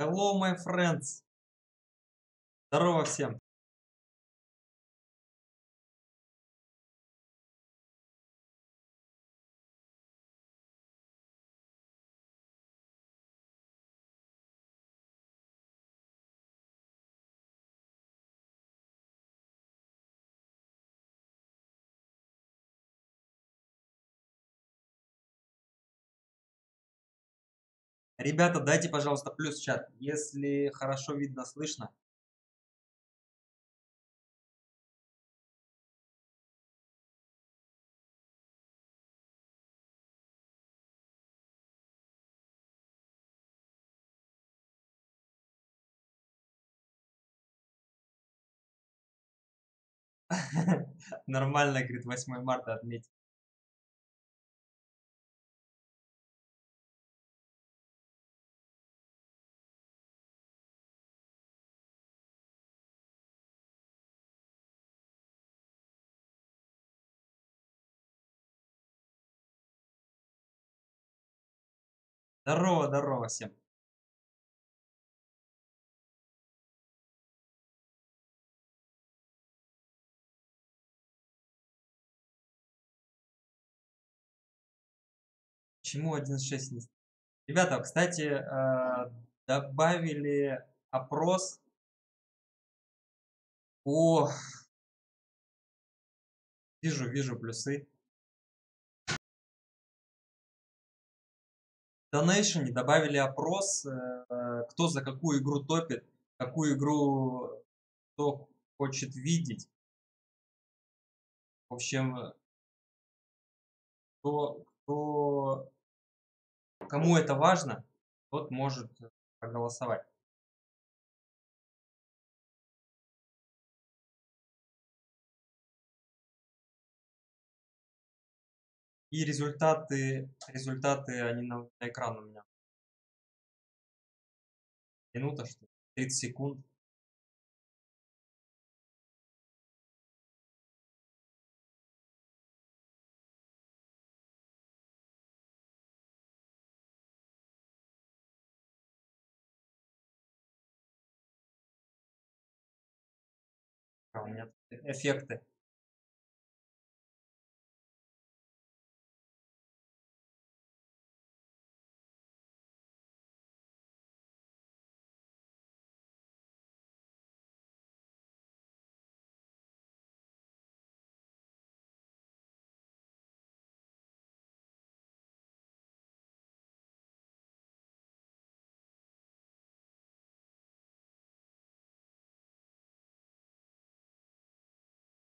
Hello, my friends! Здорово всем! Ребята, дайте, пожалуйста, плюс в чат, если хорошо видно, слышно. Нормально, говорит, 8 марта отметить. Здорово, здорово всем. Почему 1.6 не... Ребята, кстати, добавили опрос по... Вижу плюсы. Donation добавили опрос, кто за какую игру топит, какую игру кто хочет видеть. В общем, кому это важно, тот может проголосовать. И результаты они на экран у меня. Минута, что ли? 30 секунд. А у меня тут эффекты.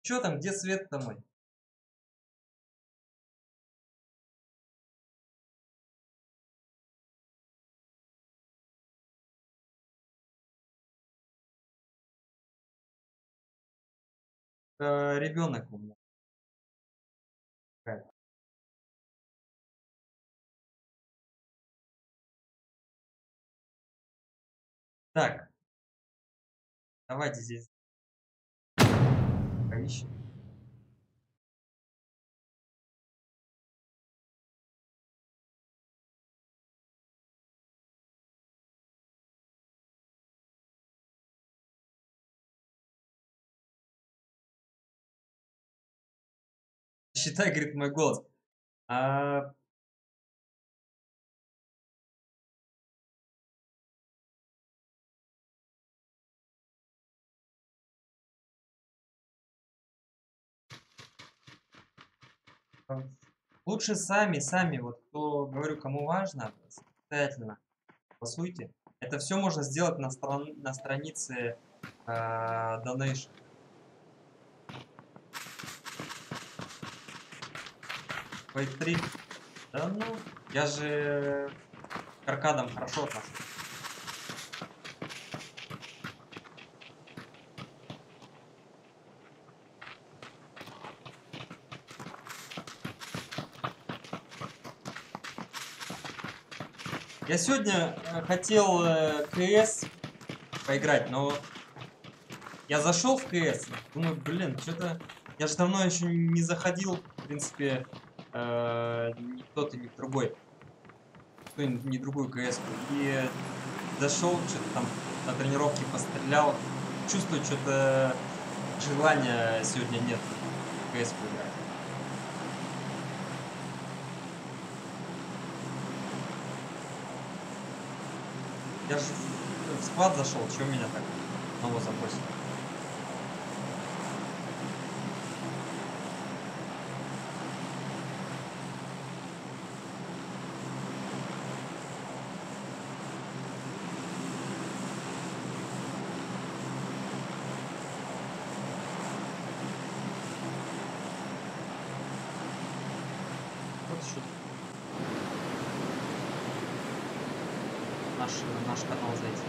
Чё там, где свет-то мой? Ребенок у меня. Так, давайте здесь поищем. Считай, говорит, мой голос. Лучше сами, вот кто, говорю, кому важно, самостоятельно голосуйте. Это все можно сделать на странице Donation. Wait 3. Да ну, я же к аркадам хорошо отношусь. Я сегодня хотел КС поиграть, но я зашел в КС, думаю, блин, что-то... Я же давно еще не заходил, в принципе, ни тот и ни другой. Ни другую КС. И зашел, что-то там на тренировке пострелял. Чувствую, что-то желания сегодня нет в КС играть. Я же в склад зашел, чего меня так снова забросил? Вот еще наш канал зайти.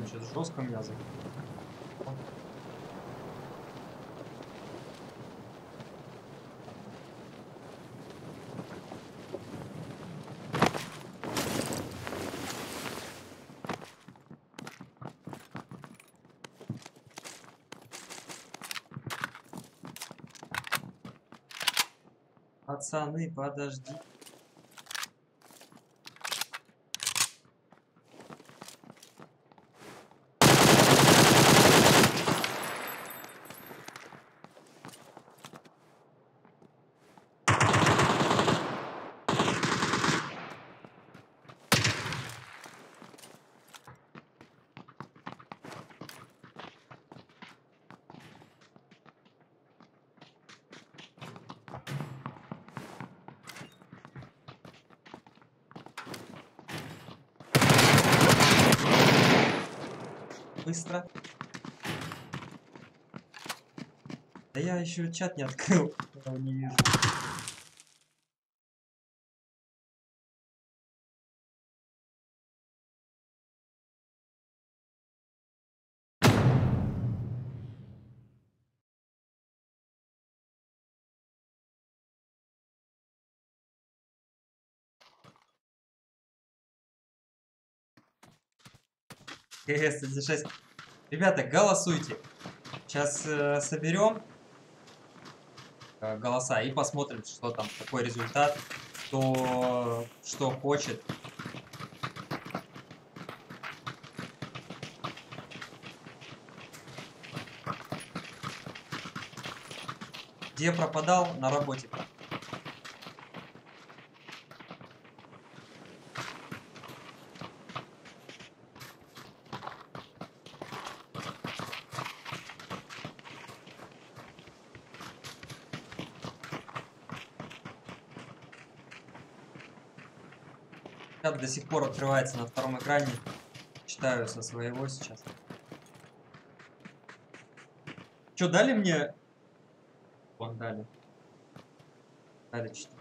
Что-то жестко меня закрыл. Пацаны, подожди. Быстро. Да я еще чат не открыл. Я его не вижу. КС-1.6. Ребята, голосуйте. Сейчас соберем голоса и посмотрим, что там, какой результат, кто что хочет. Где пропадал? На работе. Чат до сих пор открывается на втором экране. Читаю со своего сейчас. Что, дали мне? Вон, дали. Дали 4.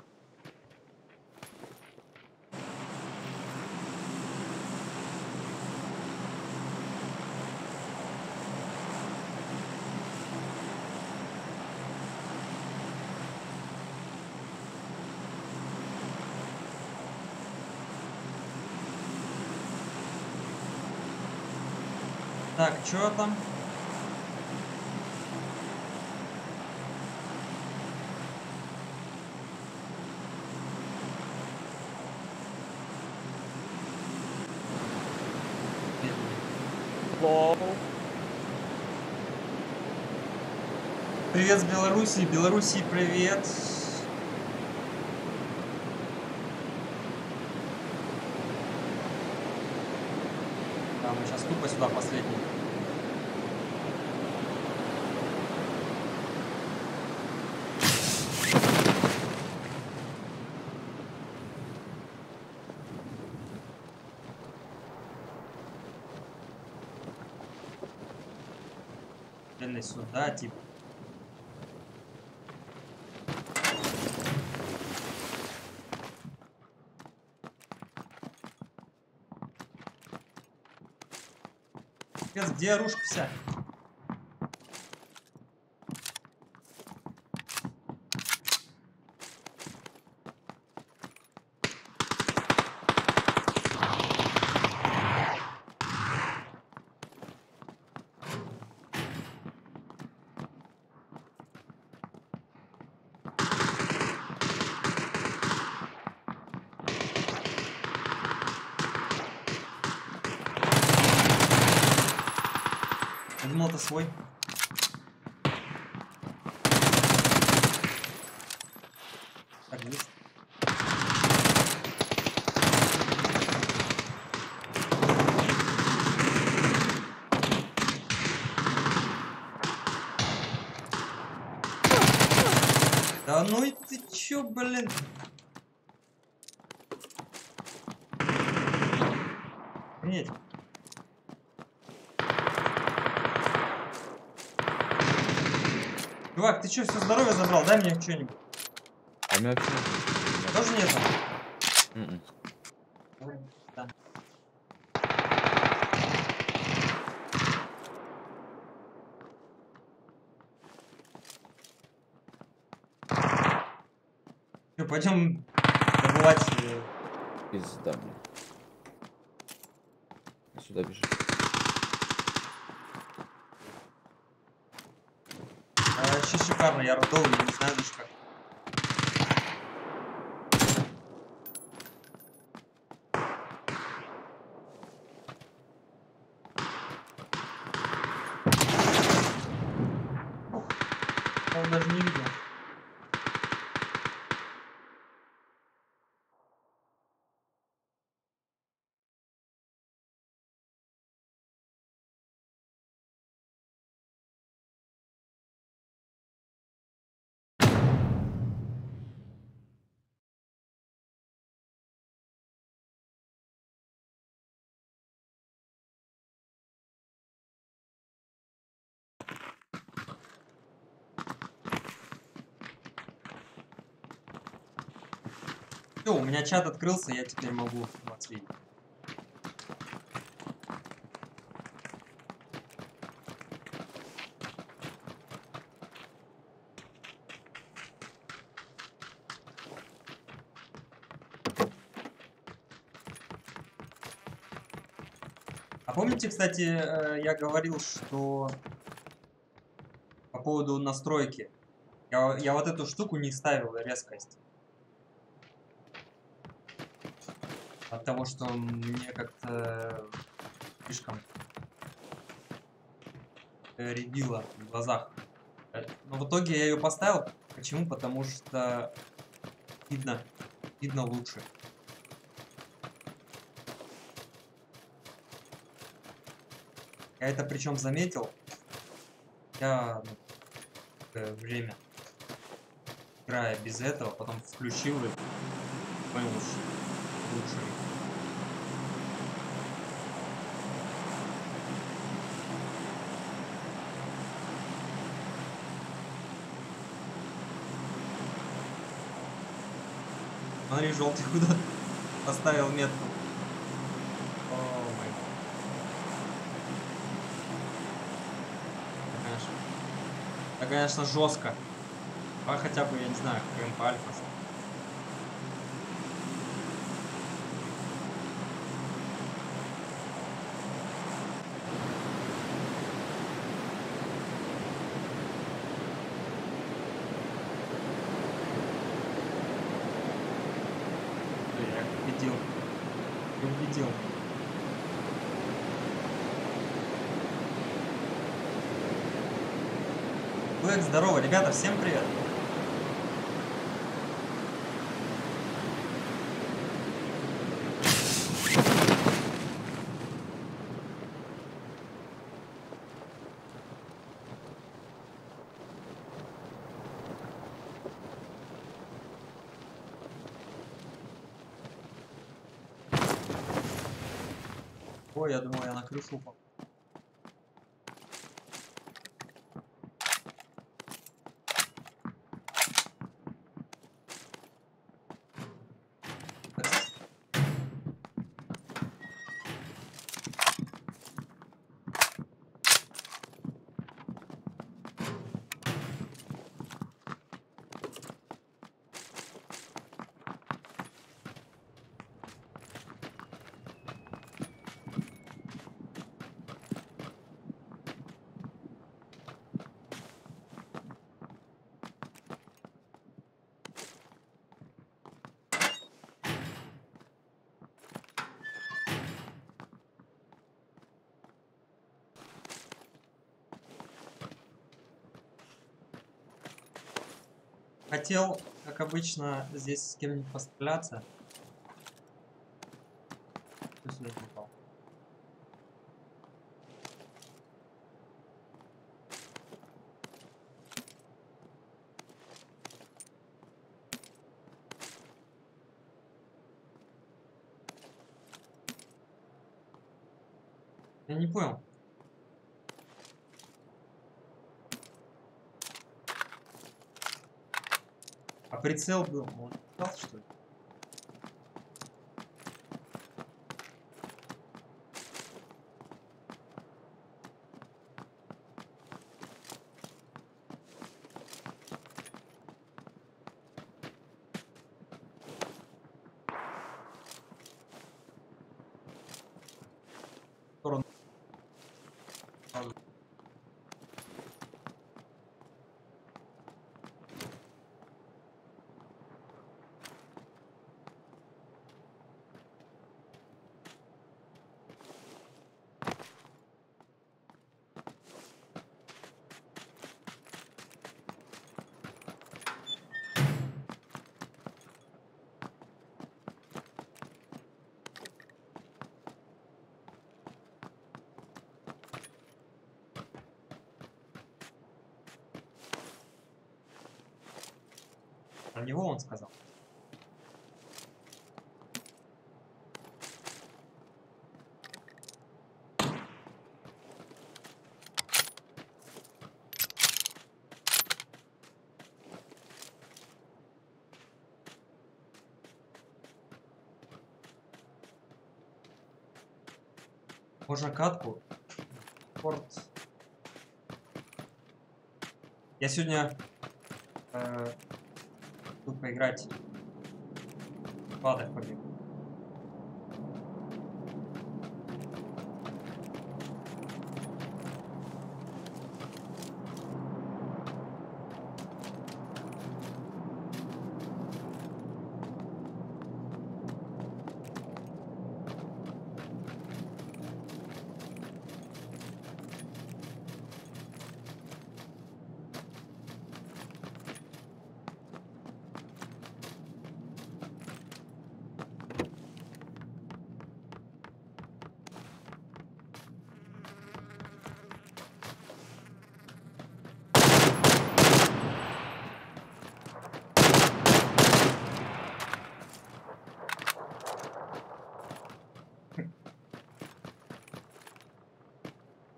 Так, что там? Привет с Белоруссии. Белоруссии привет. Да, мы сейчас тупо сюда последний. Или сюда, типа. Пец, где оружка вся? Я думал, это свой. Так, есть. Да ну и ты чё, блин? Нет. Чувак, ты чё, все здоровье забрал? Дай мне что-нибудь. А у меня вообще нет. Тоже нету? Мгм. Да. Чё, пойдем добывать. Пизда мне. Сюда бежит. Вообще шикарно, я родовый, не знаю даже как. Он даже не видел. Все, у меня чат открылся, я теперь могу вас видеть. А помните, кстати, я говорил, что по поводу настройки. Я вот эту штуку не ставил, резкость. От того, что мне как-то слишком рябило в глазах. Но в итоге я ее поставил. Почему? Потому что видно, видно лучше. Я это причем заметил. Я время играя без этого, потом включил и понял, что лучше. Смотри, желтый куда поставил метку. О май гад. Это, конечно, жестко. А хотя бы, я не знаю, КМП Альфа. Я победил. Я убедил. Блэк, здорово, ребята, всем привет. Ой, я думал, я на крышу упал. Хотел, как обычно, здесь с кем-нибудь постреляться. Кто сюда не попал? Я не понял. А прицел был, он упал, что ли? В сторону. На него он сказал. Можно катку. Порт. Я сегодня тут поиграть. В кладах побегу.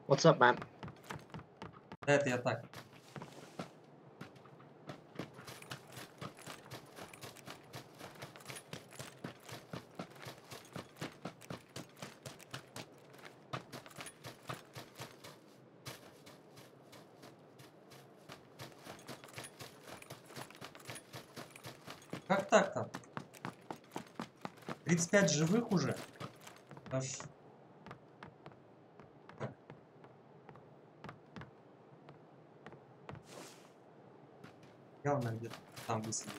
What's up, man? Да, это я так. Как так-то? 35 живых уже? Аж... Явно где-то там высадились.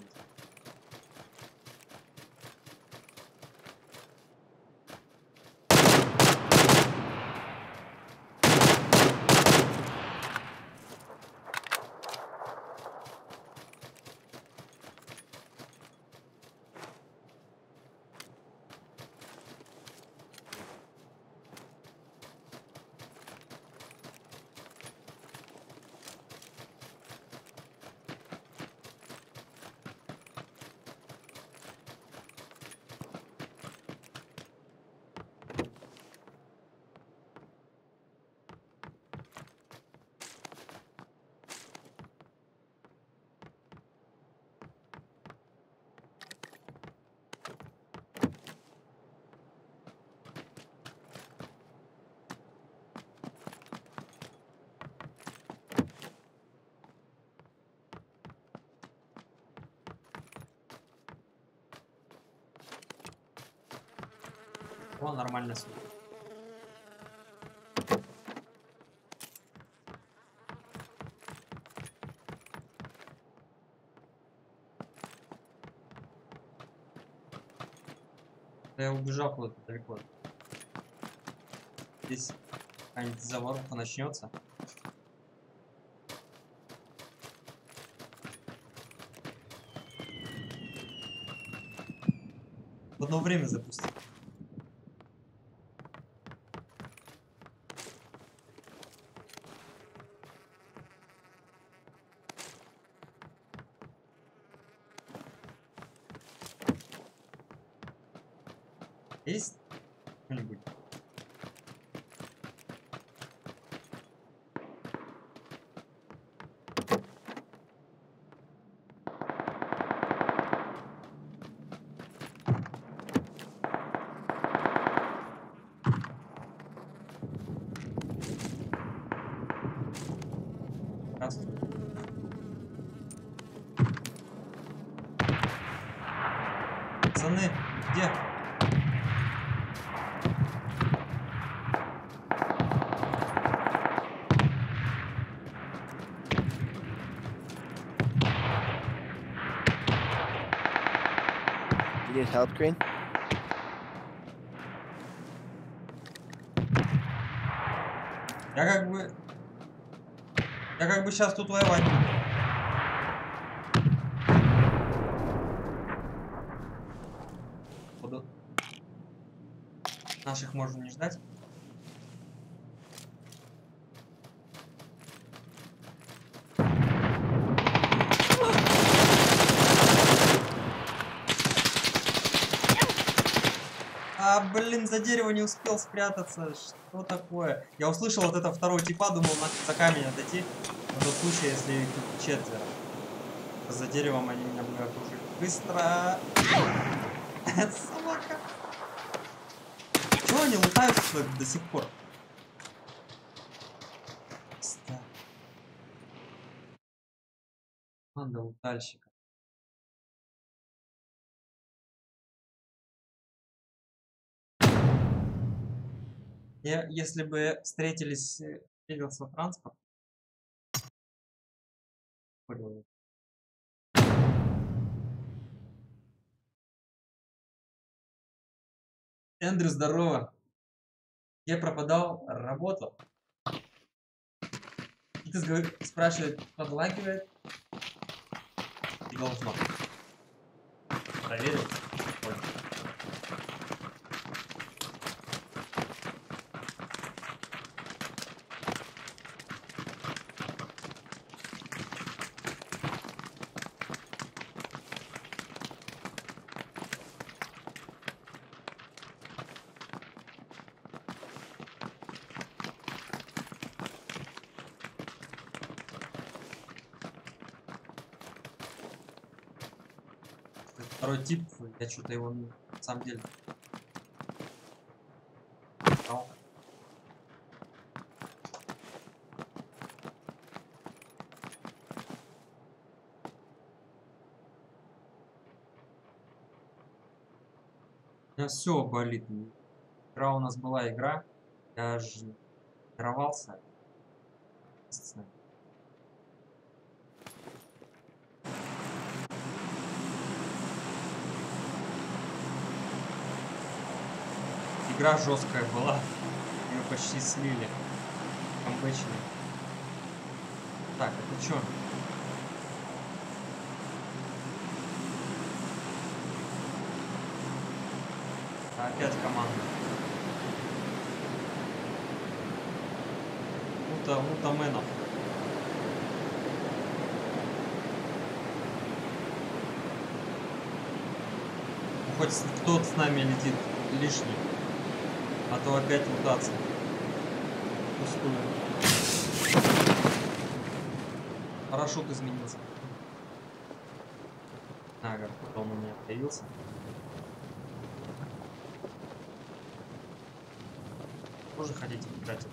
О, нормально все. Да я убежал куда-то далеко. Здесь какая-нибудь заваруха начнется. в одно время запустил. Есть что-нибудь? Здравствуй. Пацаны, где? You need help, Green? Я как бы сейчас тут воевать буду. Буду. Наших можно не ждать. А, блин, за дерево не успел спрятаться. Что такое? Я услышал вот это второго типа, думал, нафиг за камень отойти. На тот случай, если их тут четверо. За деревом они меня бы окружили. Быстро! Собака! Чего они лутают до сих пор? Кстати. Банда лутальщика. Если бы встретился транспорт, понял. Эндрю, здорово. Где пропадал? Работал. И ты спрашивает, подлагивает. И должно. Проверил. Понял. Второй тип, я что-то его на самом деле. У меня все болит. Вчера у нас была игра, я же тренировался. Игра жесткая была, ее почти слили, камбэчили. Так, это что? Опять команда. Мутаменов. Ну, хоть кто-то с нами летит лишний. А то опять мутация. Пустую. Парашют изменился. Ага, потом у меня появился. Тоже хотите играть?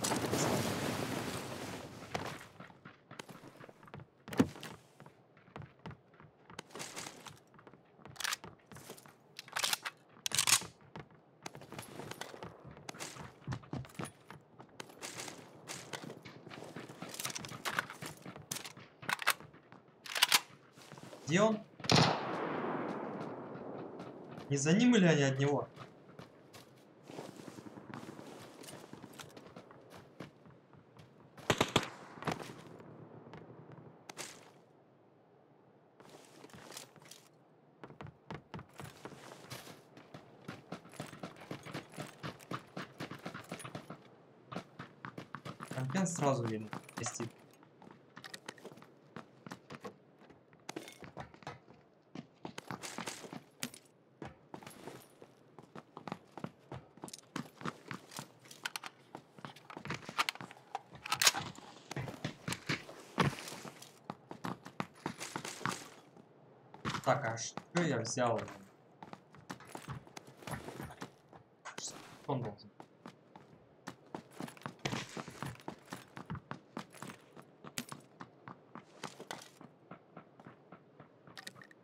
Где он? Не за ним или они от него? Кен сразу видно. Пестит. Так, а что я взял? Что он должен?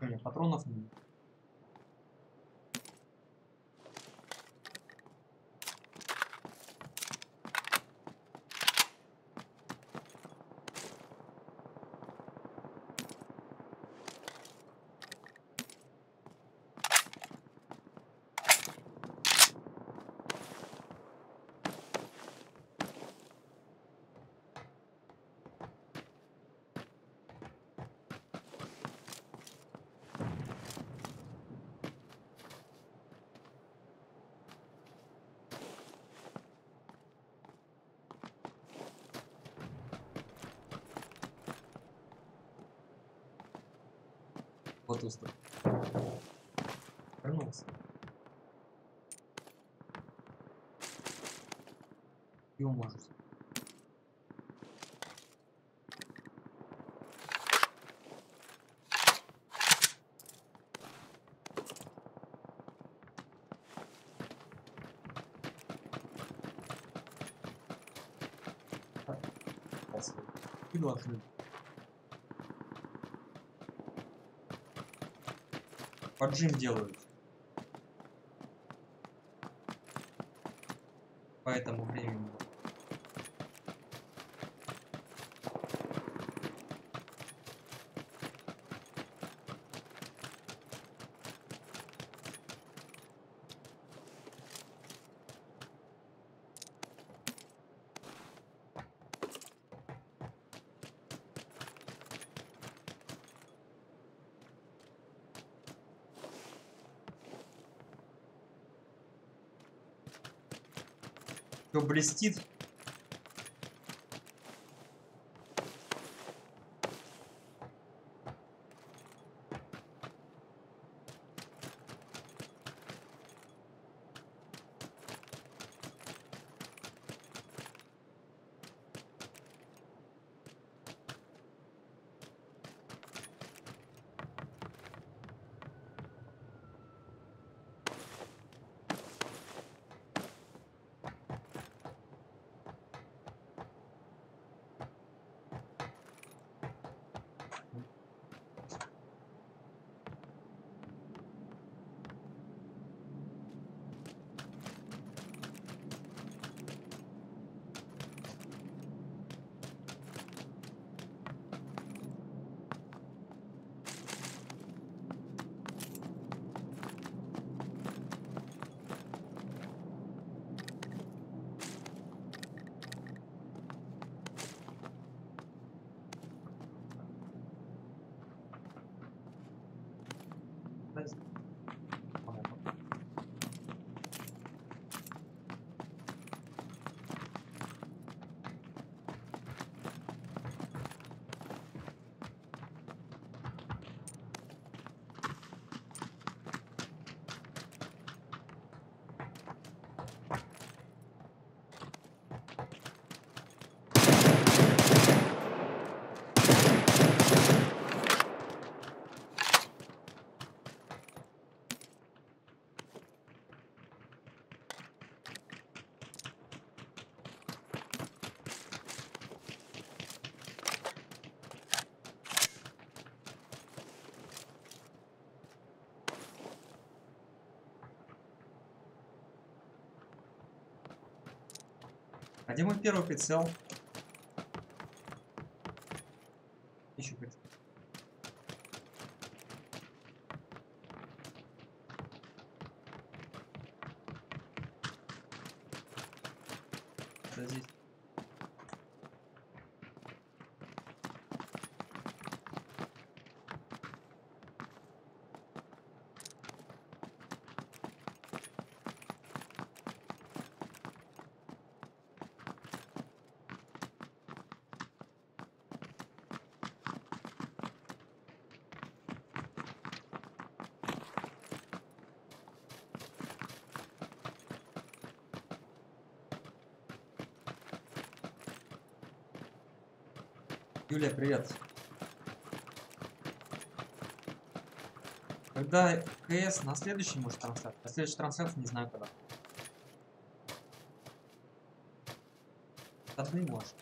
У меня патронов нет. Вот устал. Вернулся. И может. И должны. Поджим делают. По этому времени. Все блестит. А где мой первый прицел? Еще прицел. Да здесь. Юлия, привет. Когда КС на следующий, может, трансляция? На следующей трансляции не знаю когда. Одни может.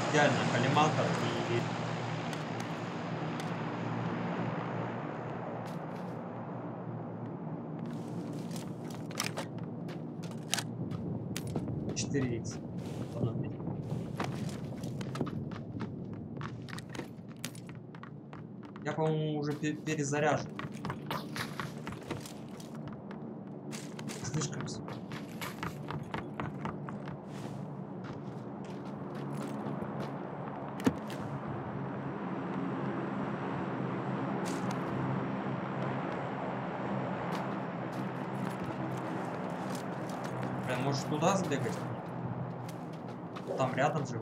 Идеально, коллиматор и... Четыре икс. Я, по-моему, уже перезаряжен. Слишком всё. Прям можешь туда сбегать? Там рядом же.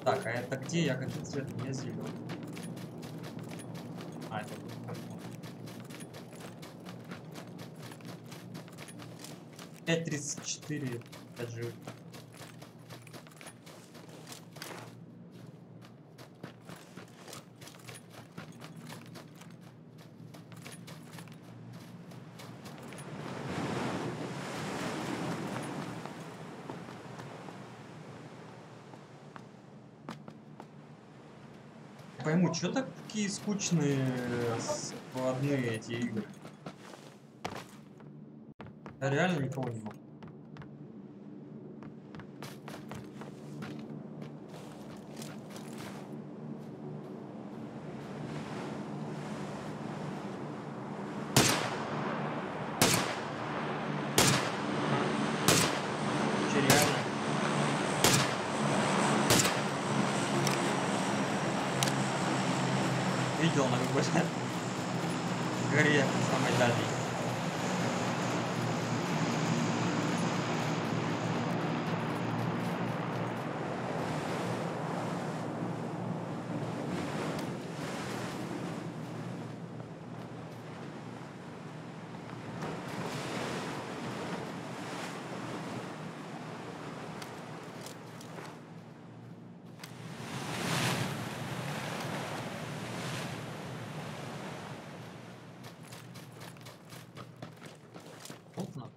Так, а это где? Я каким цветом? Я зеленый. А, это какой? 5:34. 5 живых. Пойму, что такие скучные складные эти игры? Я реально никого не могу. Че, реально? Видел на какой-то горе самой дальней. Вот на.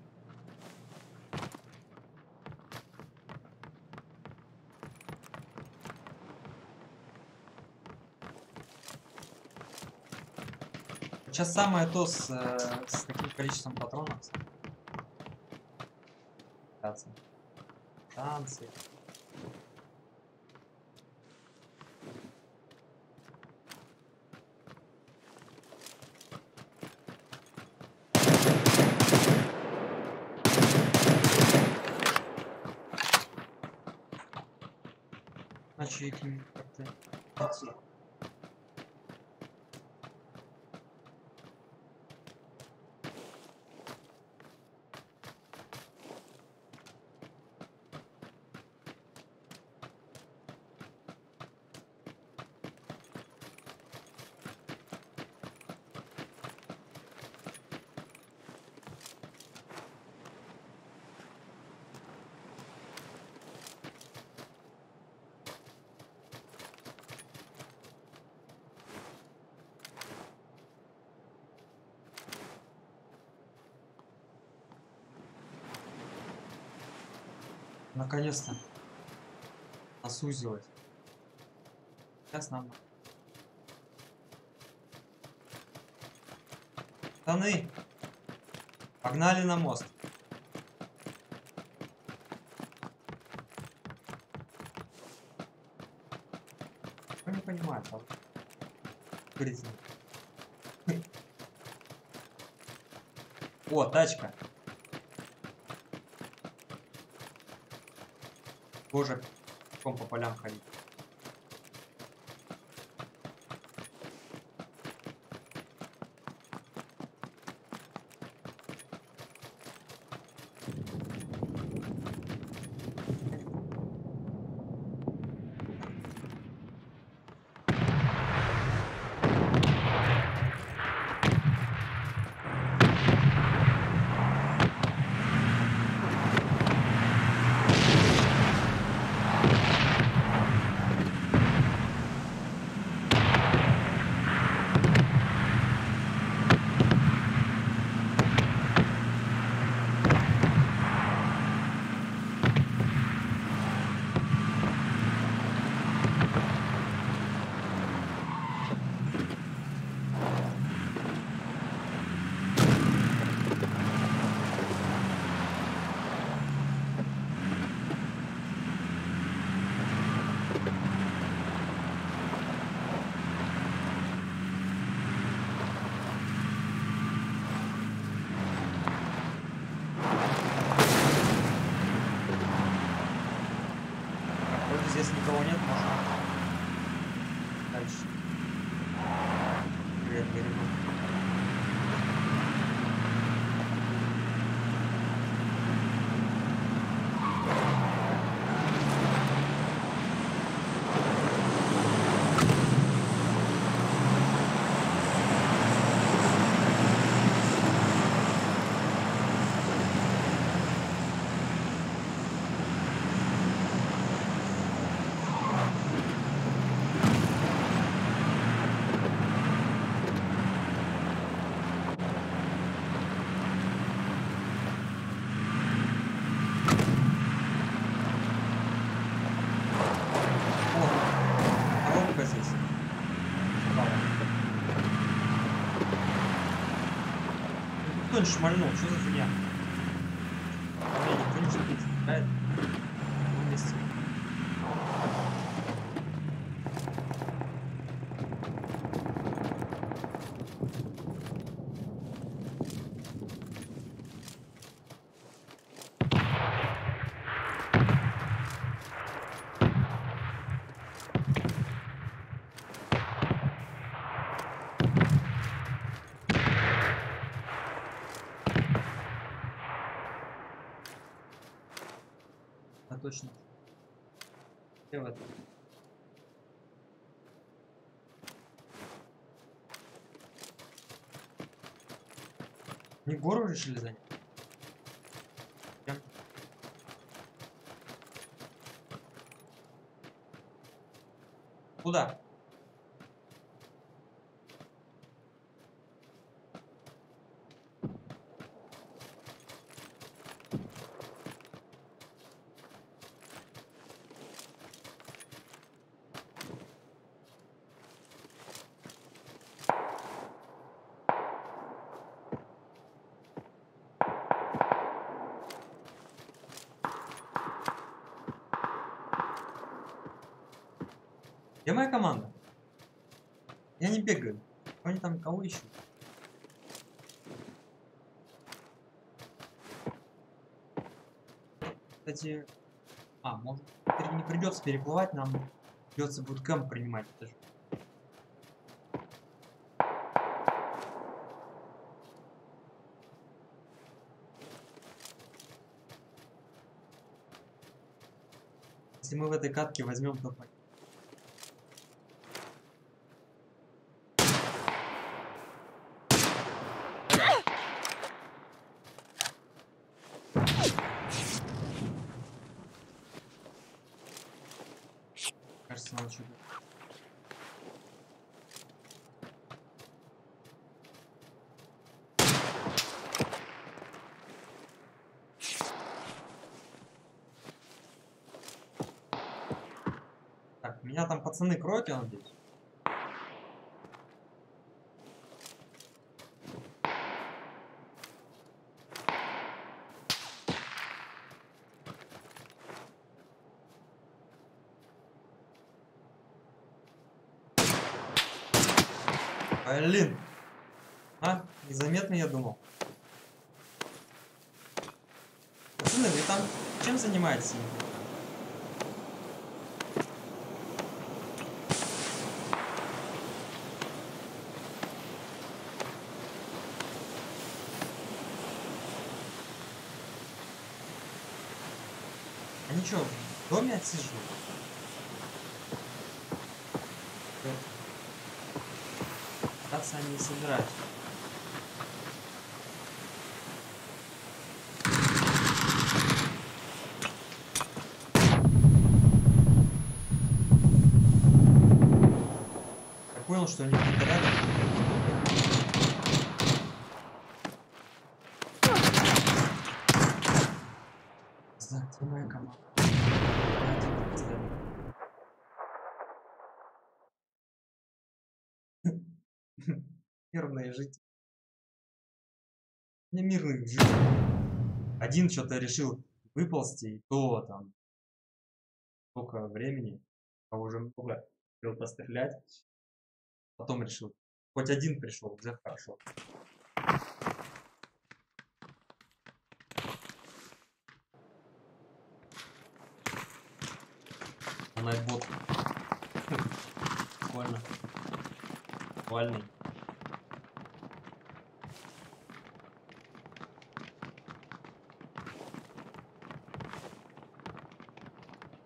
Сейчас самое то с таким количеством патронов. Танцы. Значит, их как-то найти. Наконец-то осузилось. Сейчас нам. Штаны. Погнали на мост. Я не понимаю, там. Говорите. О, тачка. Боже, пешком по полям ходить. Вроде здесь никого нет, можно дальше. Привет, Гарри. О, коробка здесь. Справа. Кто-нибудь шмальнул, что за фигня? Никто не стреляет. На месте. А точно. Где в этом? Не гору решили занять? Прям. Куда? Где моя команда? Я не бегаю. Они там кого ищут? Кстати, может, теперь не придется переплывать, нам придется буткэмп принимать. Это же. Если мы в этой катке возьмем только. Кажется, надо что-то. Так, меня там пацаны кроют, я надеюсь. Блин. А, незаметно я думал. Пацаны, вы там чем занимаетесь? Они что, в доме отсиживают? Кататься они не собираются. Я понял, что они где-то рядом. Знаю, где моя команда. Я один постоянно. Мирные жители. Не мирных жителей. Один что-то решил выползти, и то там столько времени, а уже много хотел пострелять. Потом решил. Хоть один пришел, уже хорошо. Найтбот. Прикольно. Прикольный.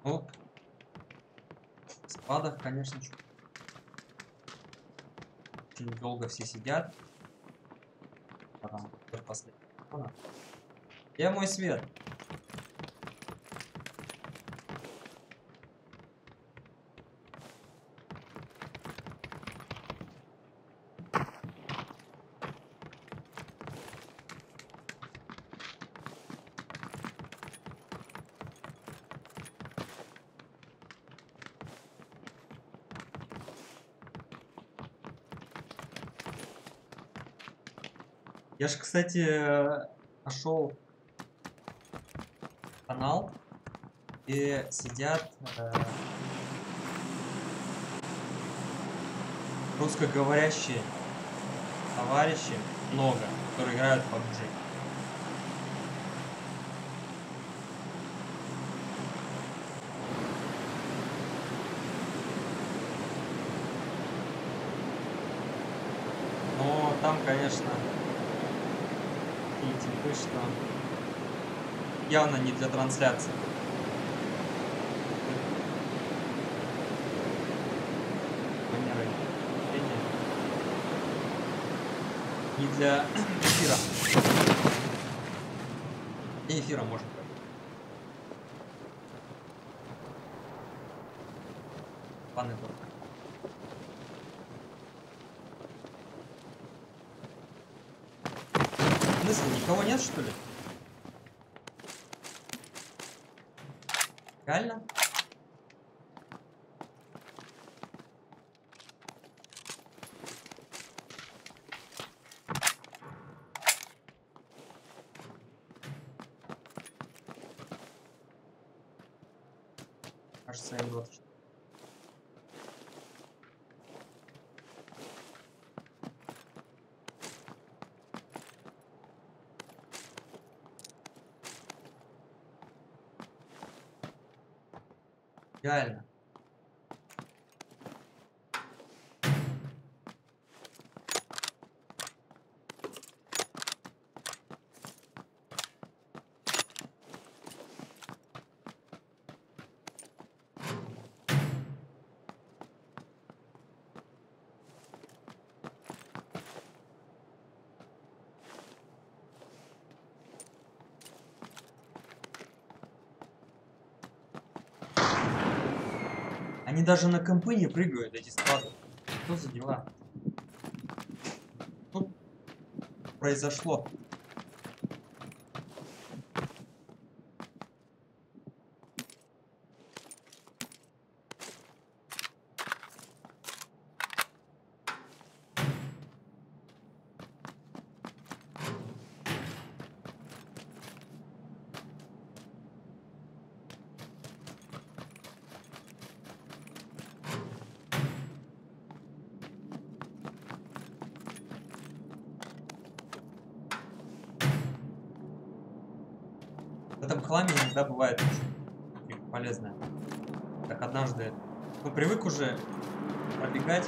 Ну, в спадах, конечно, очень долго все сидят. А там последний. Где мой свет? Я же, кстати, нашел канал, где сидят русскоговорящие товарищи, много, которые играют в PUBG. Но там, конечно, такие типы, что явно не для трансляции. Манеры общения. Не для эфира. Не эфира, может быть. Паны только. В смысле, никого нет, что ли? Реально? Кажется, я 24. Реально. Они даже на компы не прыгают, эти склады. Что за дела? Что произошло? этом хламе иногда бывает полезное. Так однажды, ну, привык уже пробегать.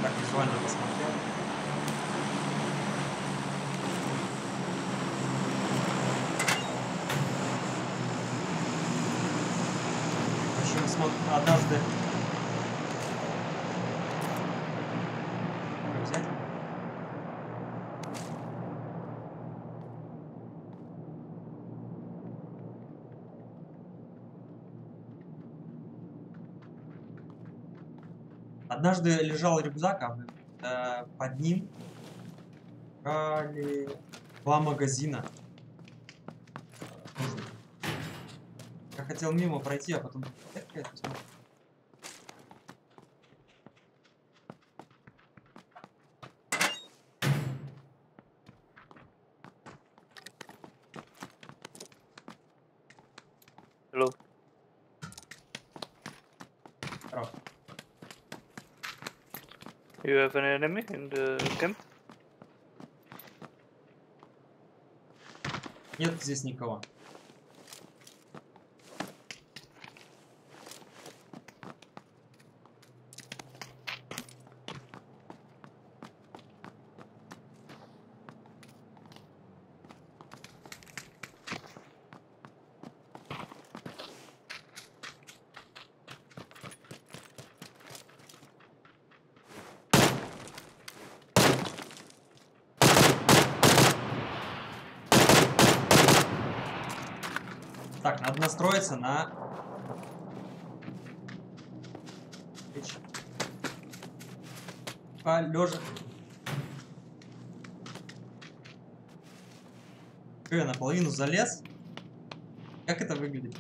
Так визуально посмотрел. В общем, однажды взять. Однажды лежал рюкзак, а под ним лежали 2 магазина. Я хотел мимо пройти, а потом... дай-ка я посмотрю. Hello. Здорово. You have an enemy in the camp? Нет здесь никого. Так, надо настроиться на... Лежа. Я наполовину залез. Как это выглядит?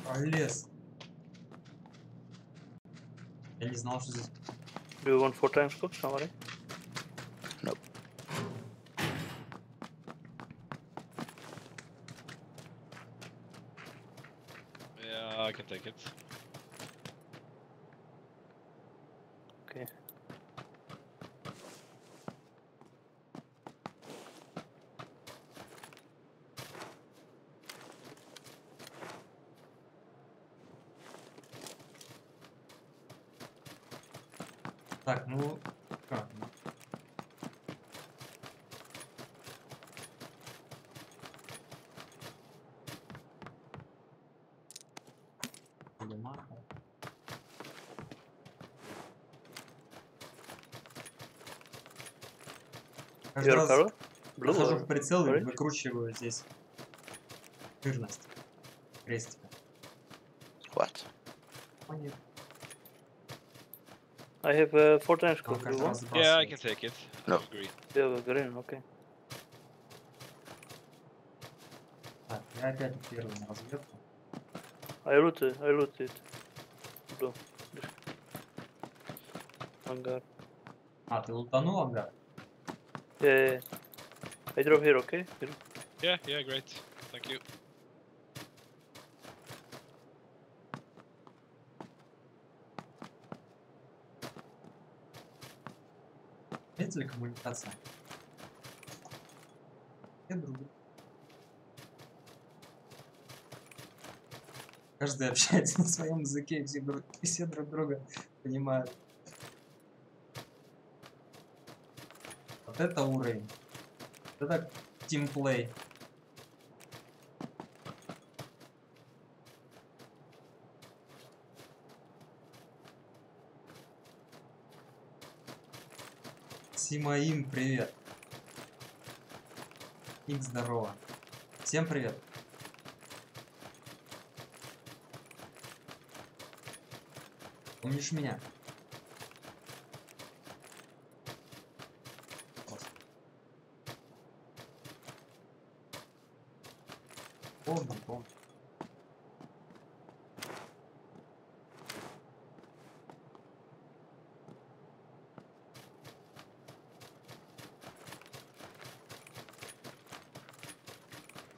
Пролез. Я не знал, что здесь... Do you want 4 times cook, somebody? Nope. Yeah, I can take it. Okay. Так, ну... Как? Каждый Your раз color? Blue захожу or в прицел и orange? выкручиваю здесь жирность крестика. What? Понятно. I have 4 times Он cook. Do каждый you раз want? Yeah, I забрасывает. can take it. No. I agree. You have a green, okay. Так, я опять первый на разведку. I looted. Blue. Hangar. А, ты лутанул ангар? Yeah. I drop here, okay? Here. Yeah, great. Thank you. Есть телекоммуникация? И другой. Каждый общается на своем языке, и все друг друга понимают. Вот это уровень. Вот это тимплей. Симаим, привет. Ник, здорово. Всем привет. Помнишь меня? Помню.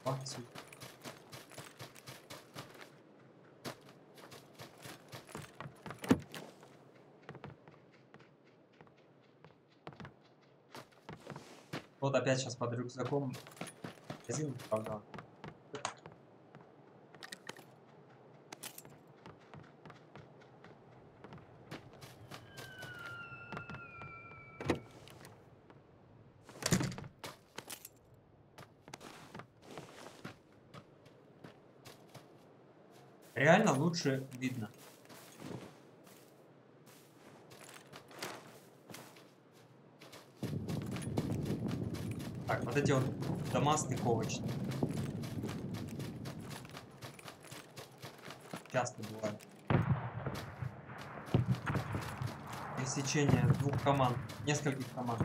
Акцию. Вот опять сейчас под рюкзаком магазин, правда. Реально лучше видно. Так, вот эти вот дома стыковочные. Часто бывает. Пересечение двух команд, нескольких команд.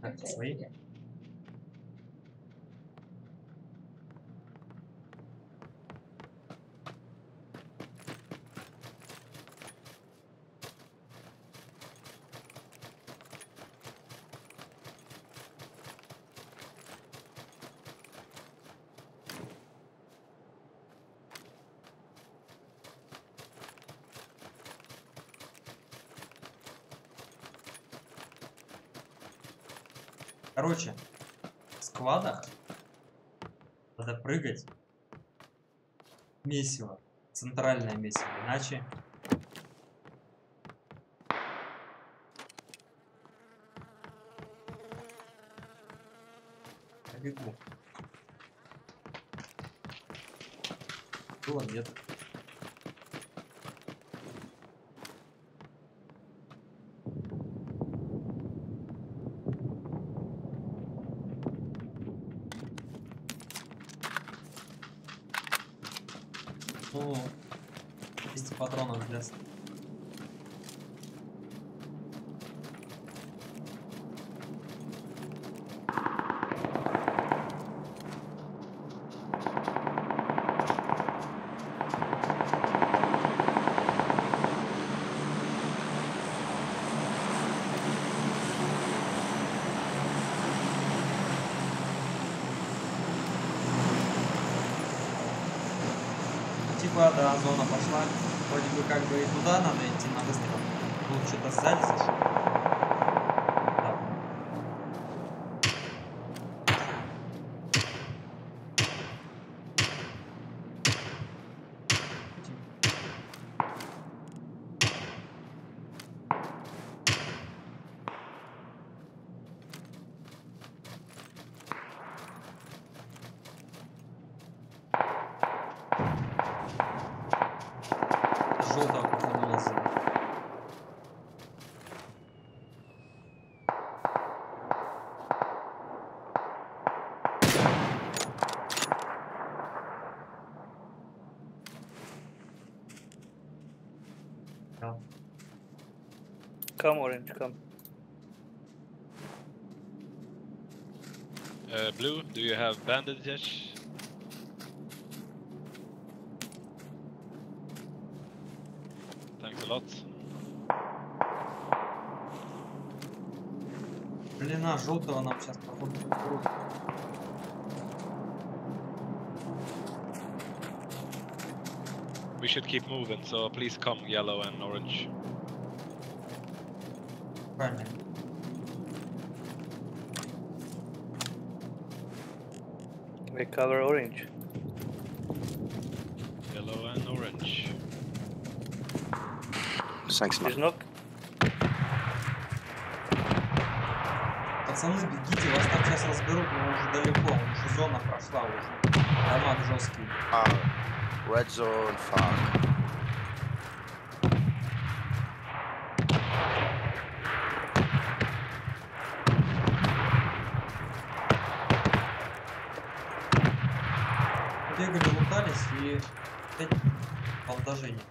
Так, свои. Короче, в складах надо прыгать месиво, центральное месиво, иначе я бегу. Было нет. Ну, 200 патронов для... Типа, да, зона пошла. Вроде бы как бы и туда надо идти на выстрел. Ну, что-то сзади зашел. Да. Желтого повернулся. Да. Come orange, come. Blue, do you have bandages? Thanks a lot. Блин, а желтого нам сейчас походу круг. We should keep moving, so please come yellow and orange. Правильно. We cover orange. Yellow and orange. Thanks, man. There's knock. Пацаны, бегите, вас там сейчас разберут, но уже далеко, уже зона прошла уже. Дамаг жесткий. Red zone, fuck. Бегали, лутались и опять бандажи нет.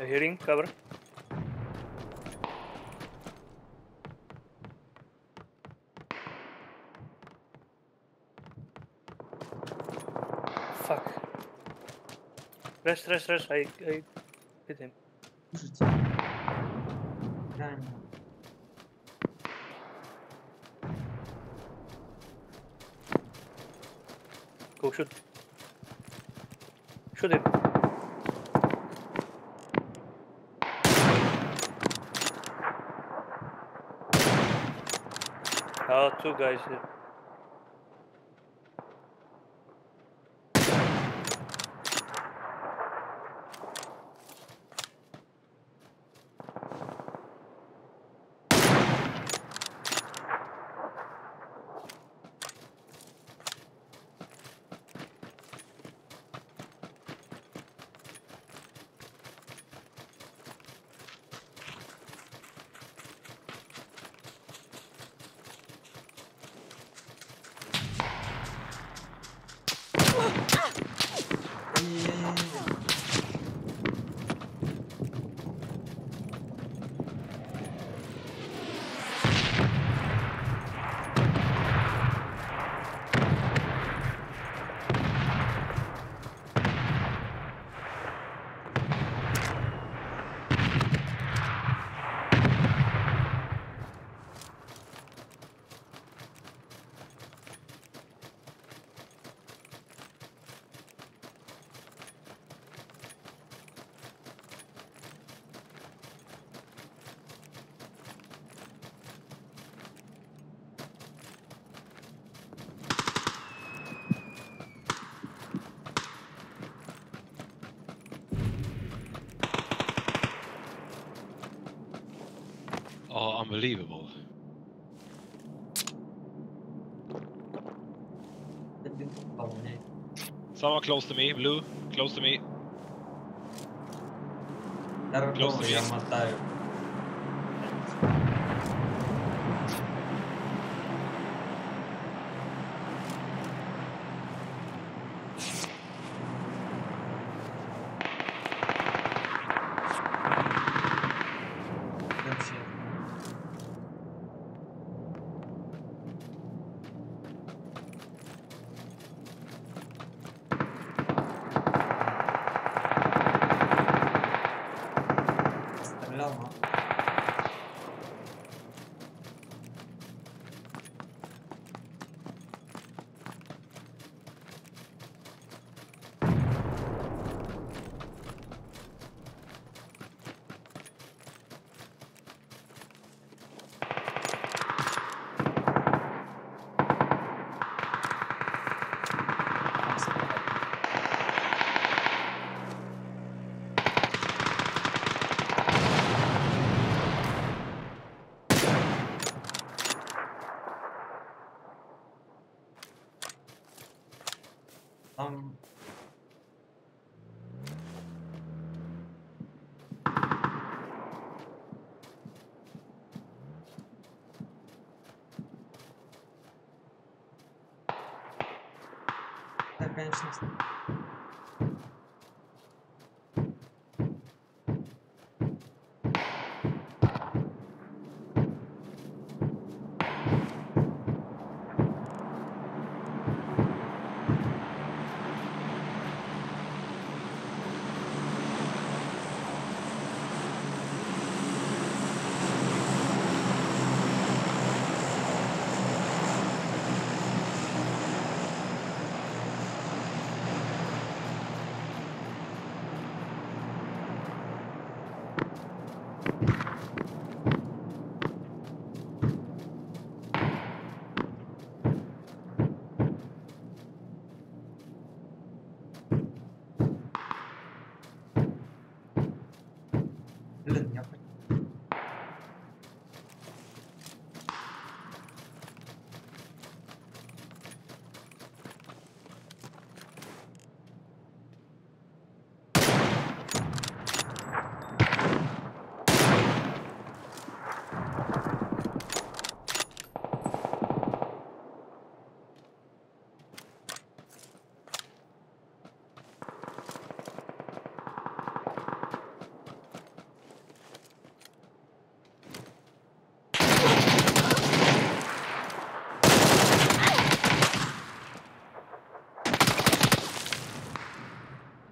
Hearing, cover. Fuck. Rest. I hit him. Слушайте. Реально. Go shoot. Shoot him. Oh, two guys here. Ай-яй-яй-яй. Oh, unbelievable. Один вполне. Someone close to me, blue, close to me. Дорогого Close to я me. мотаю. Вообще. Стрелял, но... Там стрелял. Там... Да, конечно.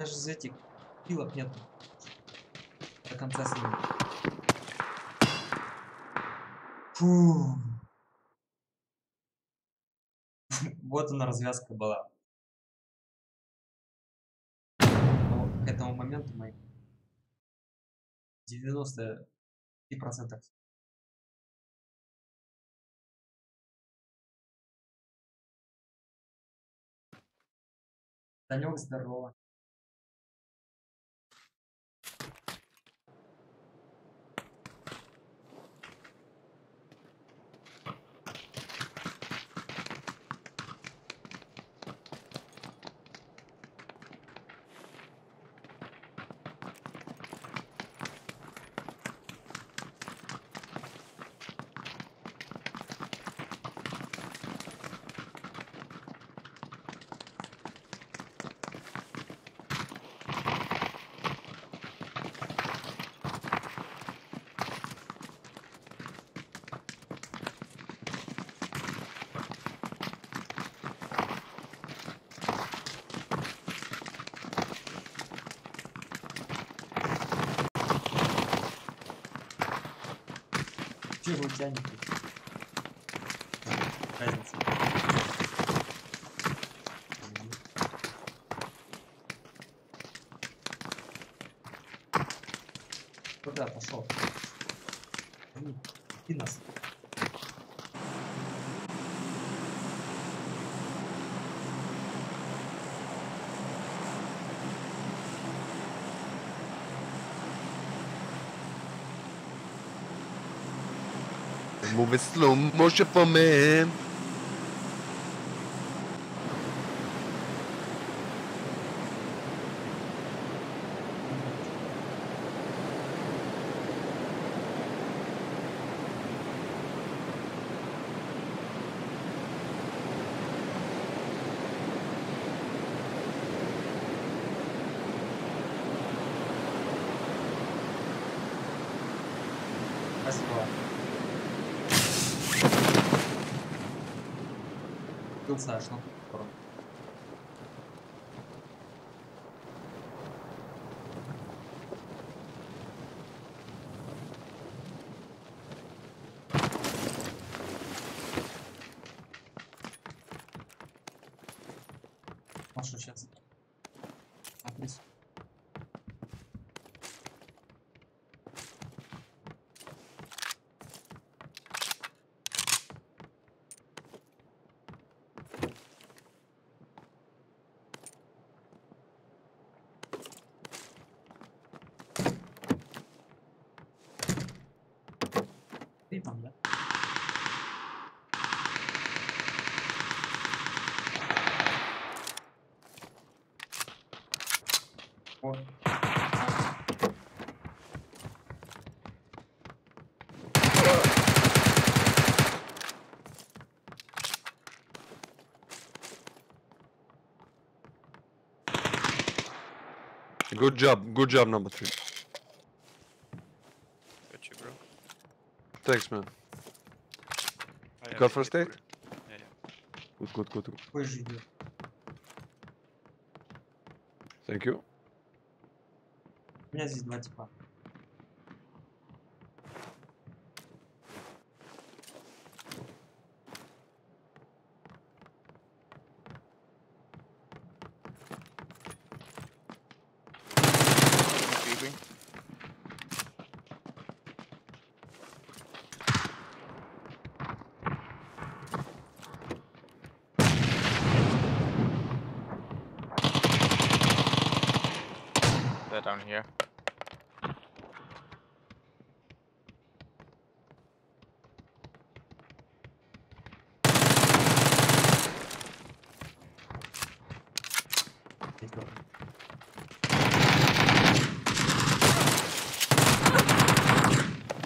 Даже из этих пилок нет. До конца с ними. Фу. Вот она развязка была. Но к этому моменту мои 90% Танёк, здорово. Чего тянет? Разница. Куда пошел? И нас. Moving slow motion for me. Спасибо. Пился аж, ну, скоро. А что сейчас? Смотри. Ты там, да? О. Good job, number 3. Got you, bro. Thanks, man. I You have got a first hit aid? for it. Yeah. Good. Позже идет. Thank you. У меня здесь два типа. Creeping. They're down here.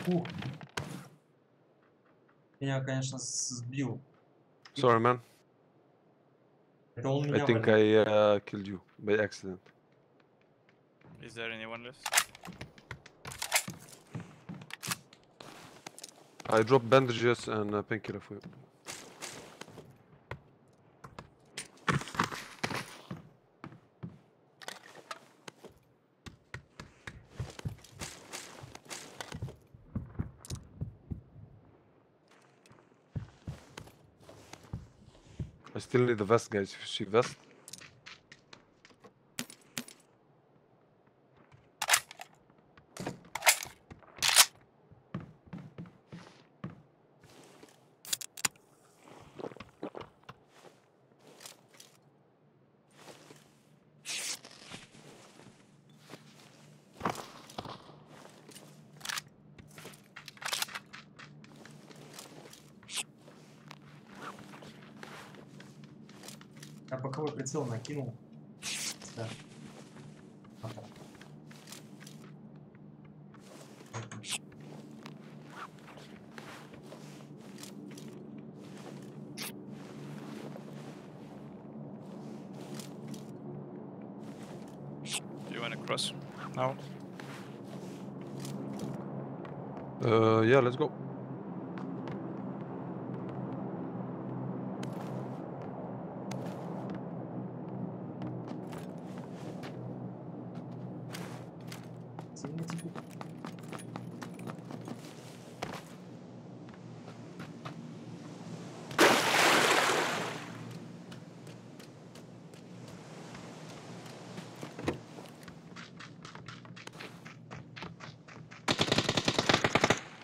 Ух. Меня, конечно, сбил. Sorry, man. Это он I меня think валил. I killed you by accident. Is there anyone left? I dropped bandages and a painkiller for you. I still need the vest, guys. If you see vest. Я боковой прицел накинул. Да. Ага. Do you want to cross now? Yeah, let's go. Сильно текут.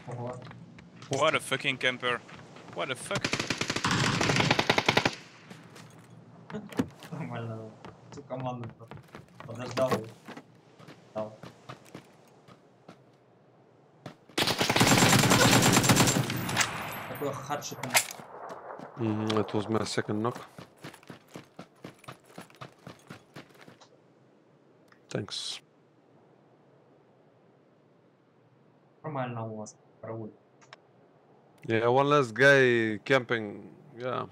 Ого. What a fucking camper. What the fuck? Нормально. Всю команду подождал и дал. Такой хадшик. That was my second knock. Thanks. Нормально у вас проводит. Yeah, one last guy camping. Yeah.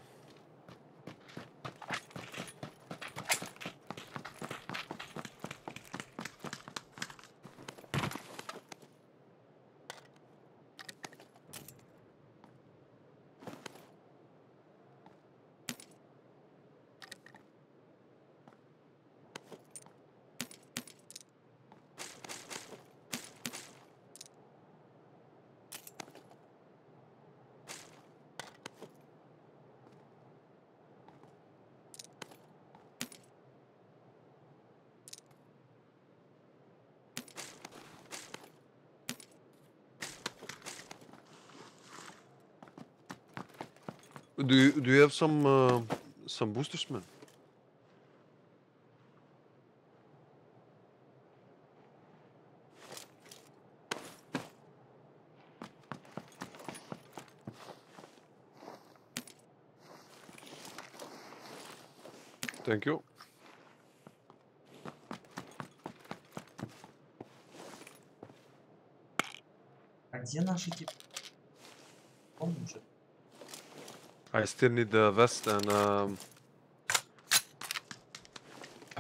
Do you have some boosters, man? Thank you. А где наши типы? Помню же. I still need the vest and a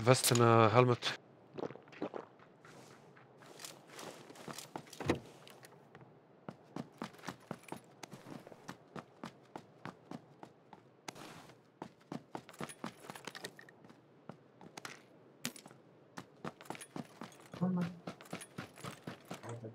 vest and a helmet. Ладно. Вот.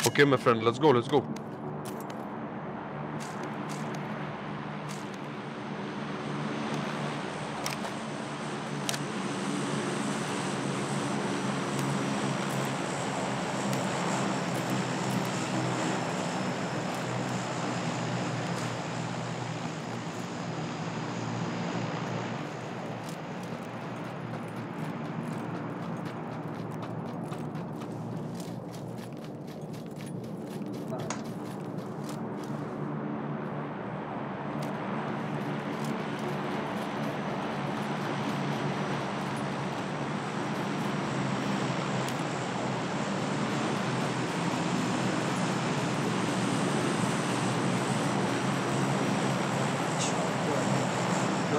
Okay, my friend, let's go, let's go.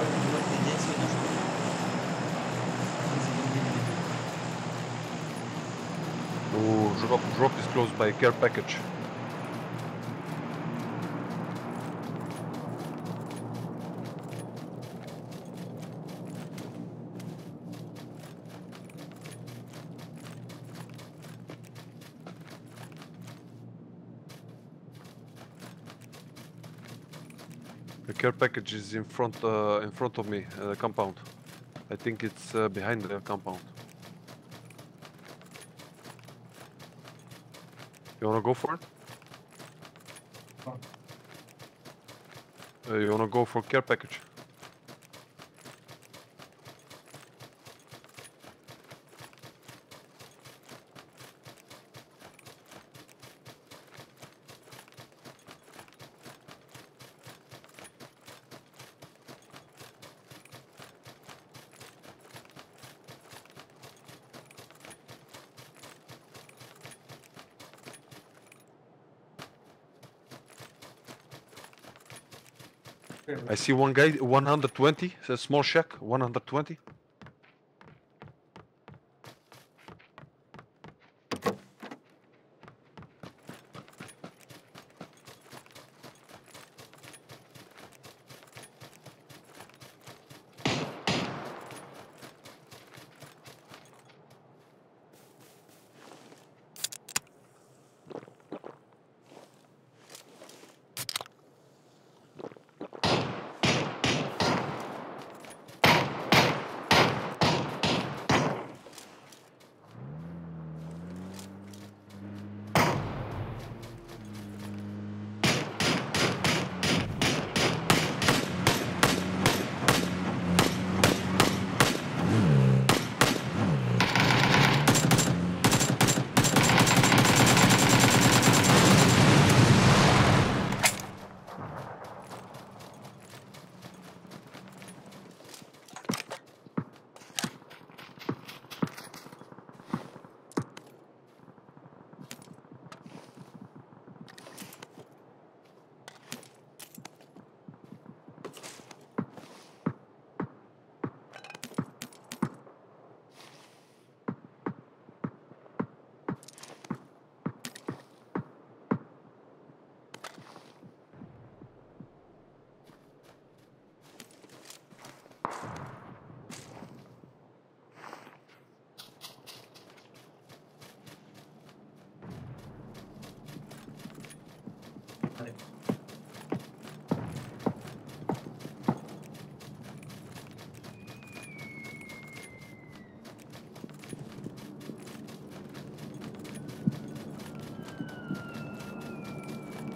Легкий день сегодня, что ли? Oh, drop is close by care package. The care package is in front of me, the compound. I think it's behind the compound. You wanna go for it? You wanna go for care package? I see one guy, 120, it's a small shack, 120.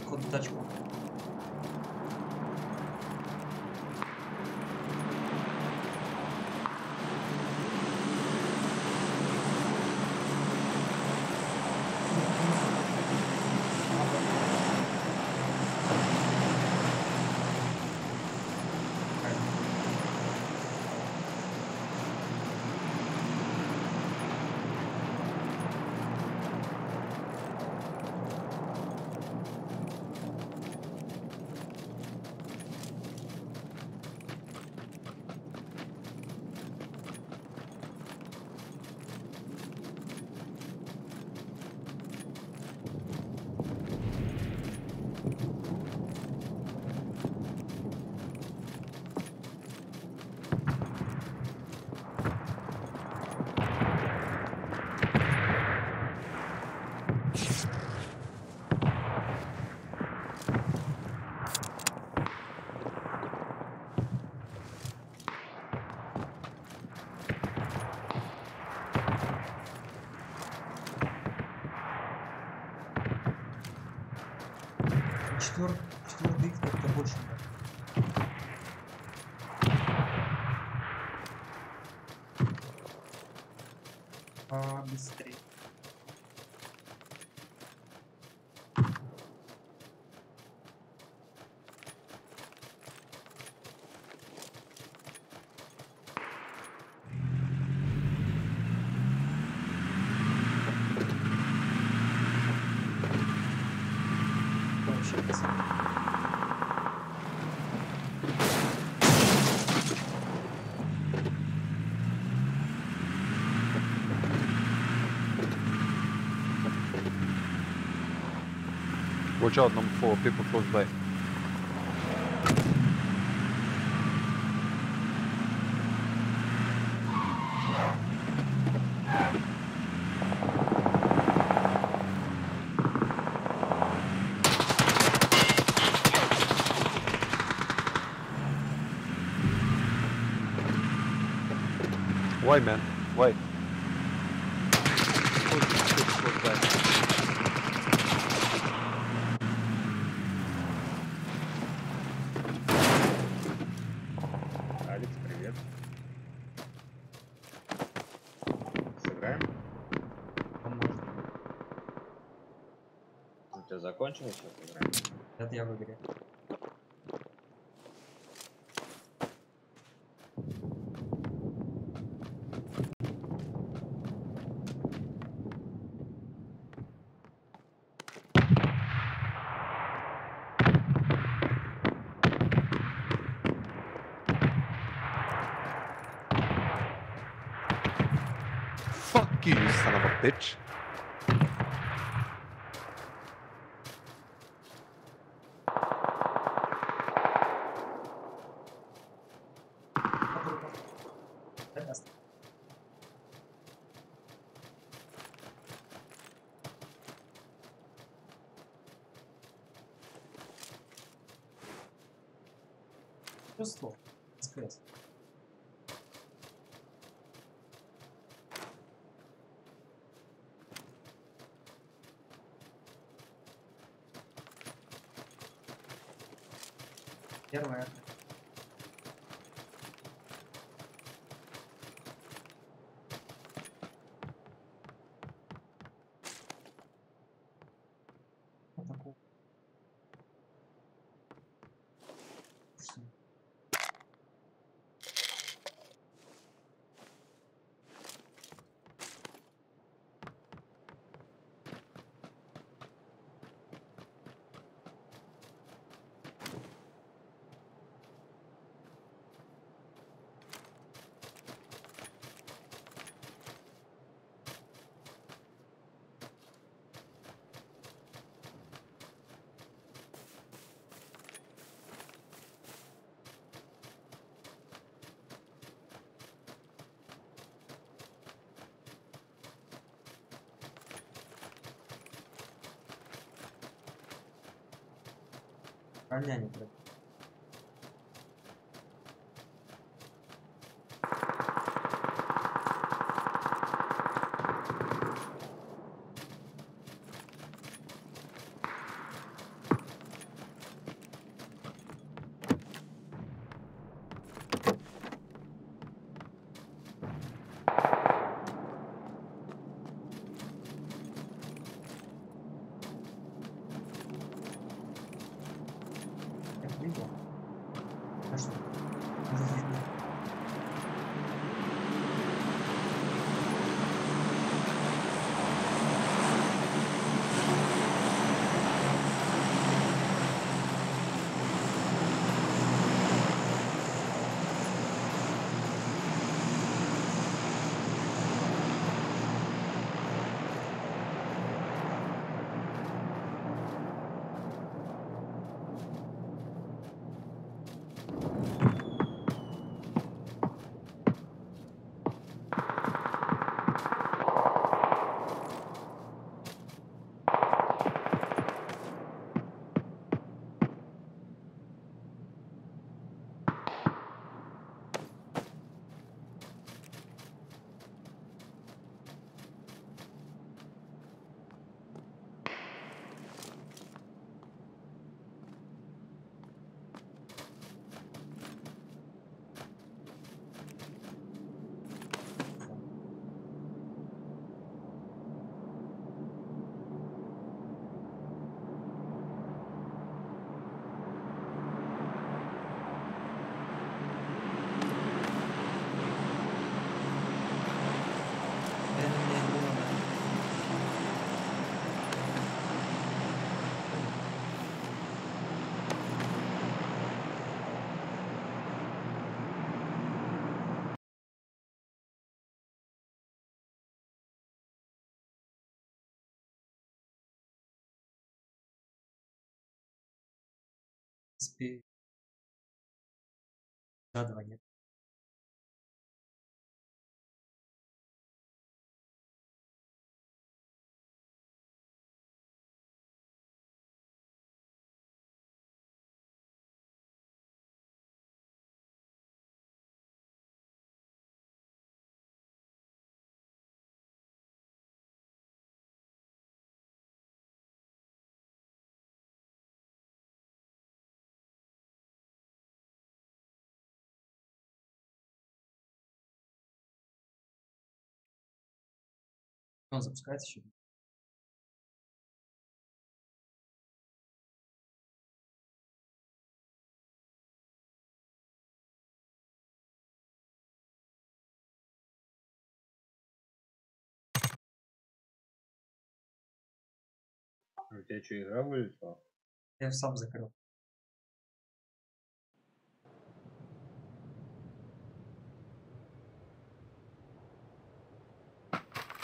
Куда тачку? Четвертый их как-то больше. Быстрее. Вообще, Watch out, number 4, people close by. Why, man? Why? Close by. Алекс, привет. Сыграем? У тебя закончилось, сейчас играем? Это я в игре. Fuck you, you son of a bitch. Прекрасно. Чувство. СКС. Первое. Вот такое. Что? Правильно, не правильно. Видно? А что? Не видно. принципе, да, 2 нет. Он запускается еще. У тебя что, игра вылетела? Я сам закрыл.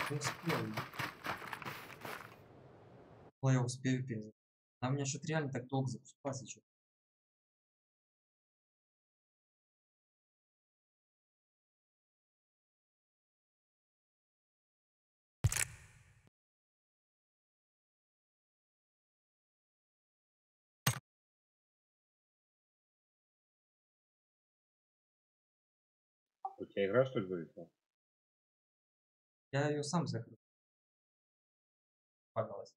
Не успел. Ой, я успею перезапустить. А у меня что-то реально так долго запускается. Что У тебя игра что ли вылетела? я ее сам закрыл. Пожалуйста.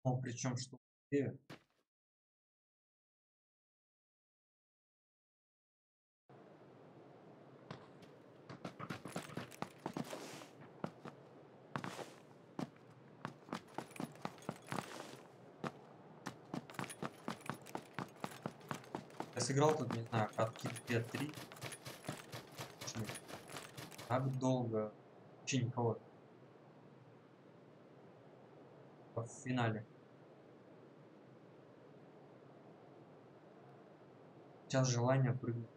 Ну, причем что успею. Я сыграл тут, не знаю, катки 2-3. Так долго. Вообще никого. В финале. Сейчас желание прыгнуть.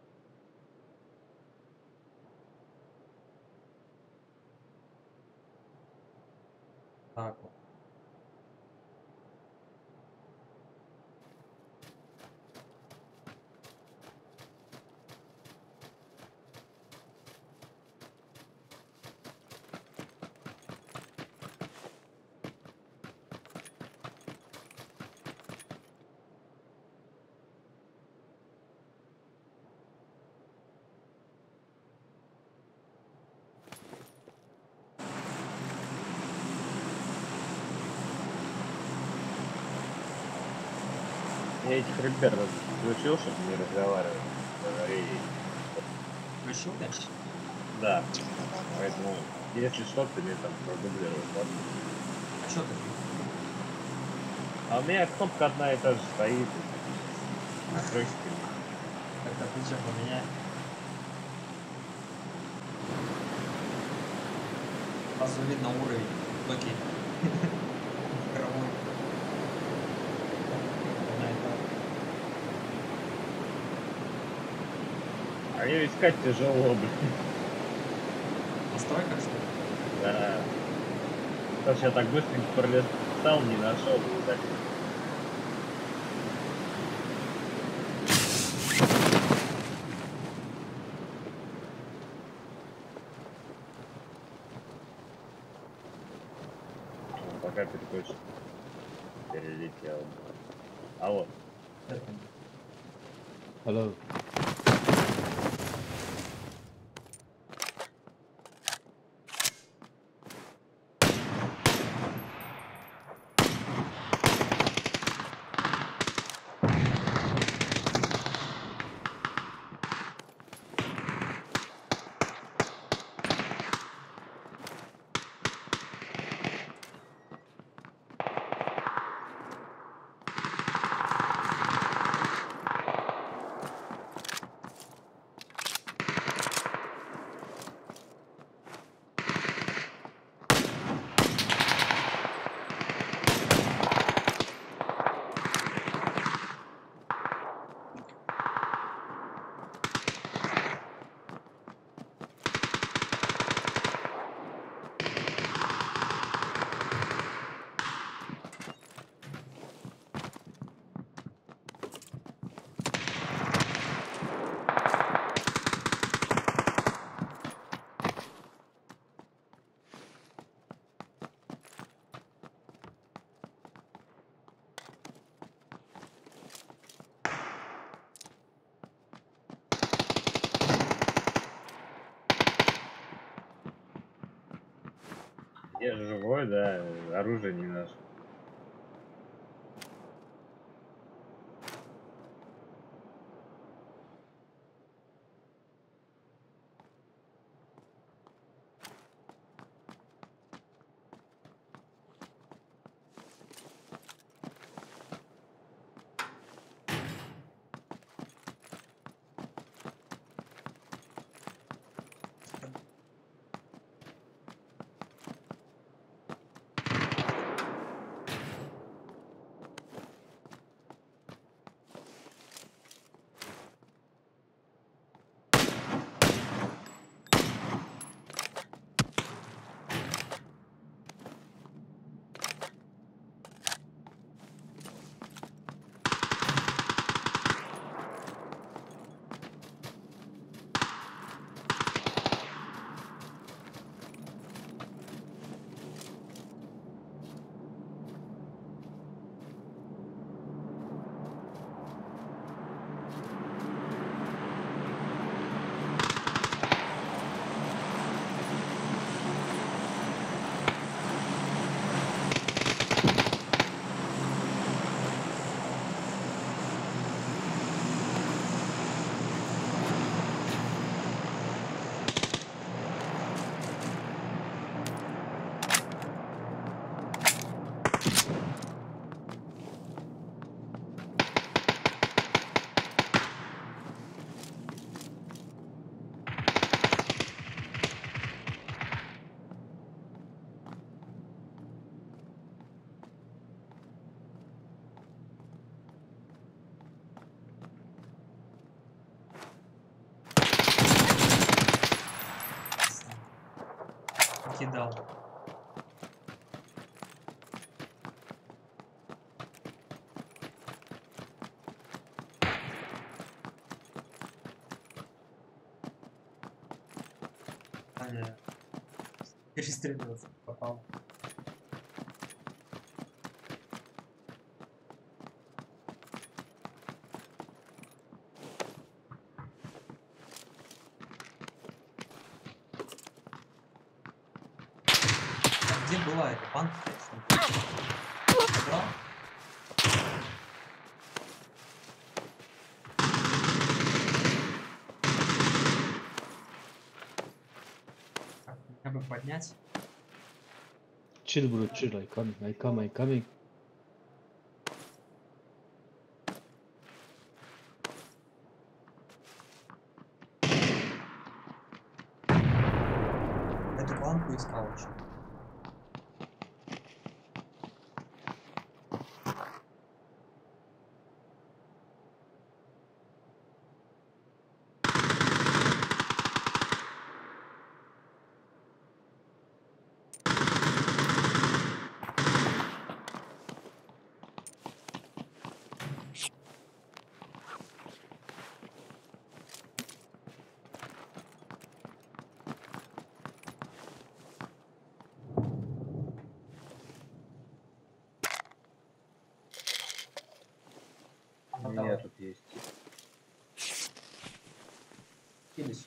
Так вот. Я этих ребят включил, чтобы не разговаривать. Говори. Включил дальше? Да. Поэтому, если что, ты мне там продублируешь, ладно? А что ты? А у меня кнопка одна и та же стоит. Настройки. Как-то ты что, поменяй. Сразу видно уровень. Окей. Игровой. Одна и та же. А ее искать тяжело, блин. Настройка, что ли? Да. Потому что я так быстренько пролистал, не нашел. Так. Пока переключишь. Перелетел. Алло. Это. Hello. Я живой, да, оружие не нашел. Кидал. Аня. Перестрелился. Попал. Где была эта банка? Да? Так, хотя бы поднять. Chill, bro, chill. I coming. Эту банку искал еще. У меня тут есть. Кидысь.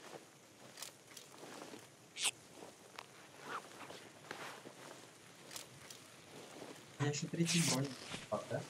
У меня еще 30 брони. Так, да?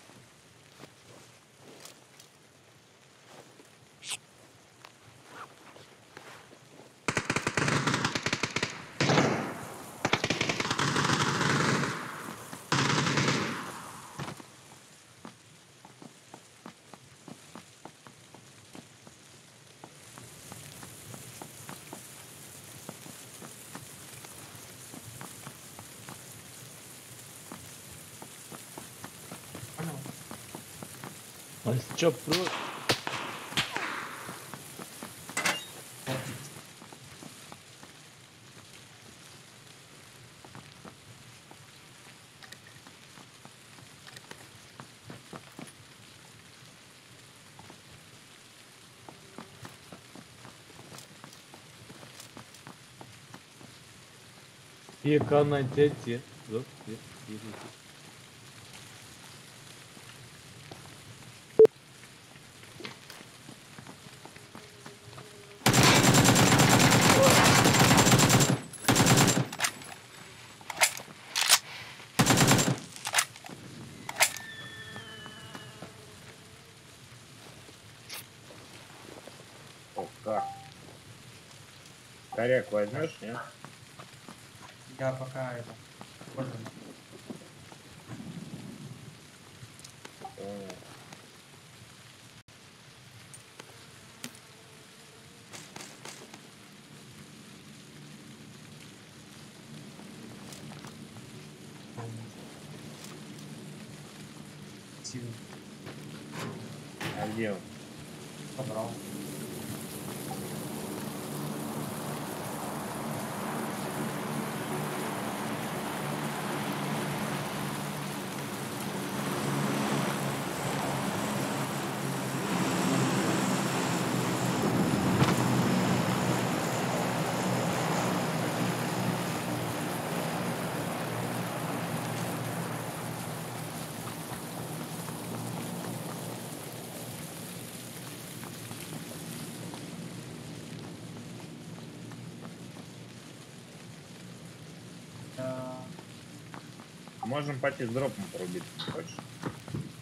Понял? Nice job, bro. Вот. Here, K910, here. Look, here. Как? Коряк возьмешь, нет? Я пока это... понял. Понял. Сильно А где он? собрал. Да. Можем пойти с дропом порубить, хочешь?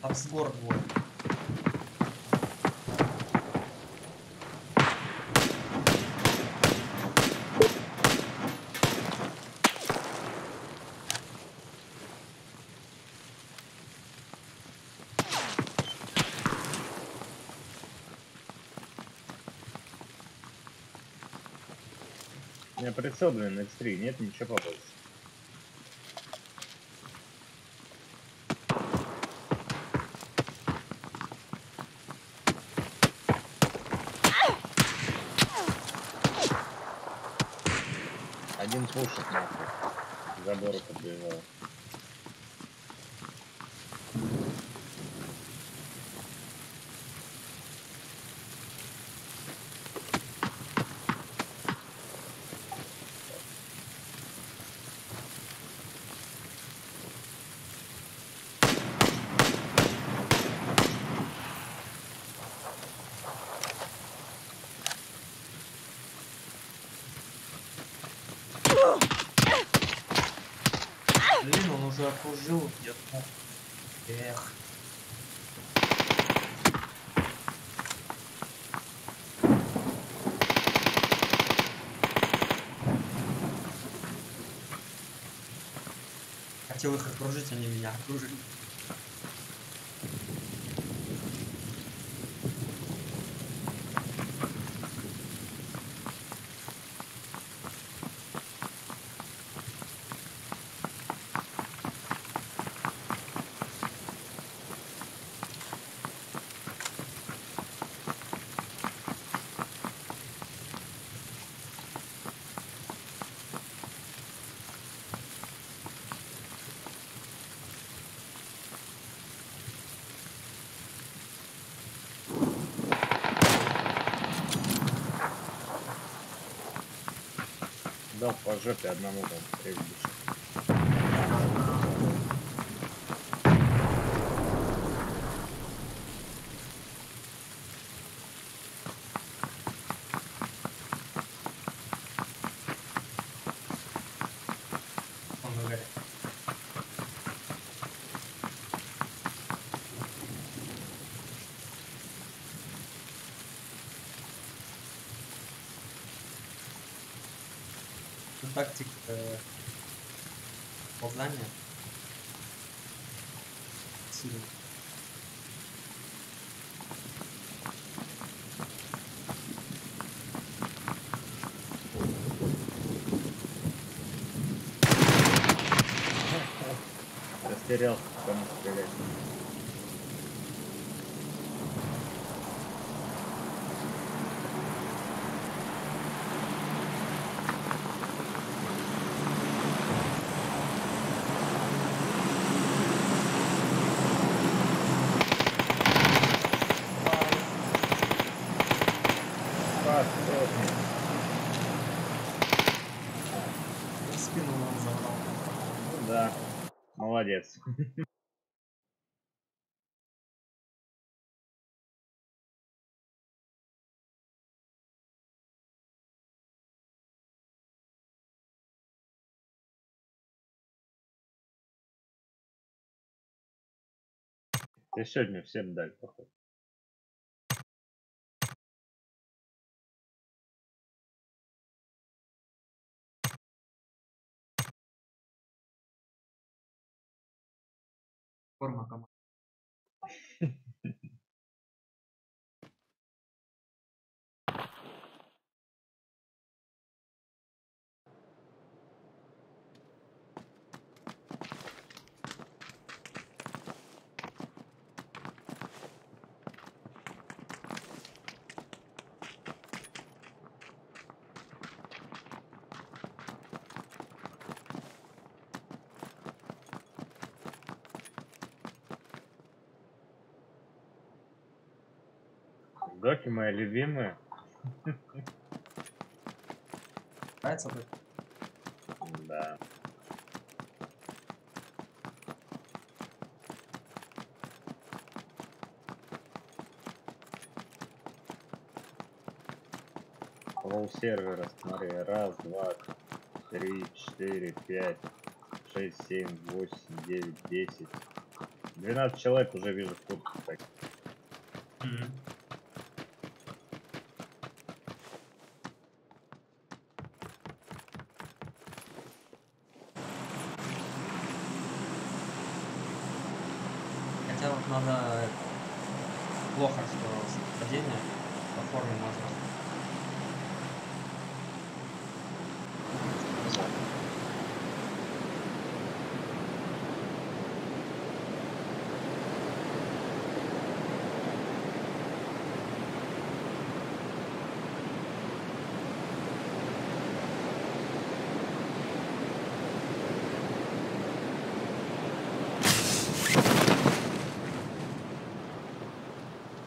Там с гор двое. У меня прицел, блин, X3, нет ничего побольше. Один пушит нахуй. К забору подбежал. Блин, он уже окружил где-то. Эх. Хотел их окружить, они меня окружили. Дал по жопе одному там стрельбищу. Он на горе. Ну, тактик ползания. Сильно. Растерялся, кому стрелять. Постой. В спину он забрал. Ну да, молодец. Ты сегодня всем дали, походу. Форма команды. Доки мои любимые. Нравится бы? Да. Пол сервера, смотри, 1, 2, 3, 4, 5, 6, 7, 8, 9, 10. 12 человек уже вижу в курсе. Так. Хотя вот надо... Плохо, что совпадение по форме можно.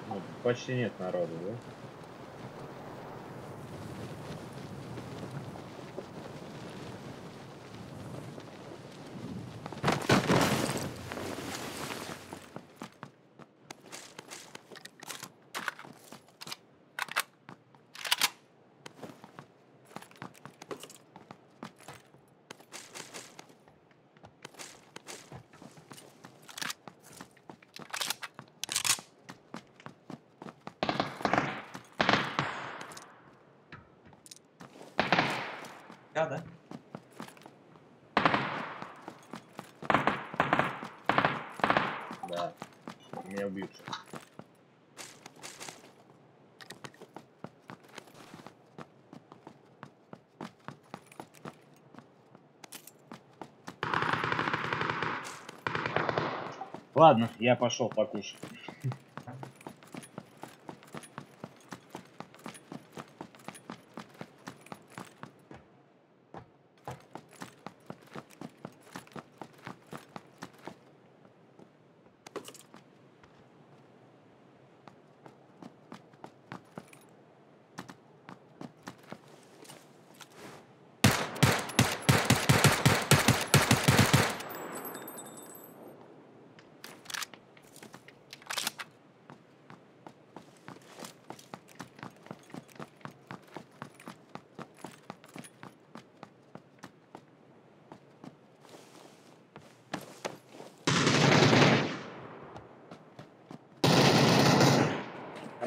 Ну, почти нет народу, да? Да? Да. Меня убьют сейчас. Ладно, я пошел покушать.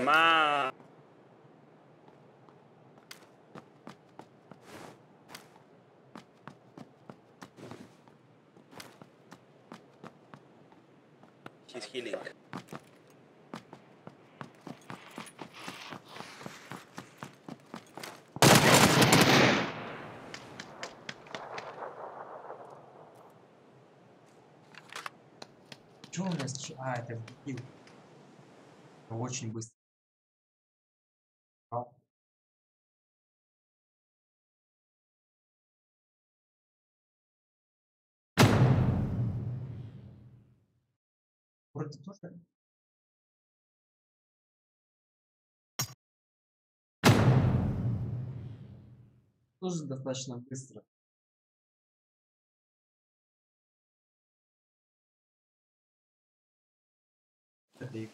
Mama. She's healing. Чё у нас? А, это вбил. Очень быстро. Вроде тоже. Тоже достаточно быстро. Это и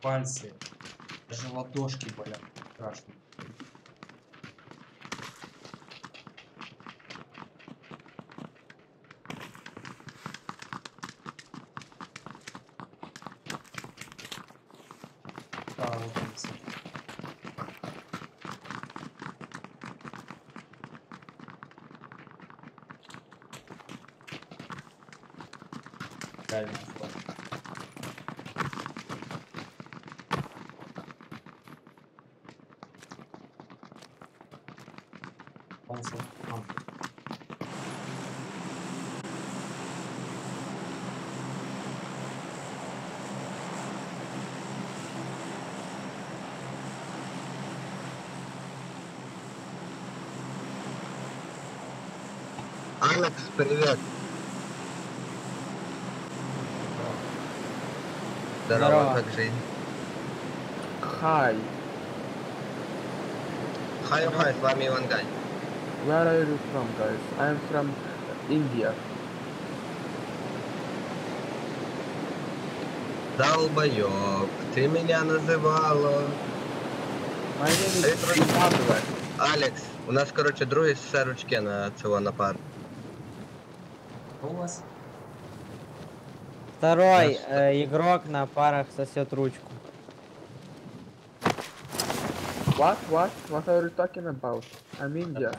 пальцы. Даже ладошки болят. Страшно. Да, вот он сидит. Реально страшно. Он сам. Алекс, привет. Здорово, как жизнь? Hi, Хай, с вами Ивангай. where are you from, guys? I am from India. Долбоёб, ты меня называла. My name Эй, is друзья. Zimbabwe. Алекс, у нас, короче, другий серучки на цього на пар. Что у вас? Второй Да, игрок на парах сосет ручку. What? What are you talking about? I'm India.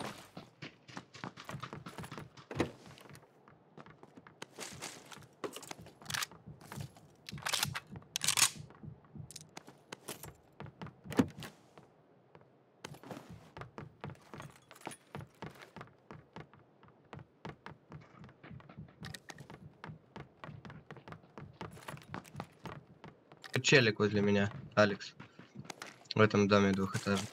Челик возле меня, Алекс. В этом доме двухэтажном.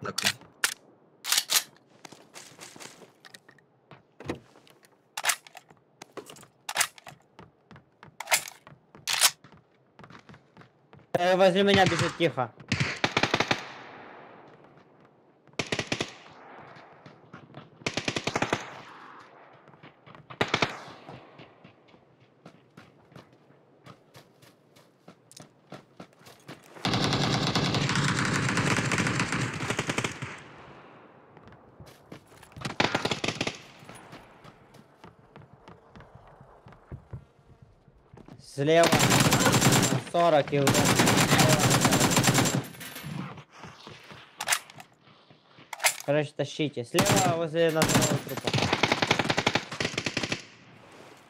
Нахуй. Возле меня бежит тихо. Слева 40 и уже. Короче, тащите. Слева возле нашего трупа.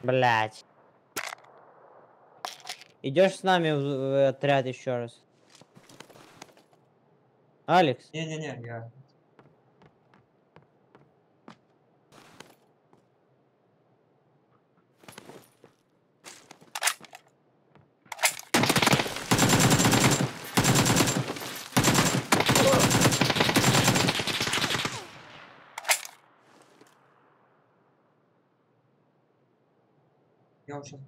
Блять. Идешь с нами в отряд еще раз. Алекс? Не-не-не, я... Я вот сейчас...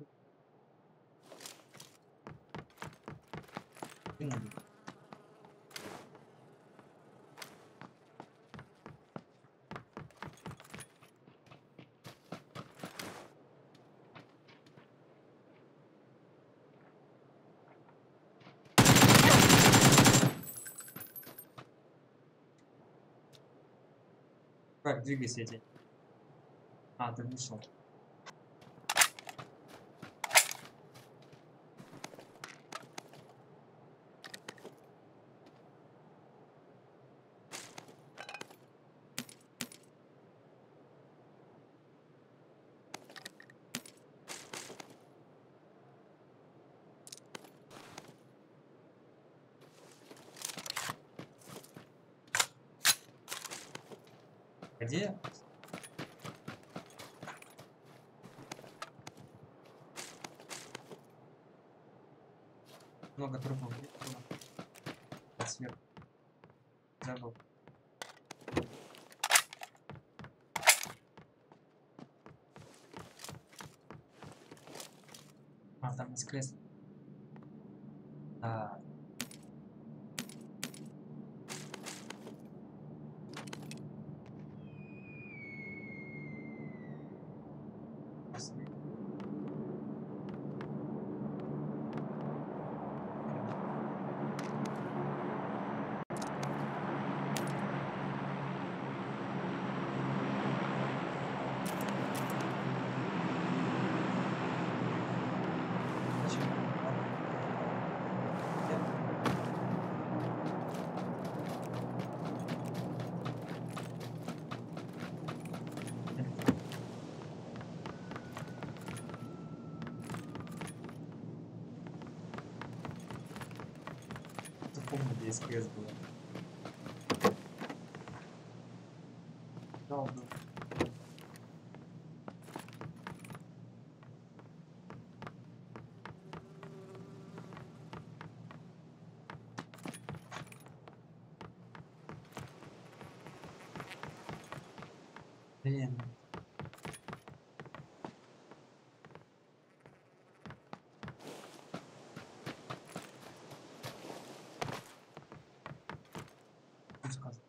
Как, двигайся эти. А, ты вышел. Где? Много трупов. Сверху. Забыл. А, там есть крест. Да. СКС было. Да, да. Блин. Что сказать?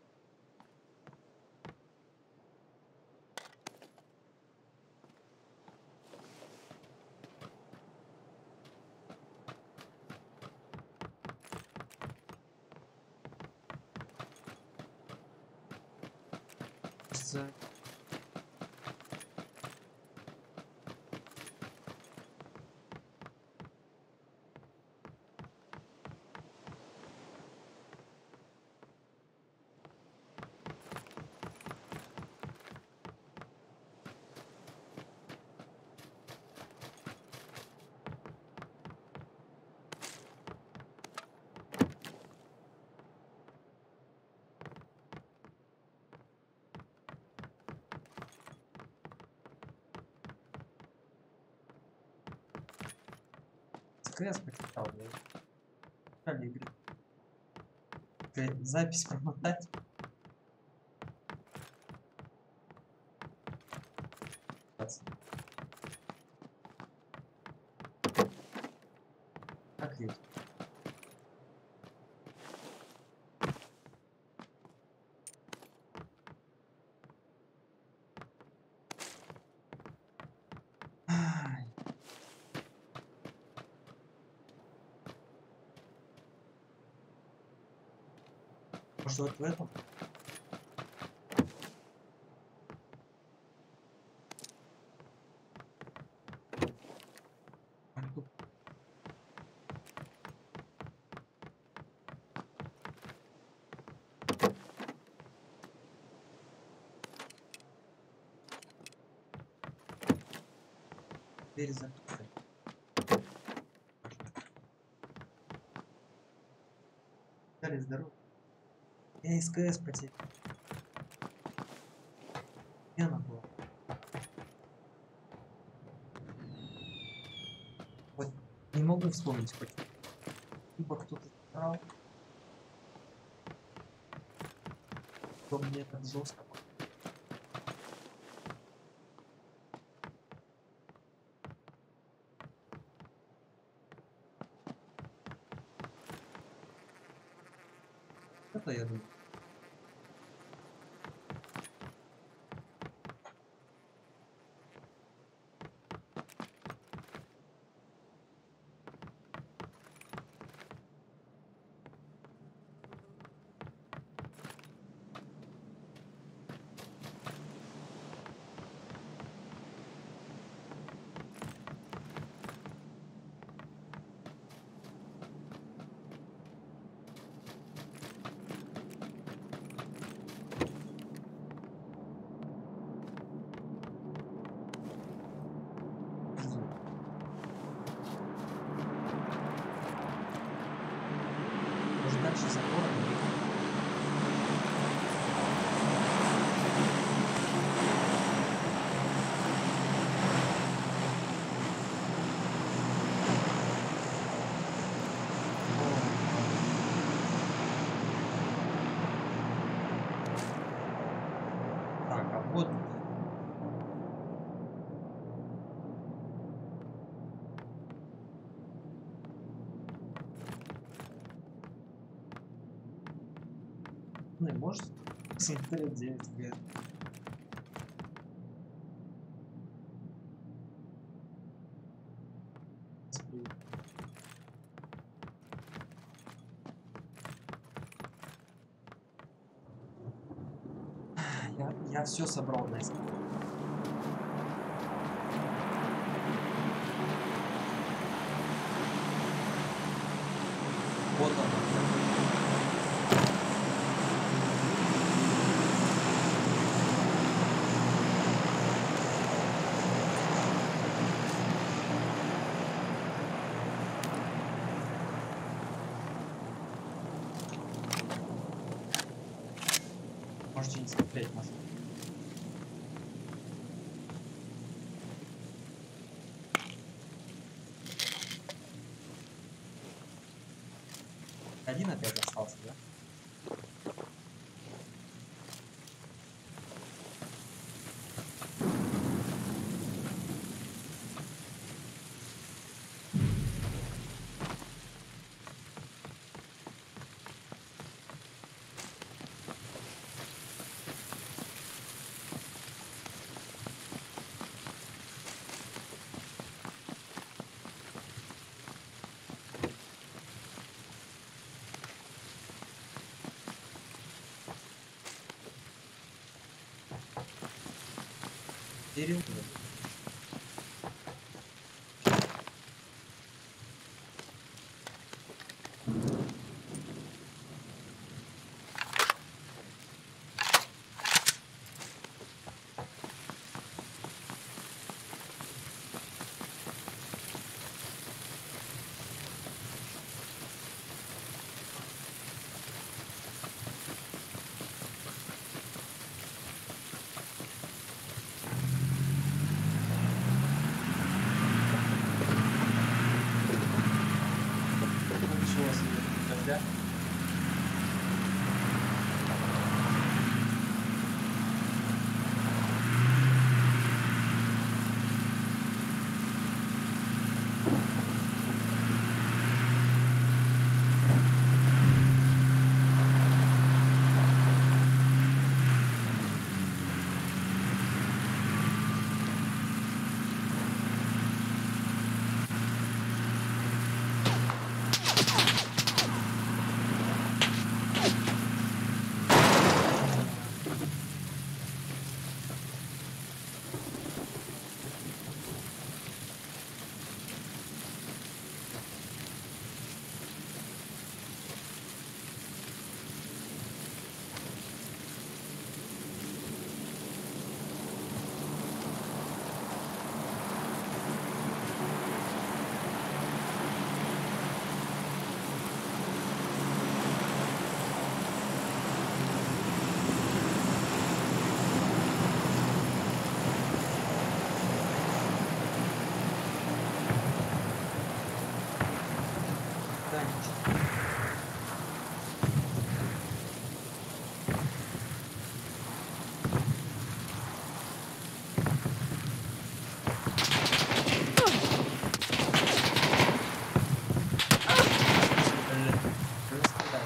Кажется, СКС почитал, да? Как игры? Запись промотать. Как есть? Ай. Может, вот в этом? А тут дверь закрыта. Дали здорово. Я СКС потерял. Где она была? Вот не могу вспомнить хоть. Либо кто-то забрал. То мне так жестко. Это я думаю. Может дальше забора? Так, а вот ну, может смотреть 9 лет. Я все собрал на СК. Вот оно. Можете не смотреть нас. Один опять остался, да? Кирилл. Ничего себе, дождя. Да, ничего. Блин, раскидай.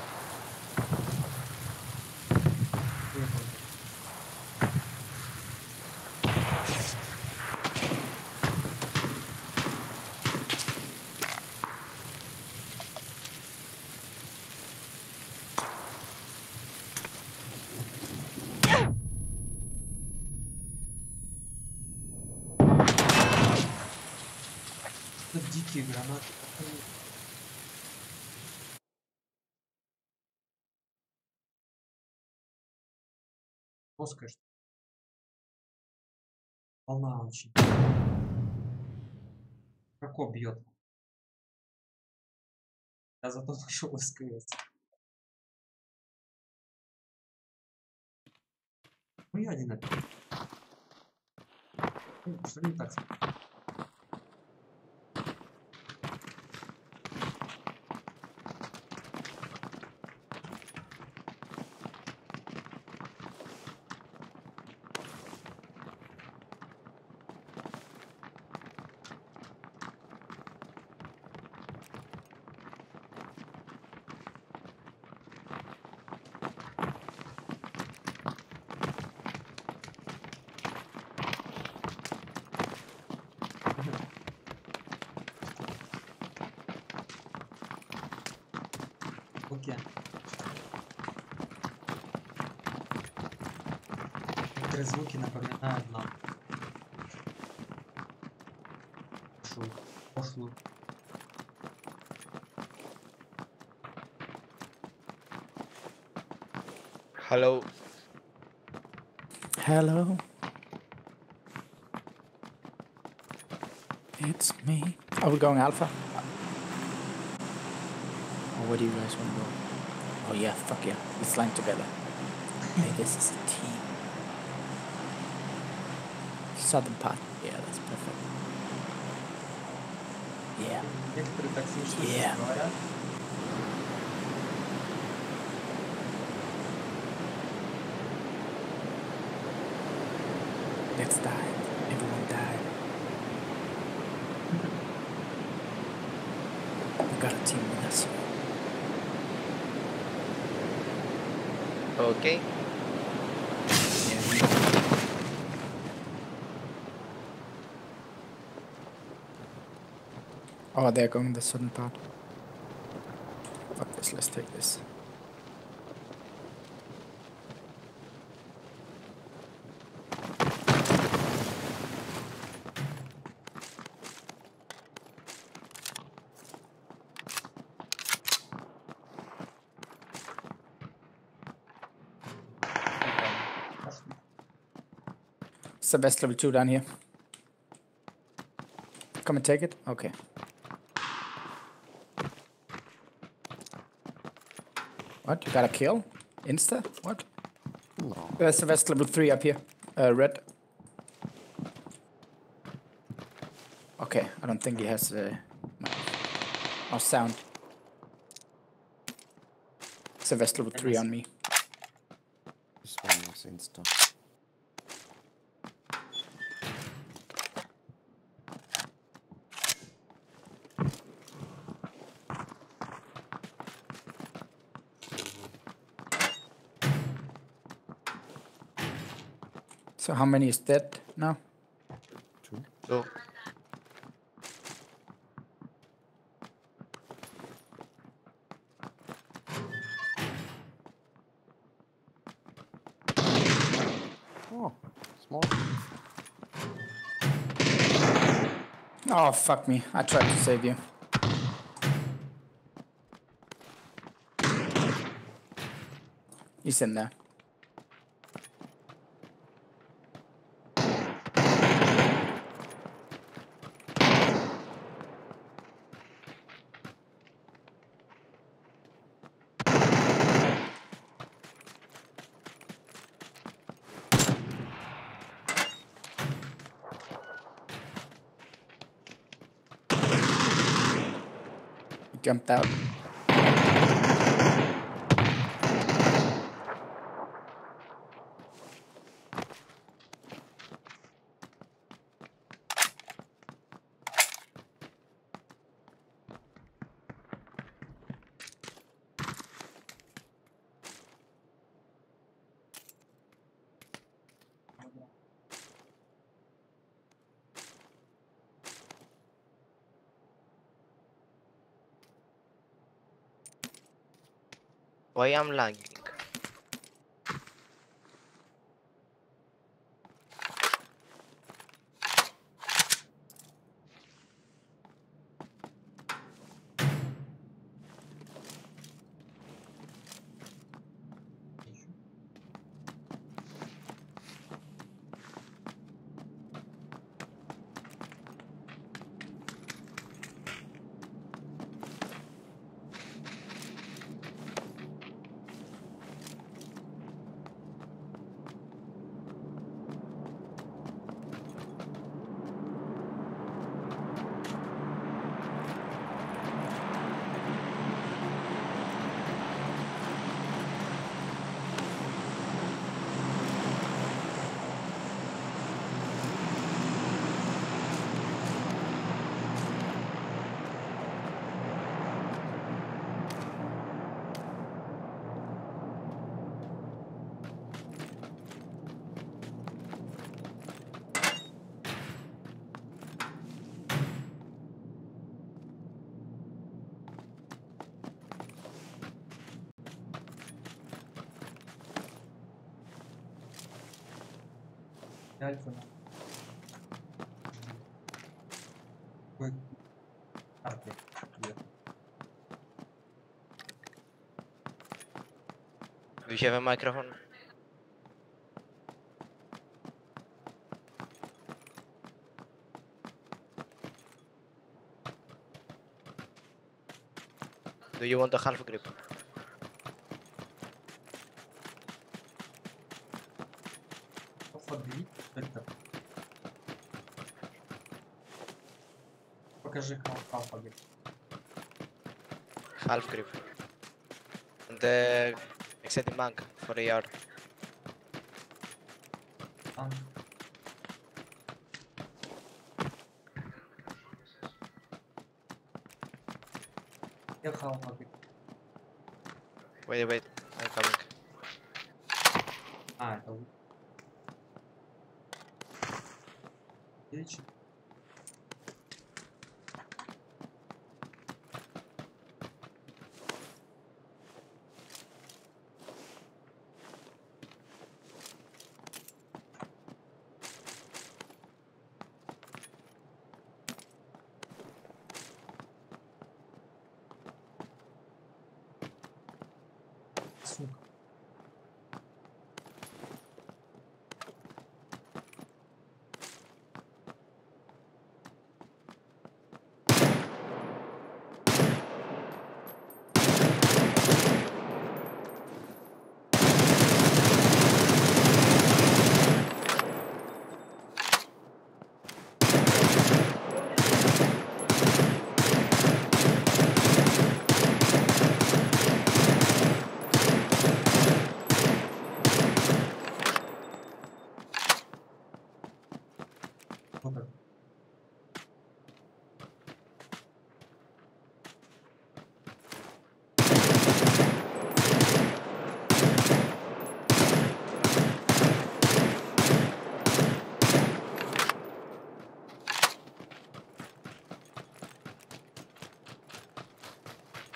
Выпал. Что дикие гранаты. Плоская, что ли? Волна очень. Како бьет. Я зато нашел СКС. Ну я один опять. Что не так? Окей. Некоторые звуки напоминают нам пошлую. Hello. Hello. It's me. Are we going alpha? Or where do you guys want to go? Oh yeah, fuck yeah. Let's line together. Maybe this is a T. Southern part. Yeah, that's perfect. Yeah. Некоторые токсичные Yeah. говорят. Let's die. Everyone died. We got a team with us. Okay. Oh, they're going the southern part. Fuck this, let's take this. It's the best level 2 down here. Come and take it? Okay. What? You got a kill? Insta? What? No. There's the vest level 3 up here. Red. Okay, I don't think he has or sound. It's a vest level 3 on me. This one was insta. So how many is dead now? 2. So, Oh, small. Oh, fuck me. I tried to save you. He's in there. He jumped out. why I'm lagging? Альфа. Ой. Арки. Do you have a microphone? Do you want a half grip? Алфа-грипп? Что это? Покажи алфа-грипп. Half grip. And the extended mag for AR. А. Я алфа-грипп. Wait, I'm coming. А, это лук. Отлично. Сука. Вот это.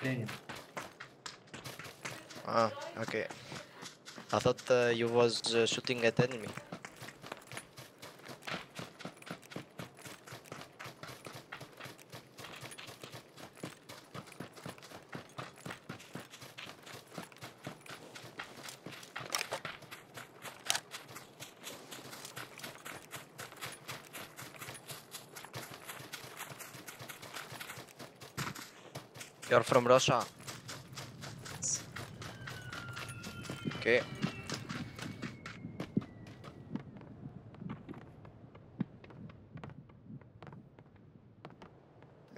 Тренинг. Ah, okay. I thought you was shooting at enemy. You're from Russia? Okay.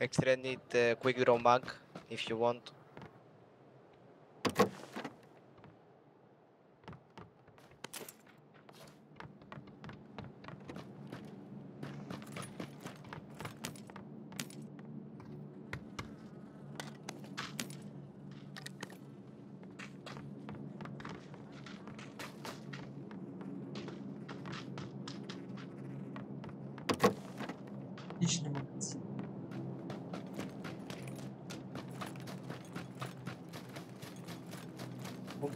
Extra need quick draw mag if you want. Отличный магазин. Оп.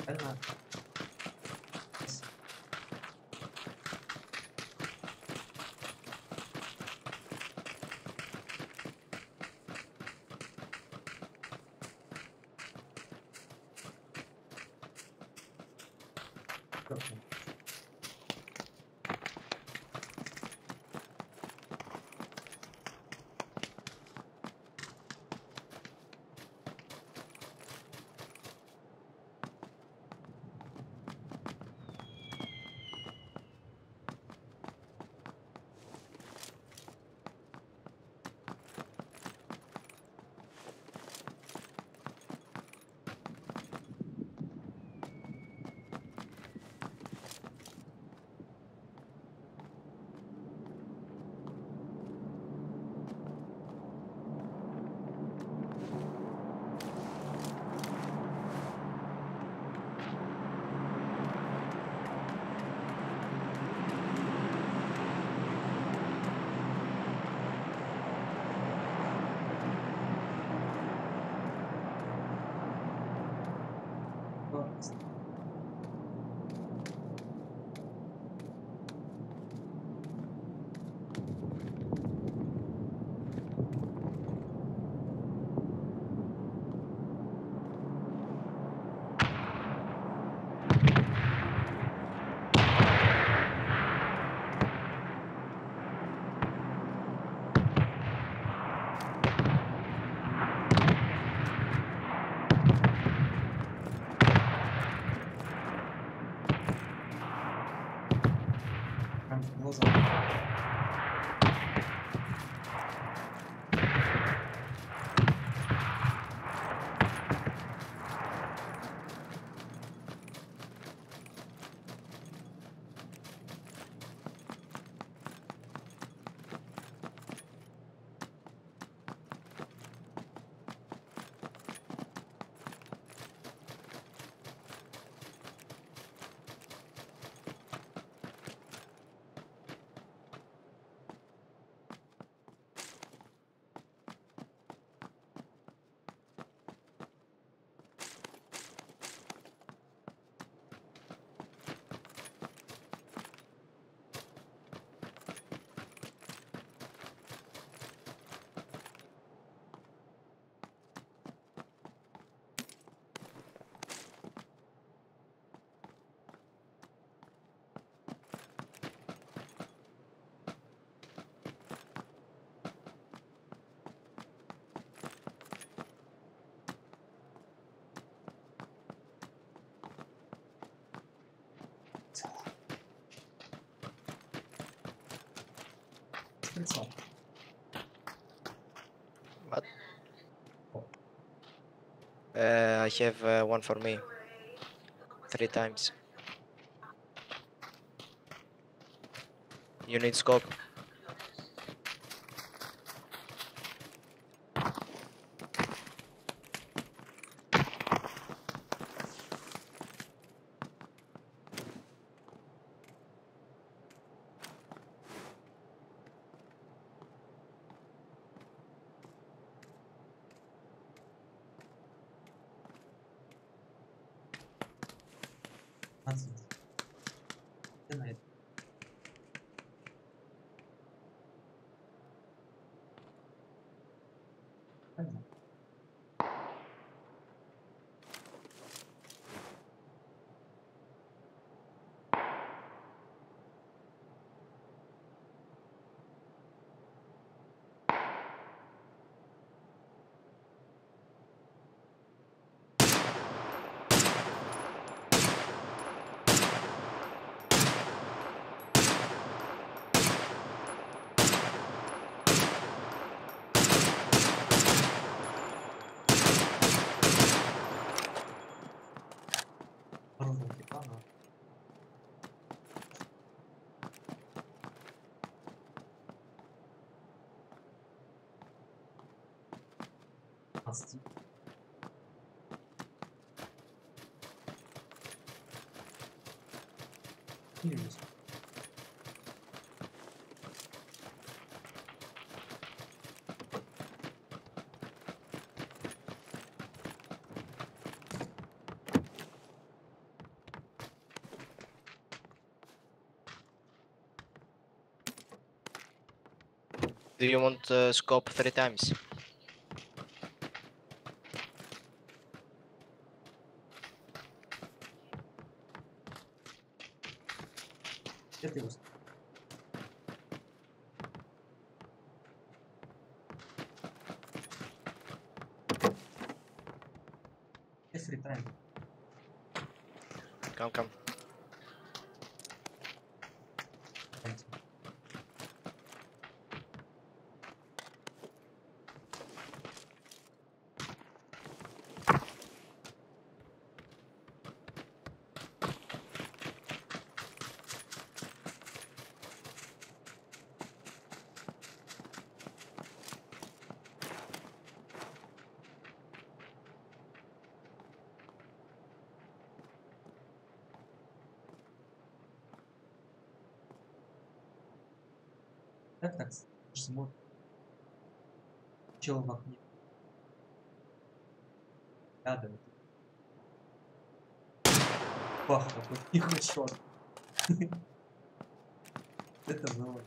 Правильно? Прям в глаза. Шприцом. What? I have one for me. 3 times. You need scope. Good night. Понятно. Оружие типа, но... Не вижу. Do you want scope 3 times? Где ты его? Где фритайм? Come. Так, смотрит. Чел в окне. Рядом. Бах, такой тихо чёт. Это было.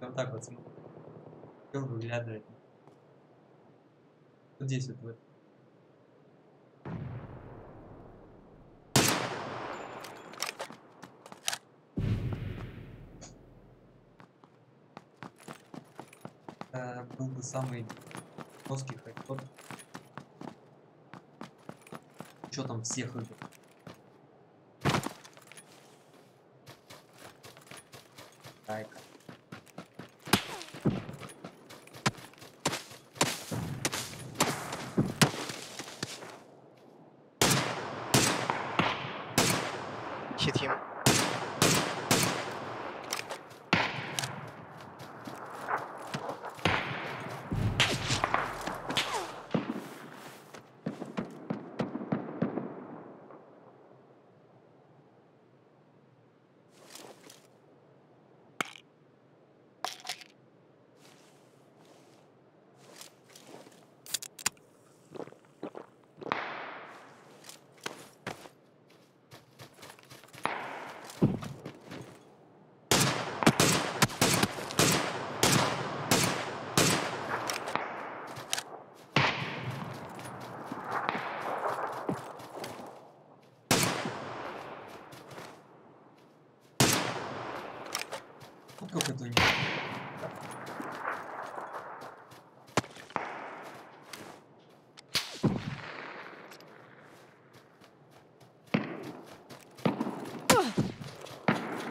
Вот так вот смотрит. Чел выглядывает. Вот здесь вот в этом. Был бы самый жесткий хайп-код. Что там всех игр? Тайка. Hit him. Вот как это у них.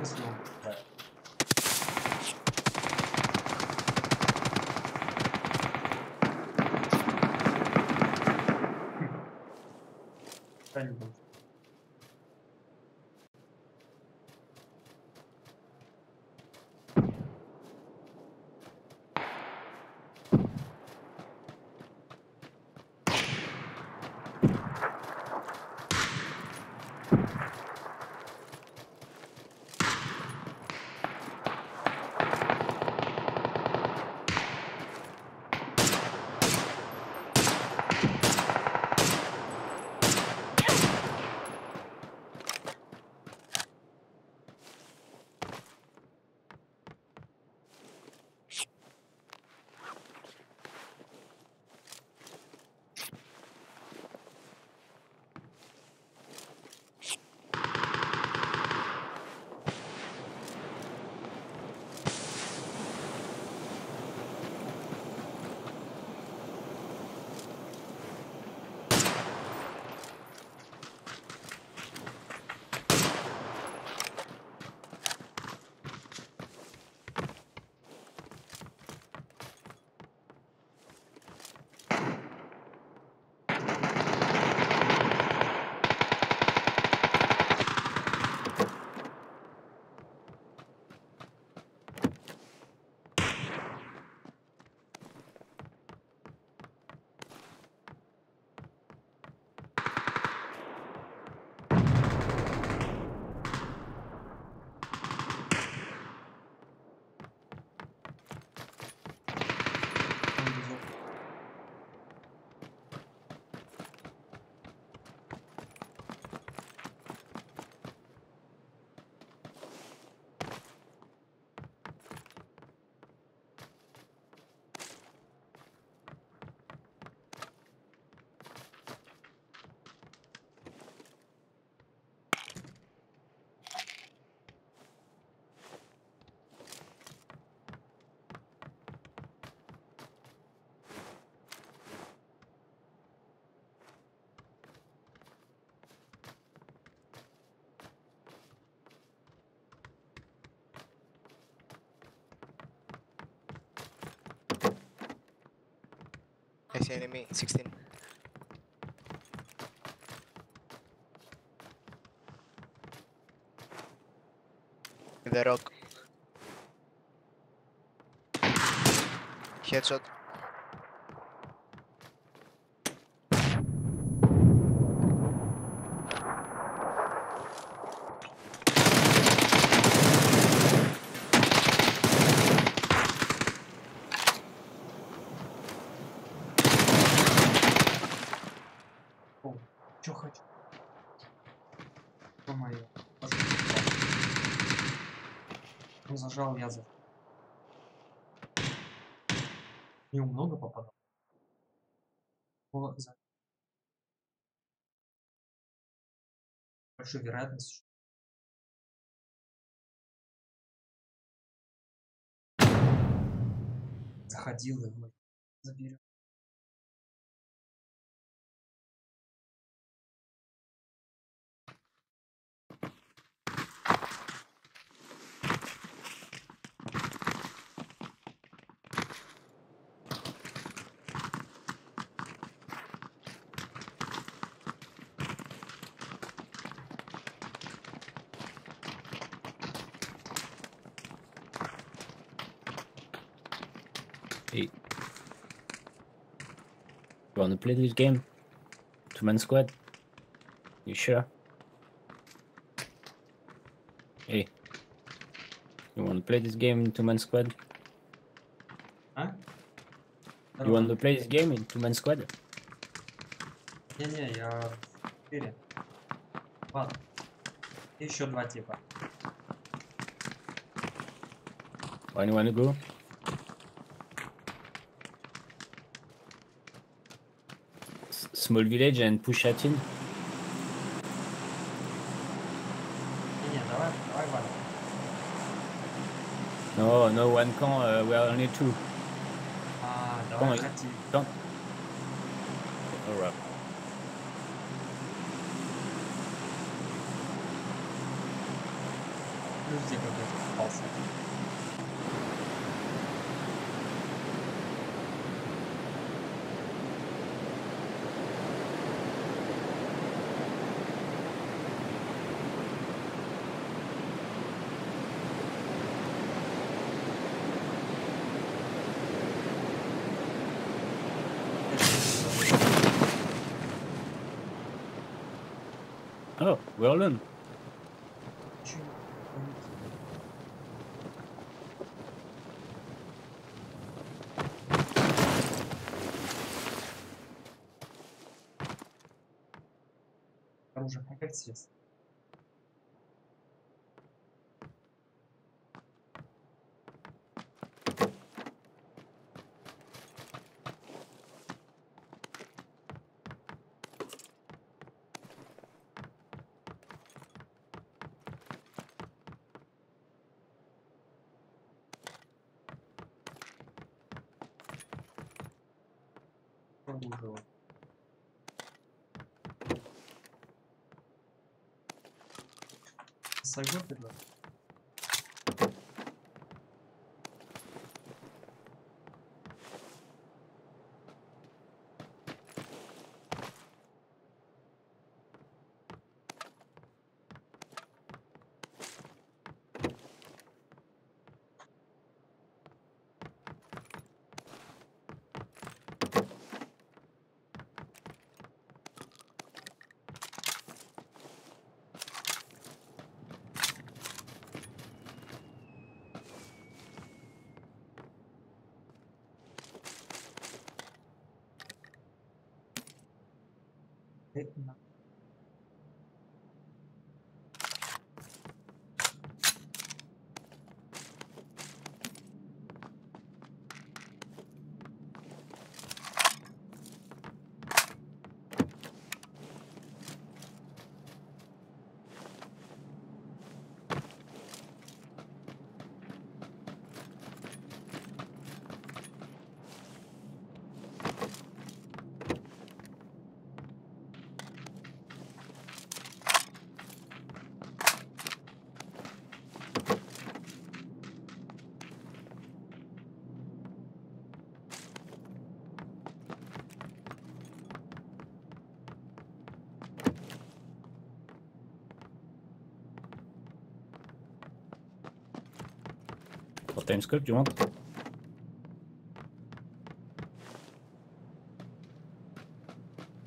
Если он, да. Правильно был. see enemy 16. The rock. Headshot. О, чё хочу? Ё-моё. Он зажал, я зажал. Ему много попадал. Большой вероятность. Заходил его. Заберем. Hey. You wanna play this game? Two-man squad? You sure? Hey. You wanna play this game in two-man squad? А? You wanna play this game in two-man squad? Не-не, я в 4. Ладно. Еще 2 типа. When you wanna go? Small village and push at in? Не-не, давай Ваня. No, one can, we are only two. А, Come давай on, хоти. don't. Alright. Подожди, как я попался. Oh, well done. Оружие, как съесть? Оружие. Сойдёт тогда? На. What time script do you want?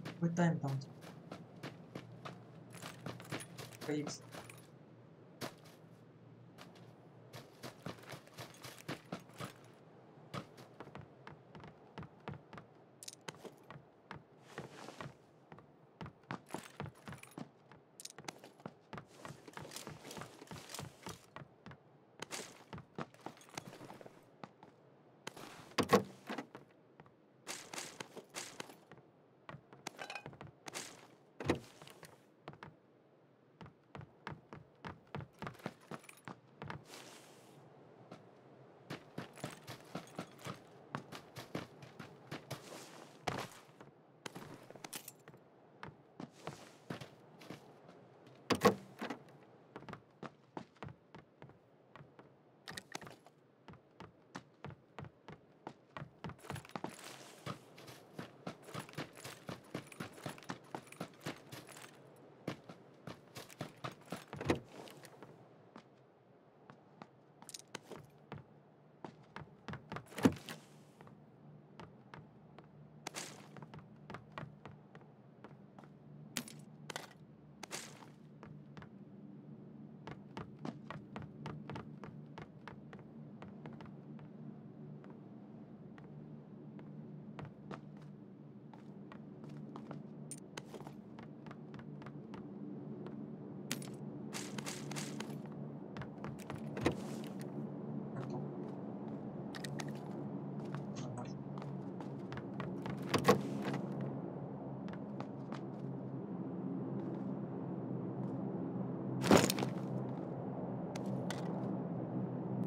Какой тайм там? KX.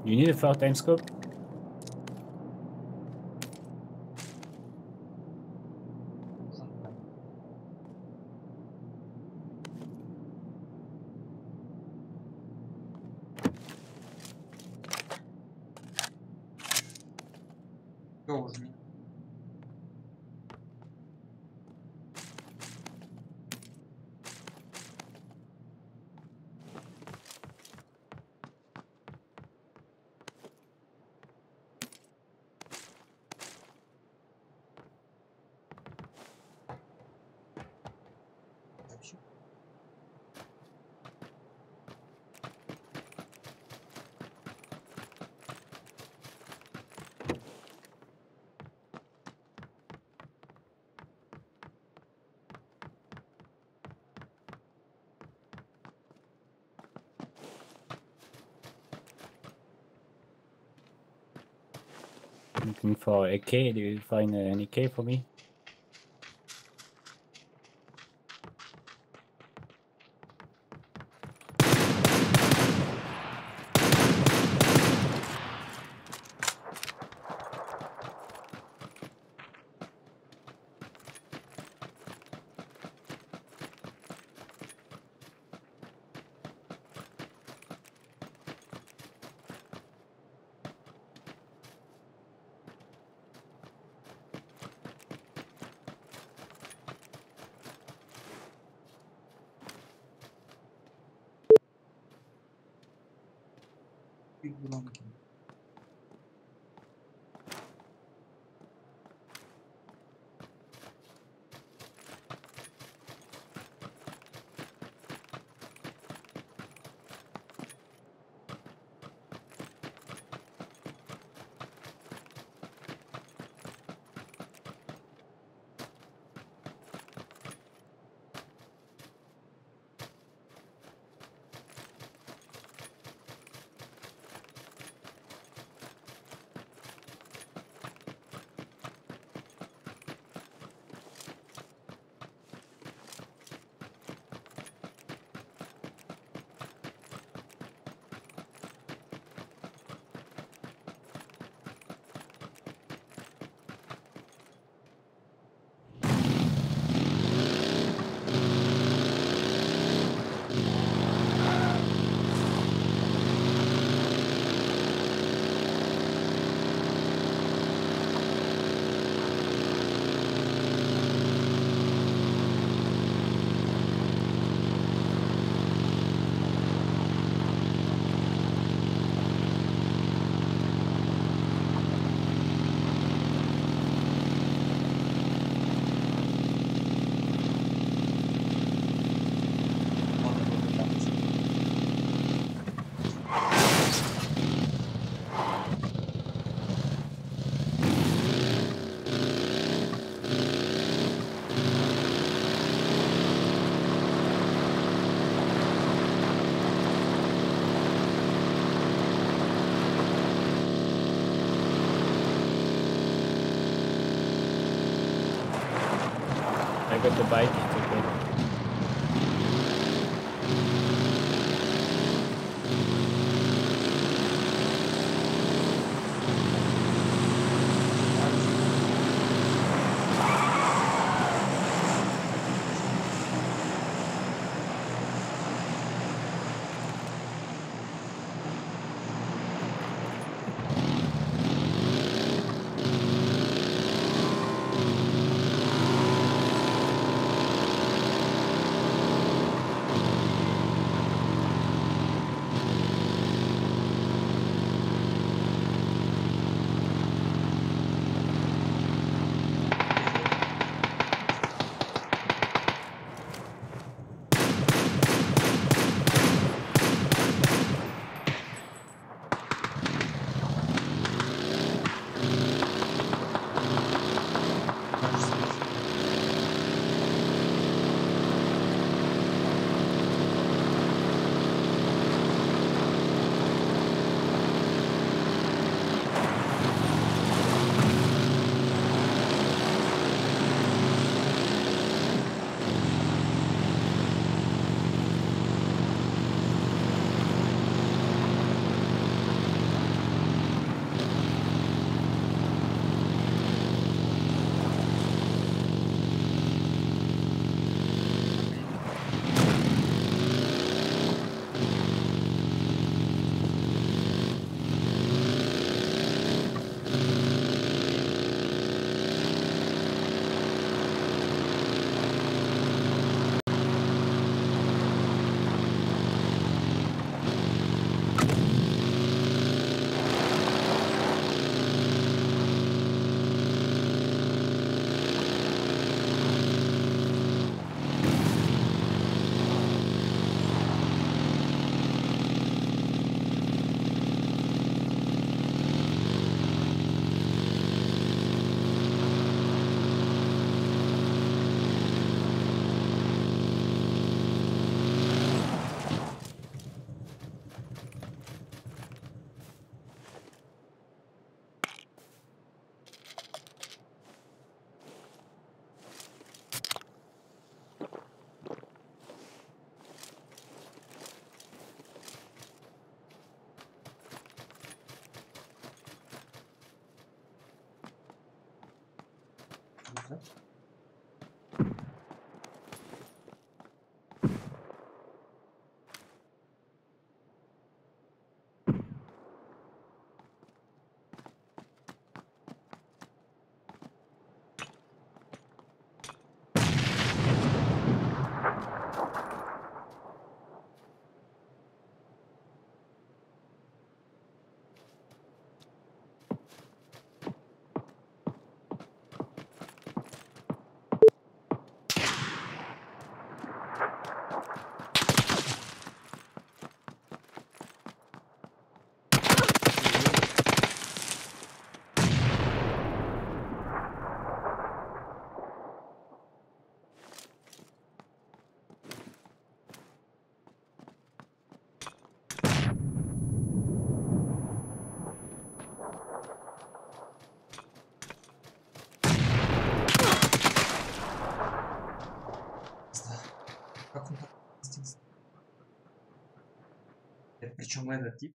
You need a 4 time scope? Go with me. Looking for a K. Do you find any K for me? Big громкий. I got the bike, it's okay. Как он так поместился? Причем этот тип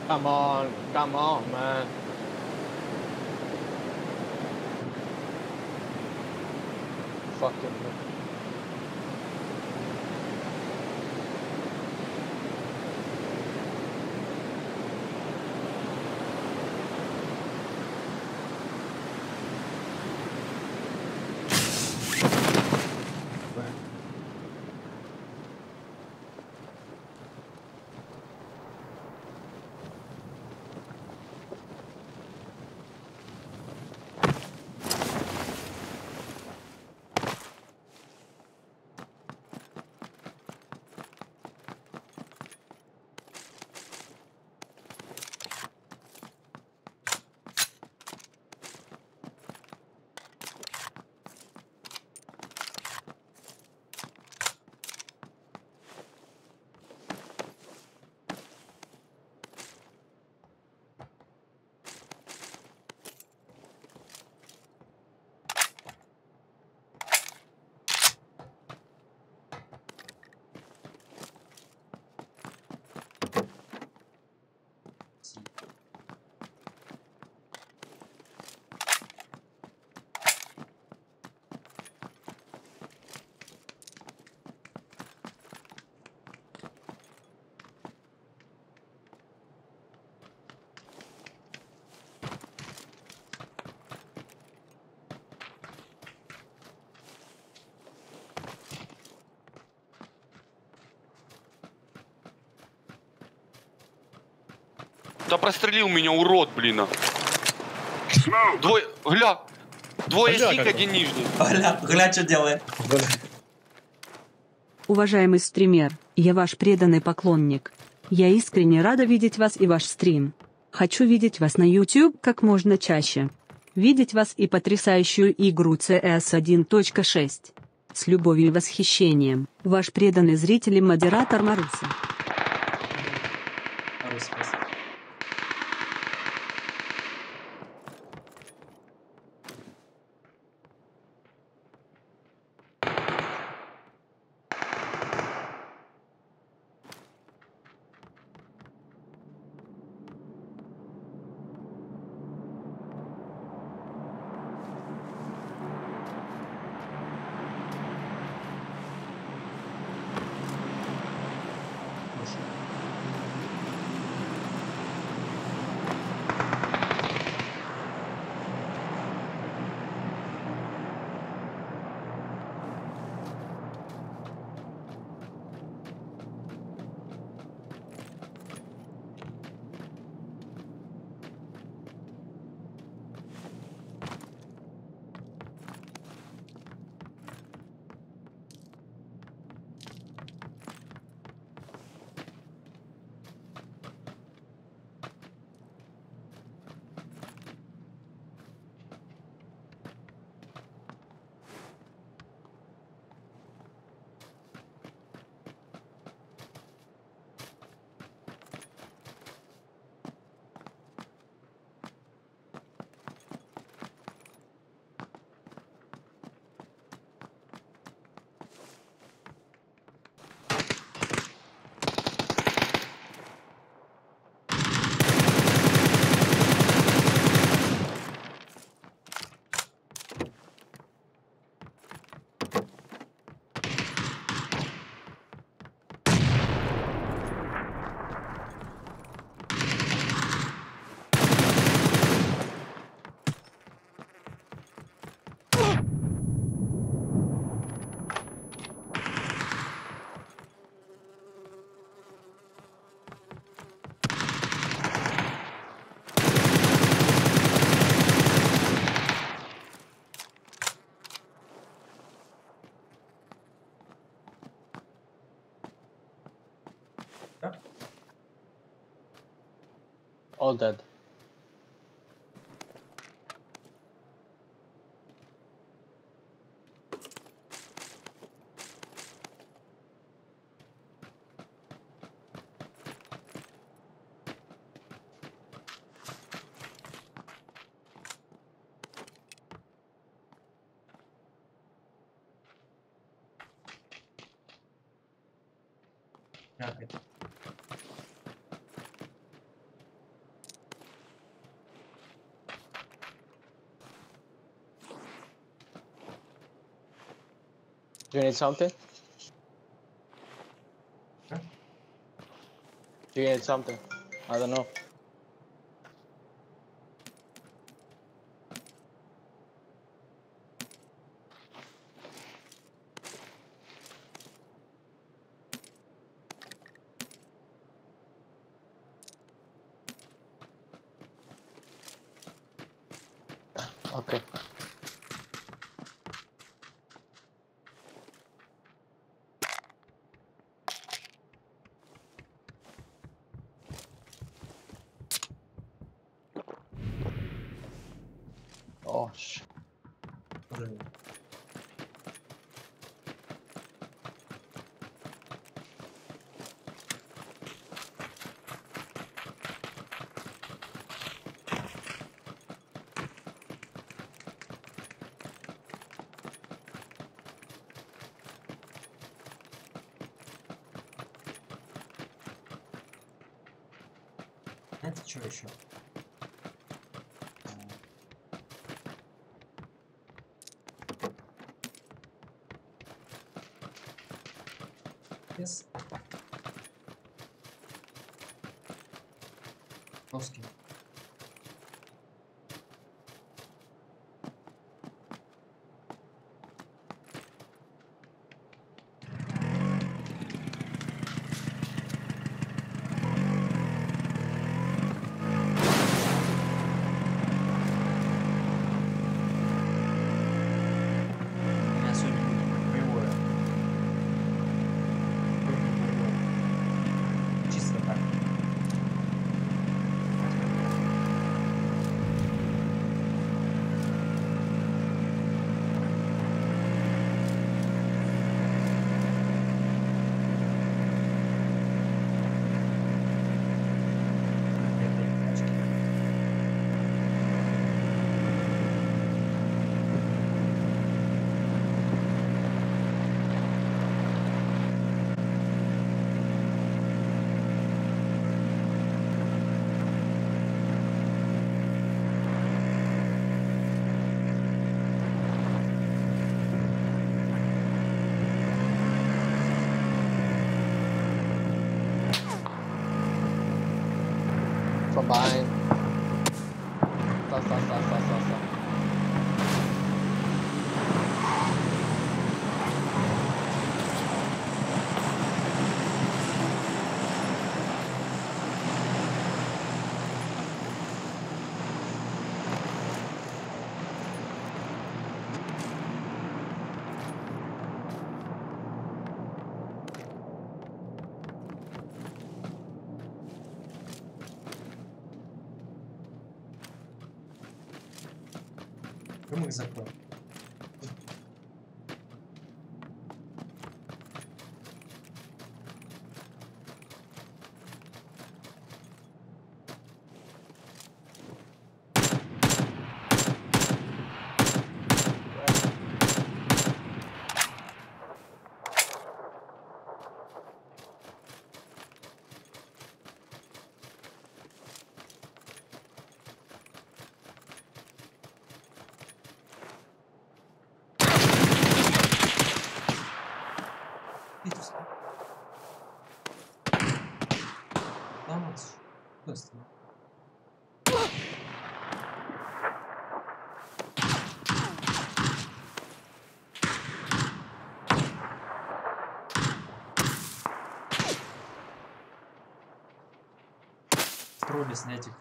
Come on, man. Fucking. Да прострелил меня, урод, блин. Двое, гля. Двое Гля, сик, как один нижний. Гля, что делает? Уважаемый стример, я ваш преданный поклонник. Я искренне рада видеть вас и ваш стрим. Хочу видеть вас на YouTube как можно чаще. Видеть вас и потрясающую игру CS 1.6. С любовью и восхищением, ваш преданный зритель и модератор Маруса. All dead. Do you need something? Huh? Do you need something? I don't know. Okay. Oh, shit. Это что еще? Yes. Доски. У меня сегодня будет боевое. Чисто так. From behind. Stop. Мы их закроем. Видите? Там быстро. Строили снять их.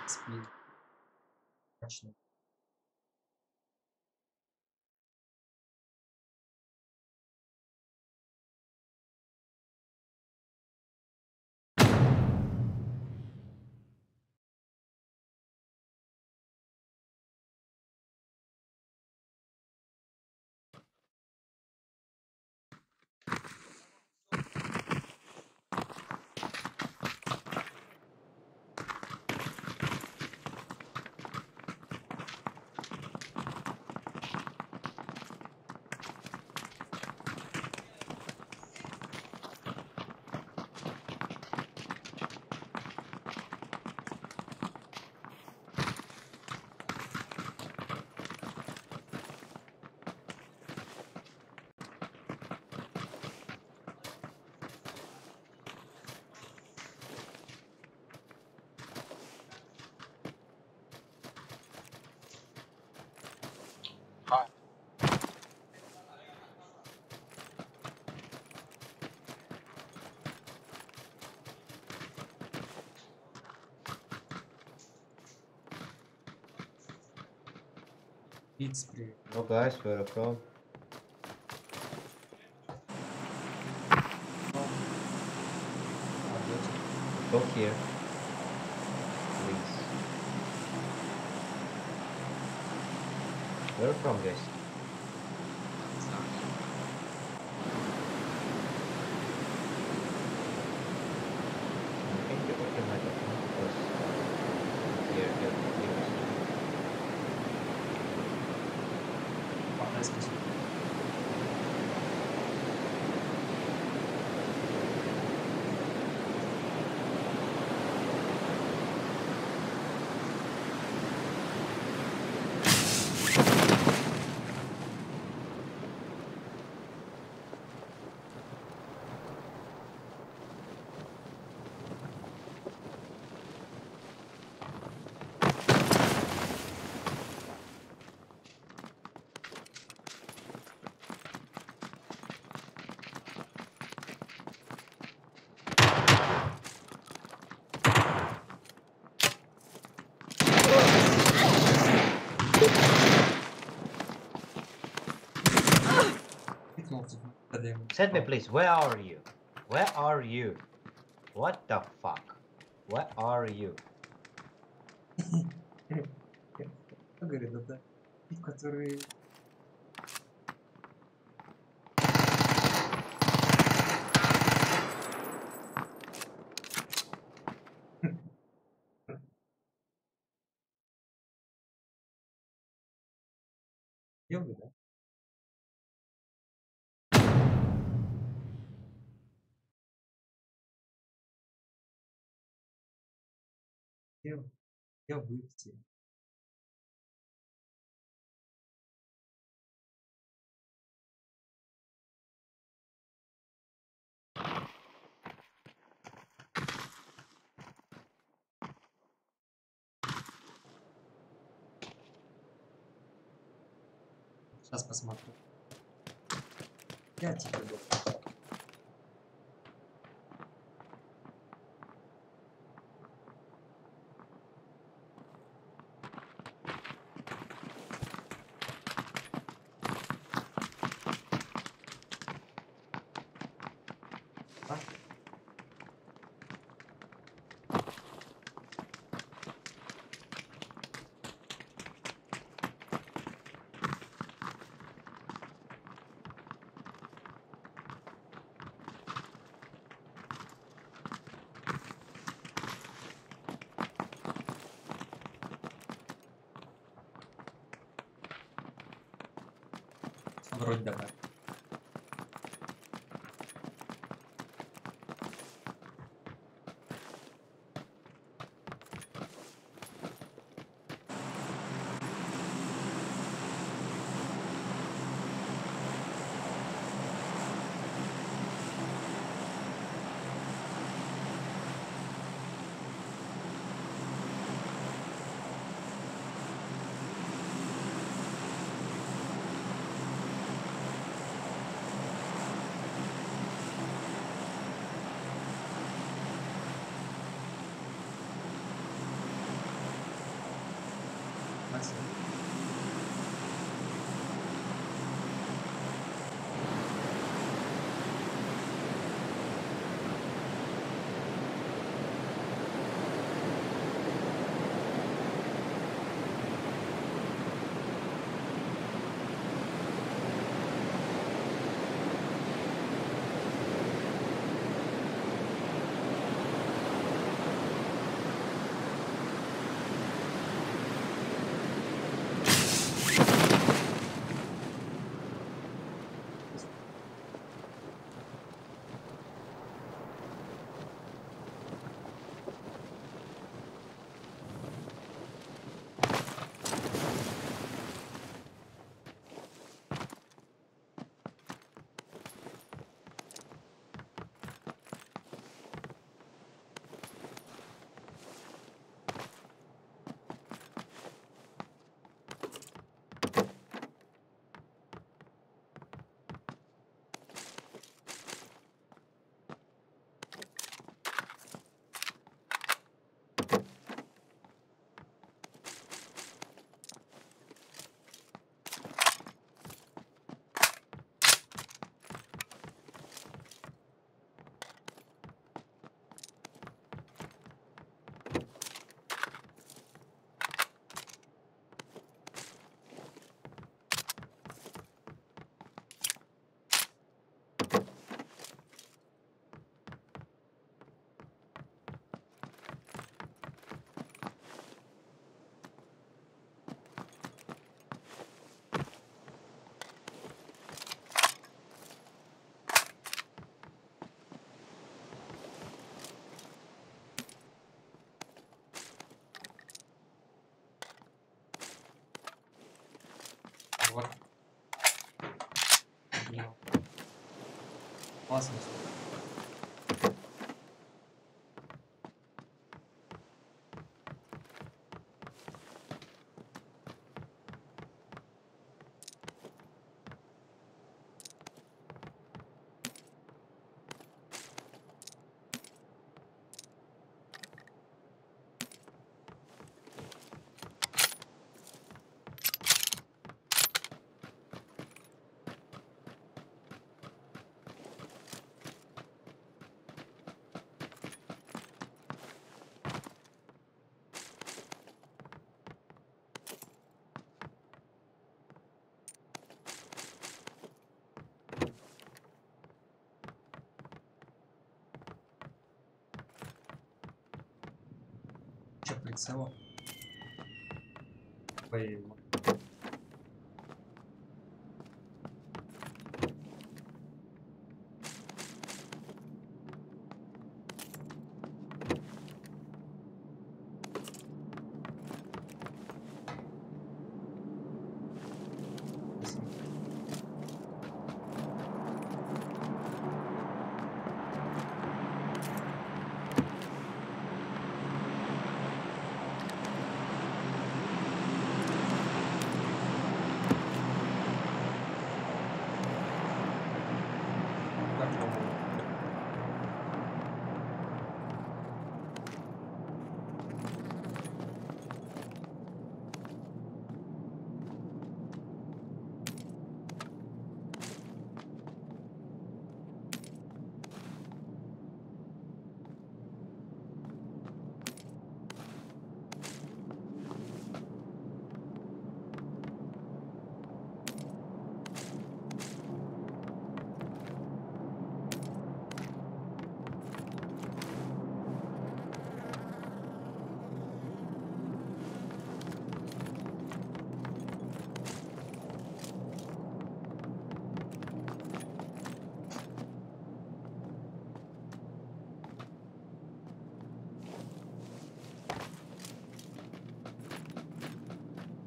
Спи. Точно. It's привет. No guys, where are from? Go here. Please. Where are from, guys? Can you open your microphone? Because here. Спасибо. Tell me please, where are you? Where are you? What the fuck? Where are you? Говорит, это тип, который... Йога, да? Я выйти. Сейчас посмотрю. Я тебе буду. Вроде давай. Опасность. Че, прицела? Блин.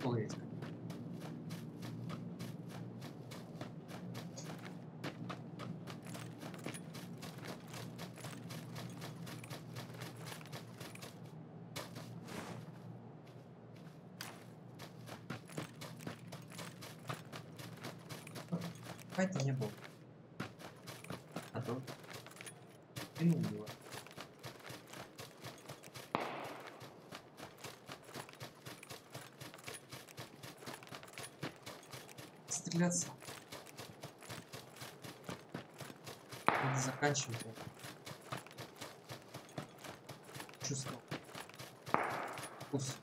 Ой. Файта не было. А то кинул его. Стреляться. Надо заканчивать. Чувствовал. Вкус.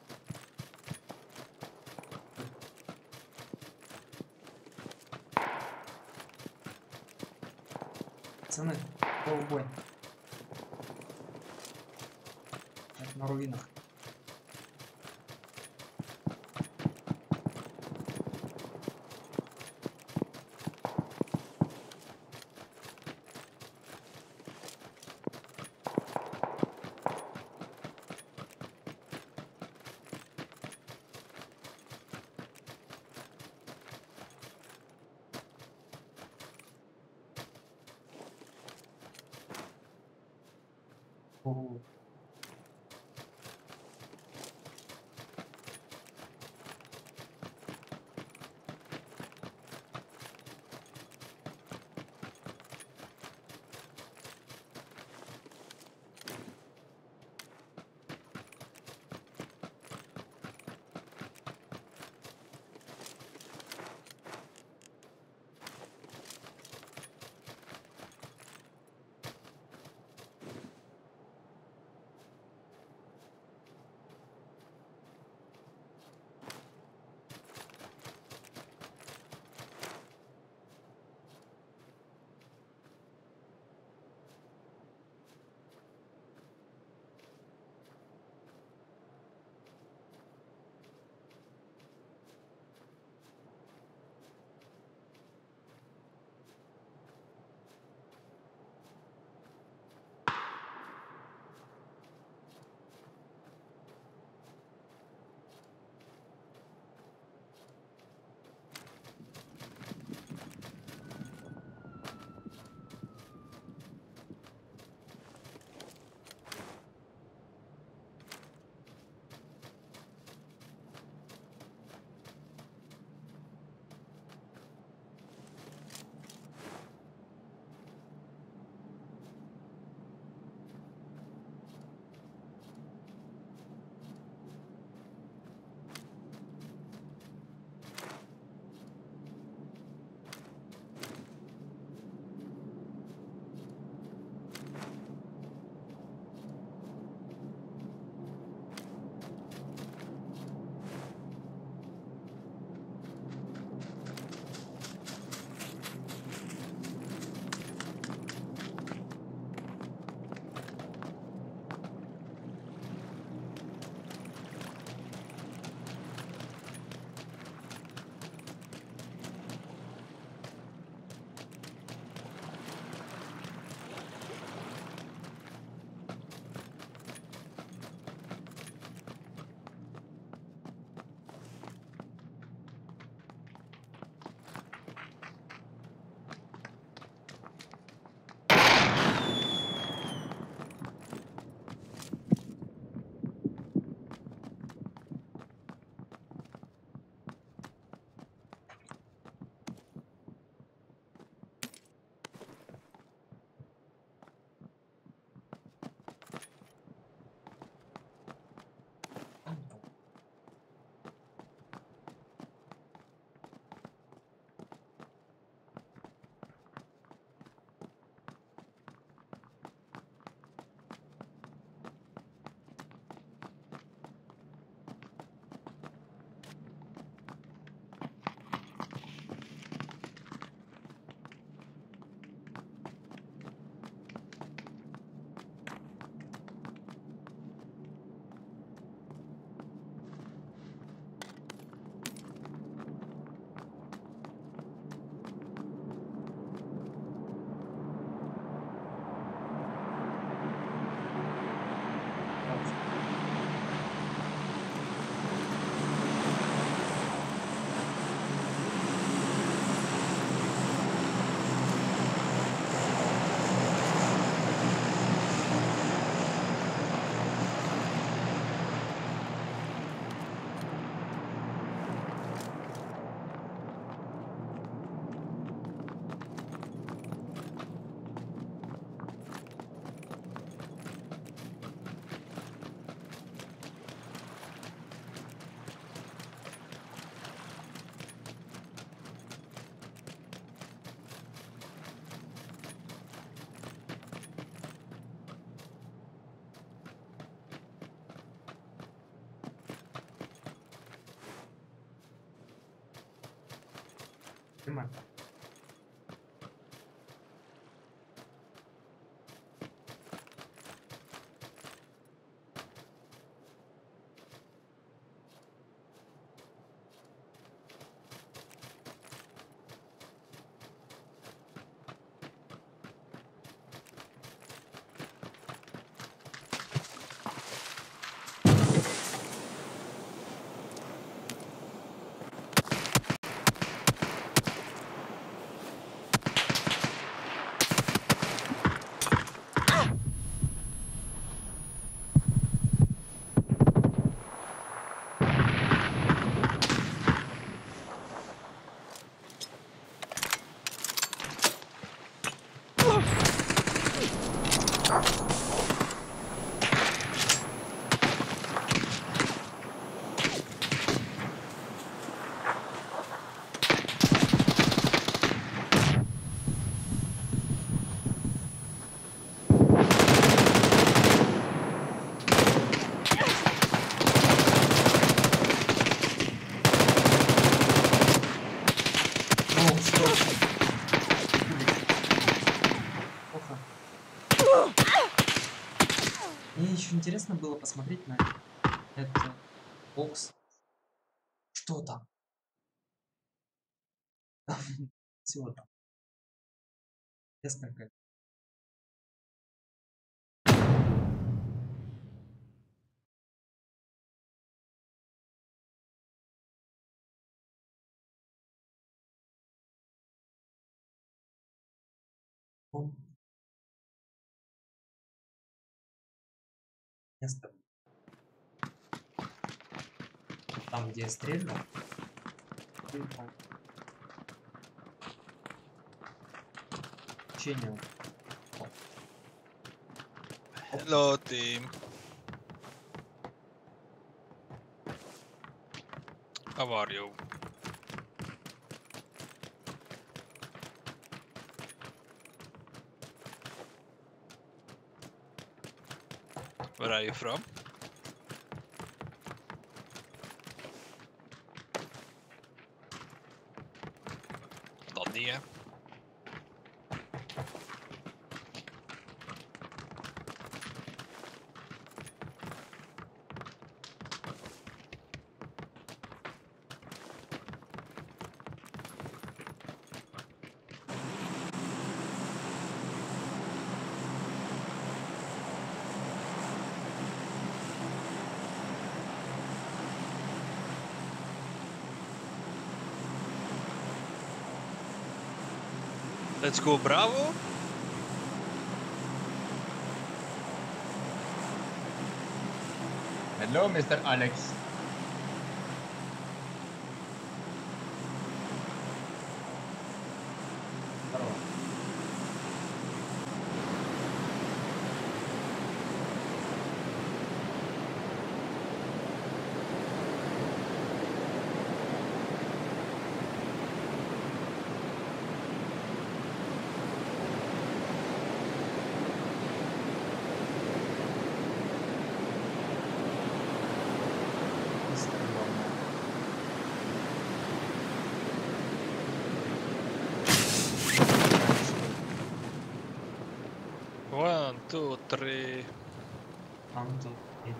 Пацаны, бой. Так, на руинах. О. Понимаю. Мне еще интересно было посмотреть на этот бокс. Что там? Всего там. Несколько. Место. Там, где я стрелял. Учение. Hello, team. How are you? Where are you from? London. Let's go, Bravo. Hello, Mr. Alex. One, two, three. 1, 2, 3.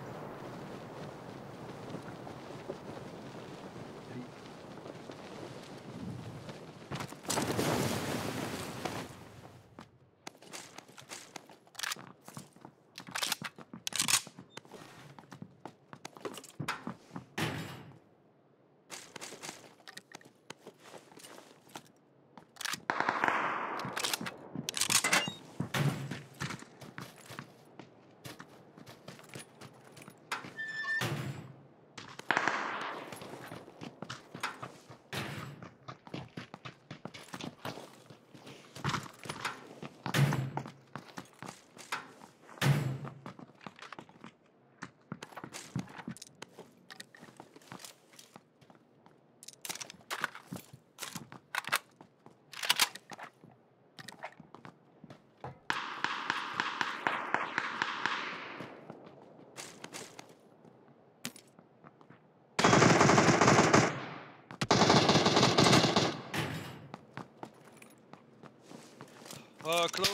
are close.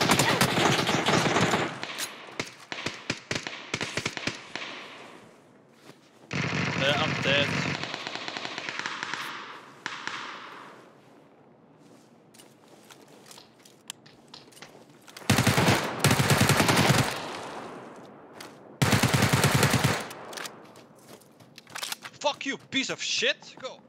I'm dead. Fuck you, piece of shit! Go!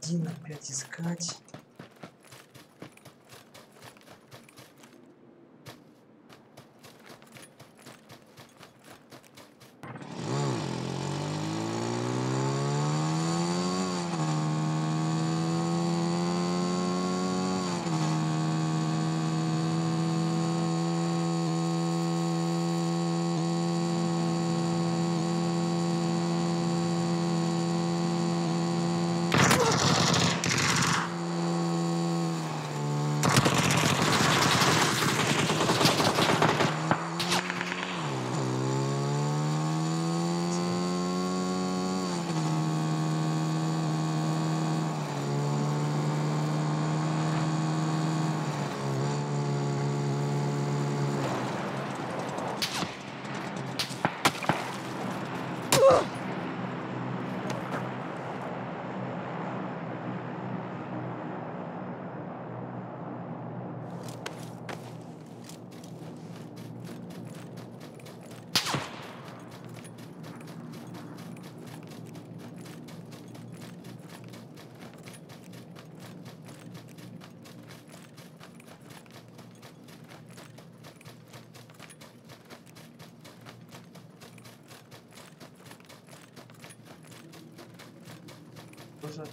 Один опять искать. Уже.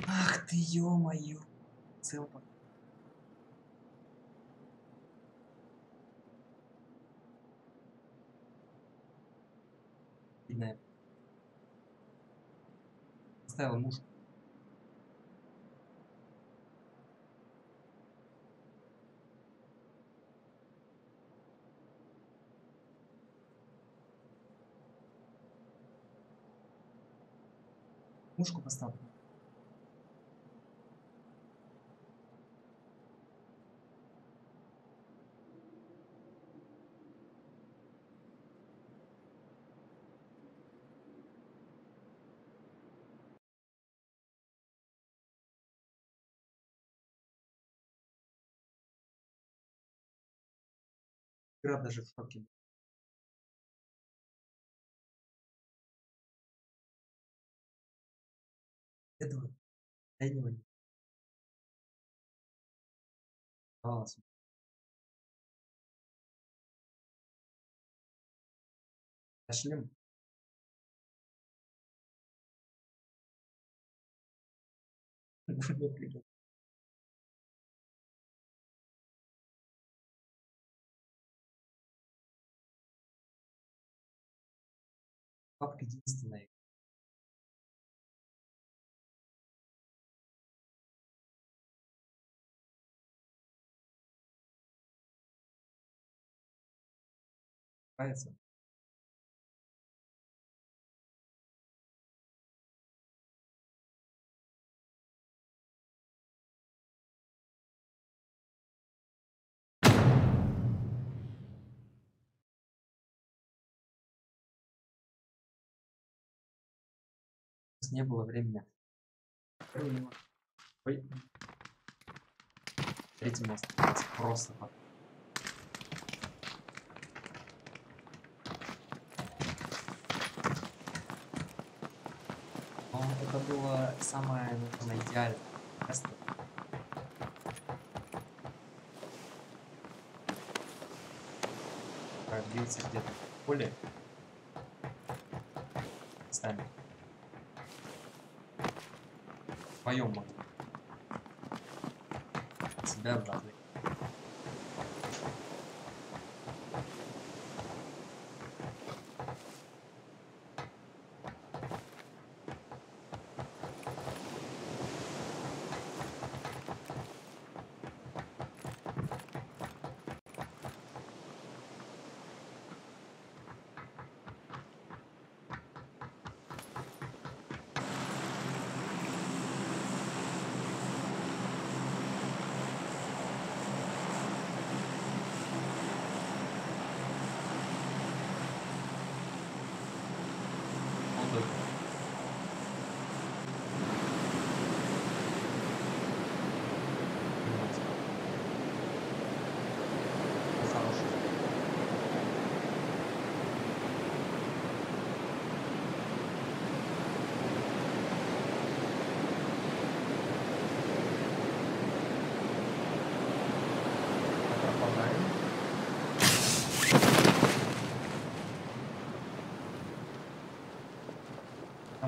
Ах ты, ё-моё. Целка. Бедная. Поставила мушку. Мушку поставлю. Игра даже в шоке. Этого дальнего не оставалось. А шлем? Папка единственная. Нравится? Не было времени. Ой. Третий мост. Просто так. Но это было самое, наверное, идеальное место. Двигаться где-то в поле. Ставим. Вдвоем можно. Себя обратно.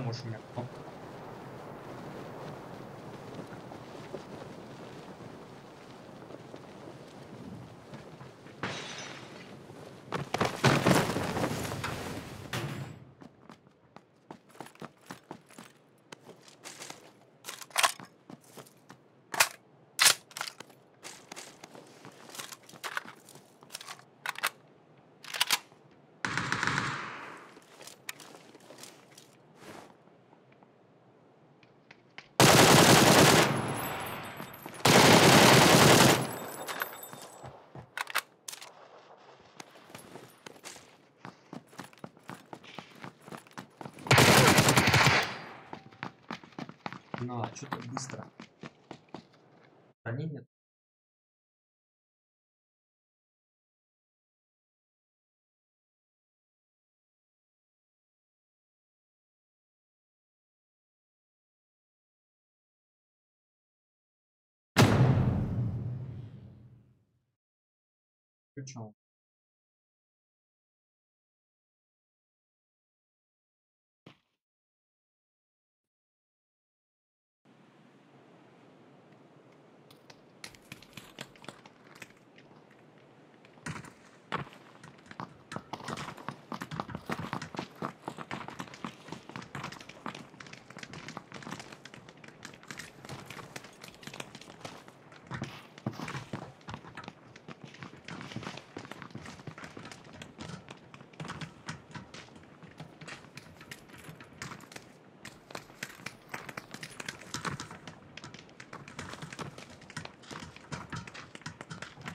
может, у меня кнопка. Ну, а что-то быстро. Брони нет. Причем?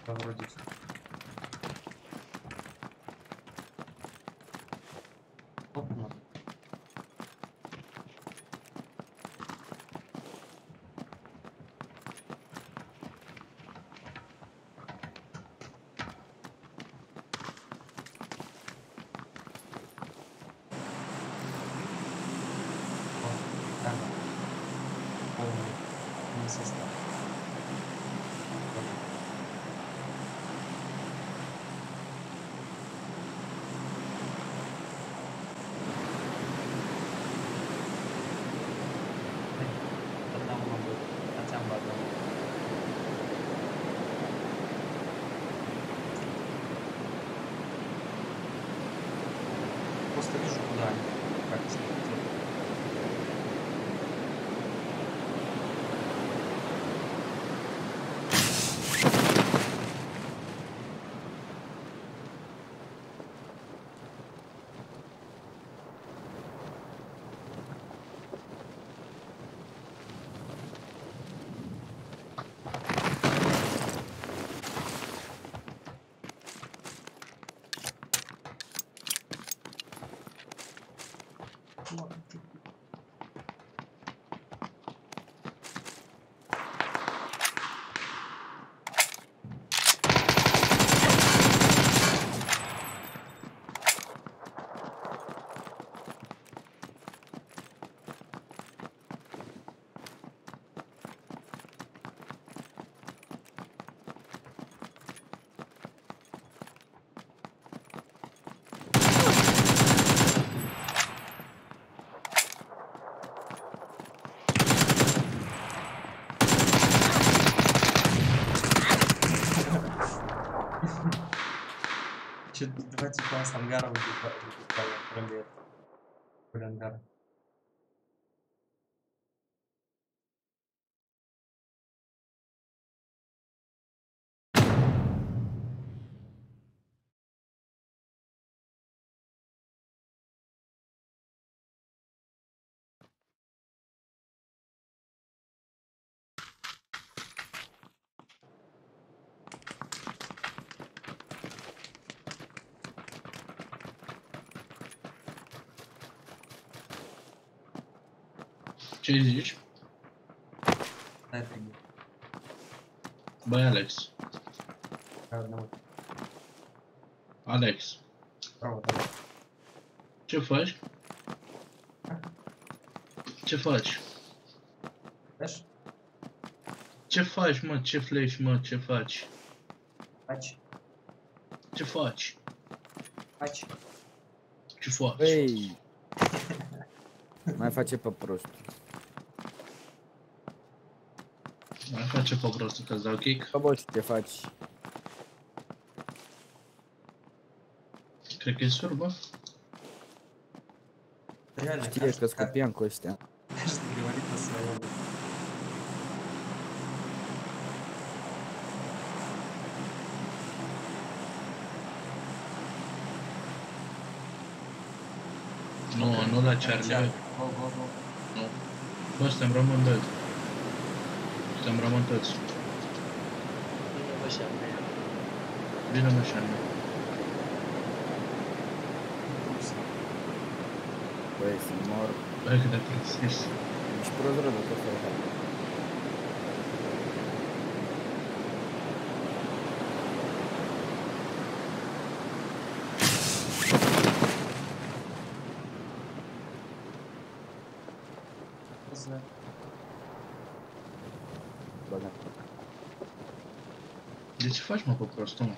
Вроде все. Оп, надо. Полный состав. Просто вижу, куда они, как смотреть. Что-то два типа с ангаром буквально, кроме этого. Кроме ангара. Ce zici? Дай пример. Băi, Alex. Одного. Alex. Право, давай. Ce faci? Ce faci? Faci? Ce faci, mă? Ce flash, mă? Ce faci? Faci? Ce faci? Faci? Ce faci? Băi! Mai face pe prost. Mai face pe prostul că-ți dau kick. Bă, bă, ce faci? Cred că e sur, bă. Реально, Știe că scopiam cu ăștia. каждый говорит по-своему. Nu la Charlie. Go, go, go. Nu. Bă, suntem rămân dead. Suntem rămân toți. Vine mă și mea. Băi, să mor. Băi, cât de precis. Ești prost rău de tot felul. De ce faci, mă, pe prostul, mă?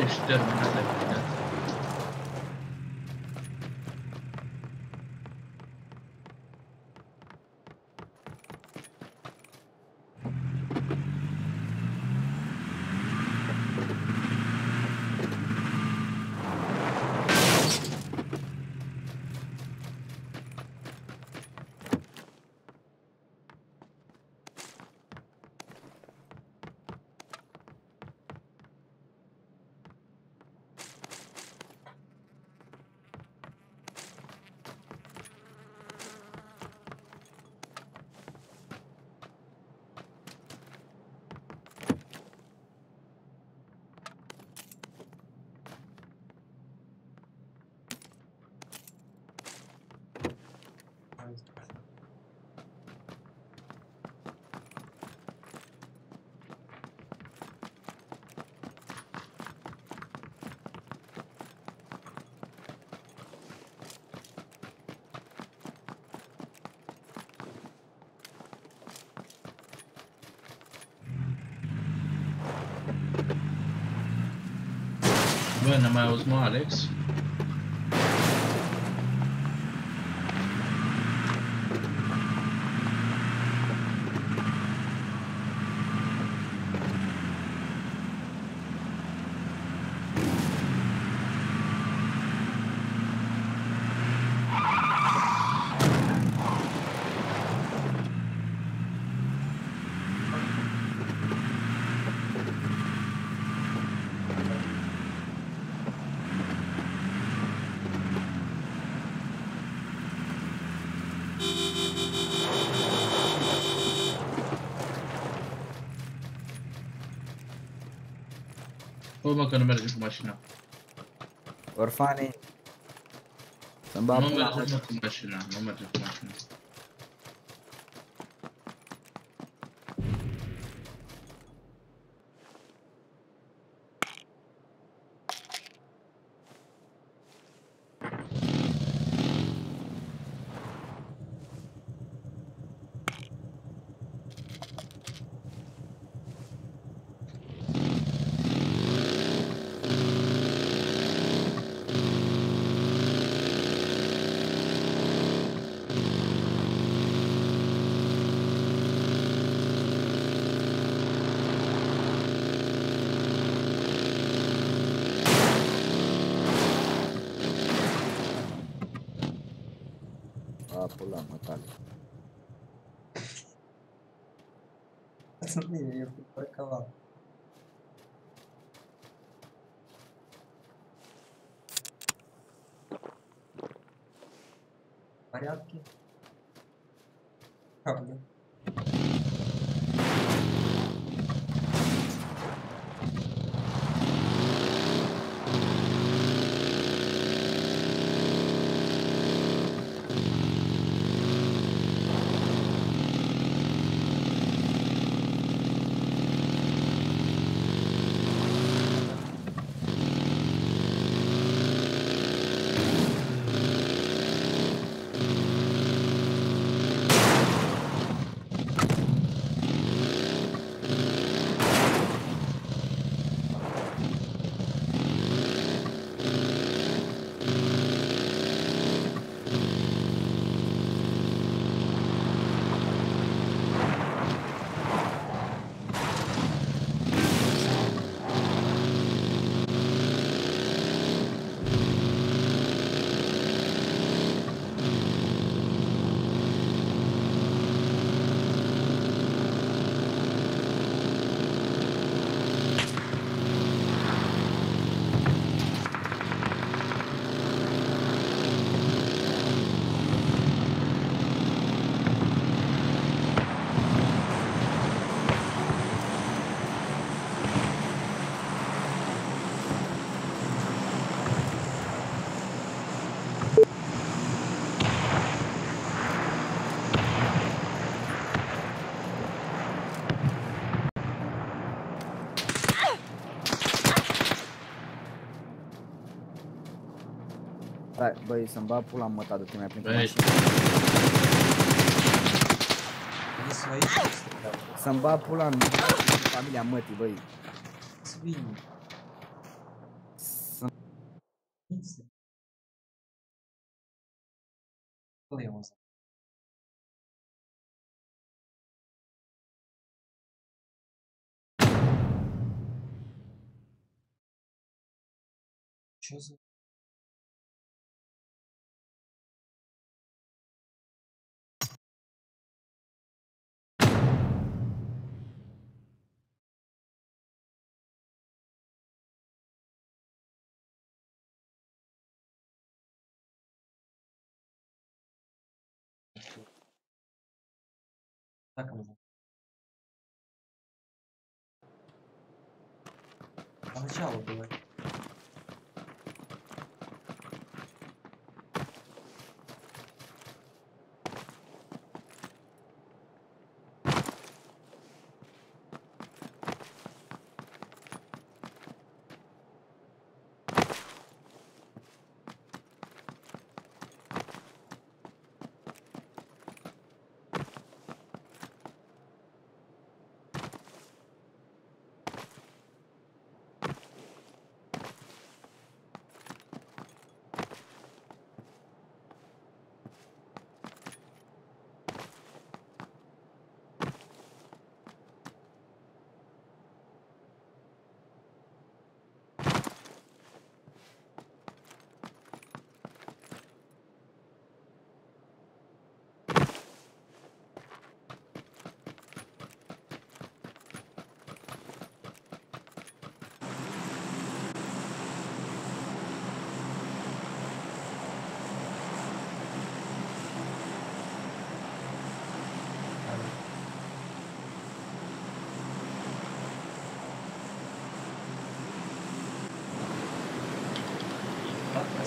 Ești terminat de picat. Bă, ne mai auzi, mă, Alex? Bă, mă, că nu merge cu mașina. Orfanii. Să-mi bag Nu pula. merge, mă, cu mașina. Nu merge cu mașina. A, pula, mă, tale. Пацаны, я припарковал. В порядке? Правда. Hai, băi, să-mi bag pula în măta, du-te mai plin cu Băi. mașina. Они свои что стреляют. Să-mi bag pula în familia mătii, băi. Свиньи. Să... Кто его знает? Чё за... Так оно. Поначалу было.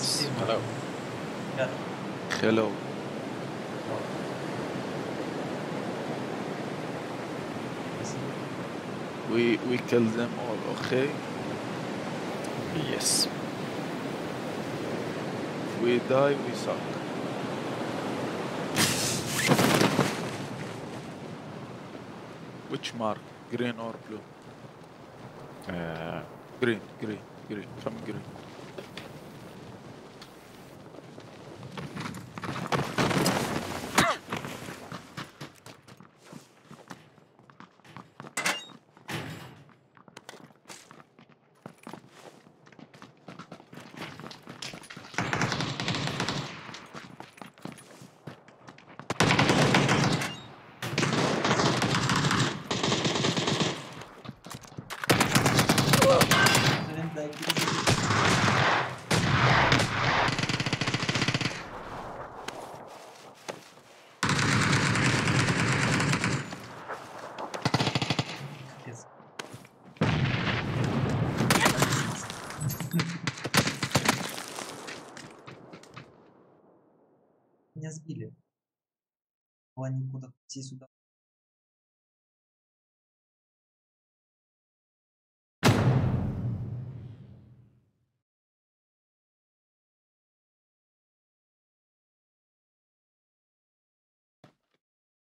Yes. Hello. Yeah. Hello. We killed them all, okay? Yes. If we die, we suck. Which mark? Green or blue? Green, green, green. Come green. Меня сбили. Плане куда идти сюда.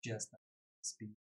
Честно. Спи.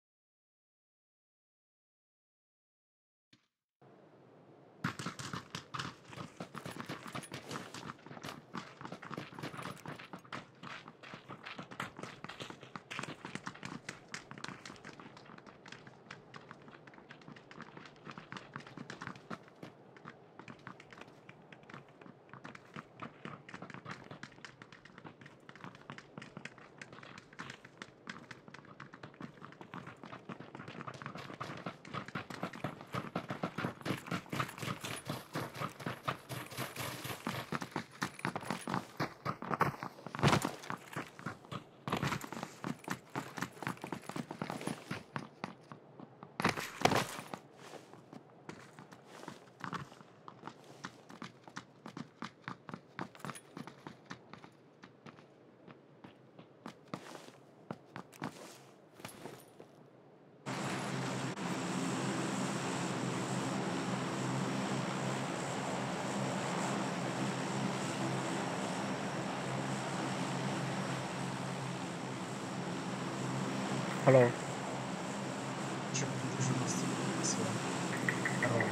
Hello. Чё, ты же нас всё. Здорово.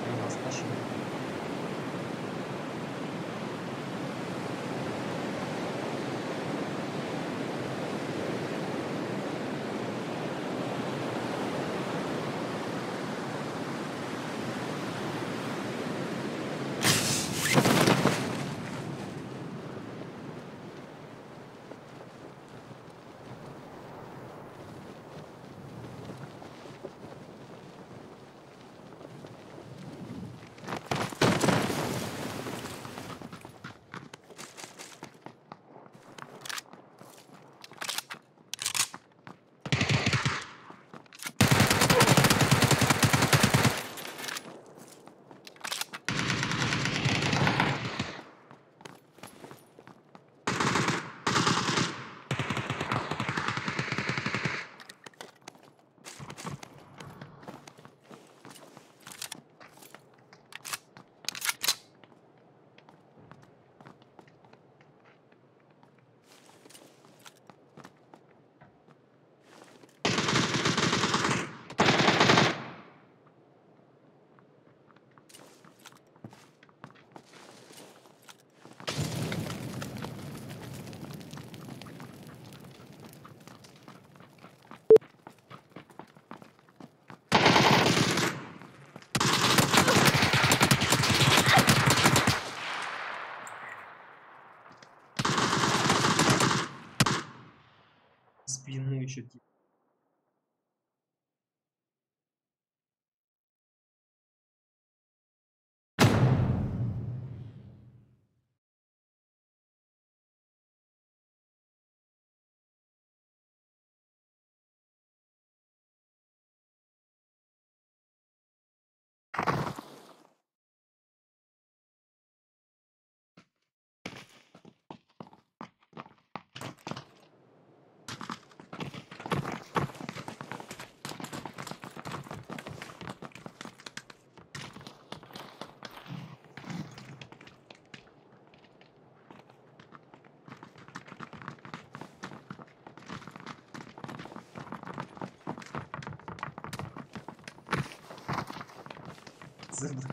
У нас наши. Спину еще типа. зыбрать.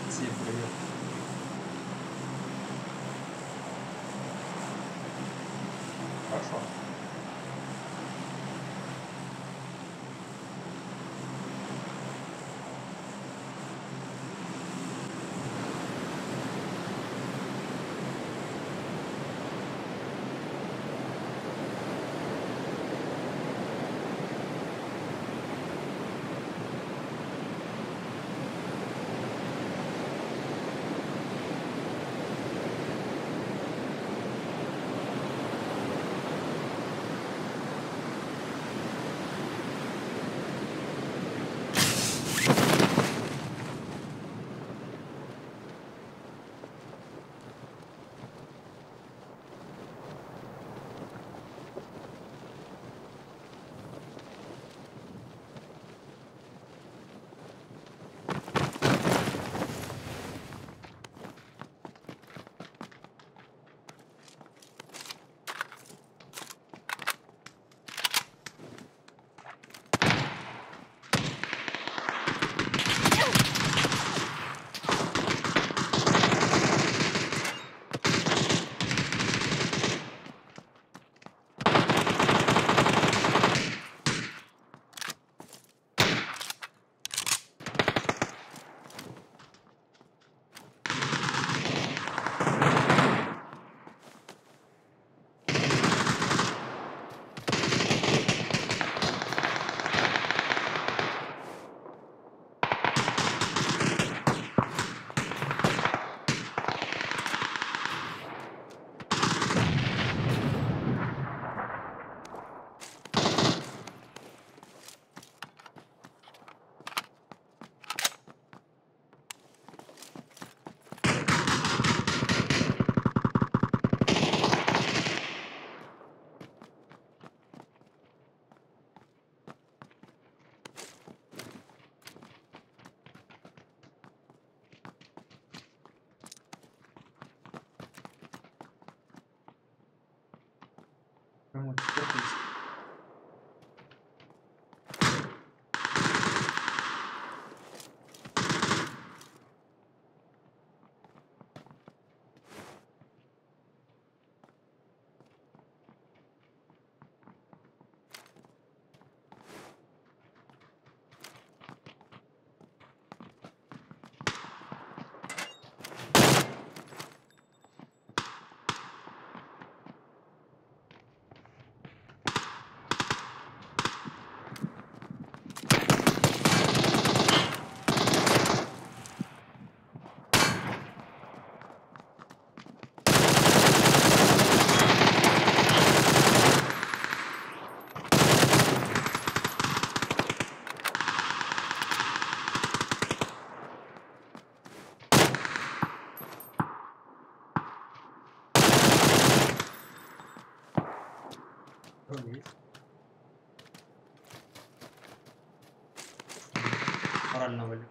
Всем привет. Хорошо. Прямо теперь. Морально вали.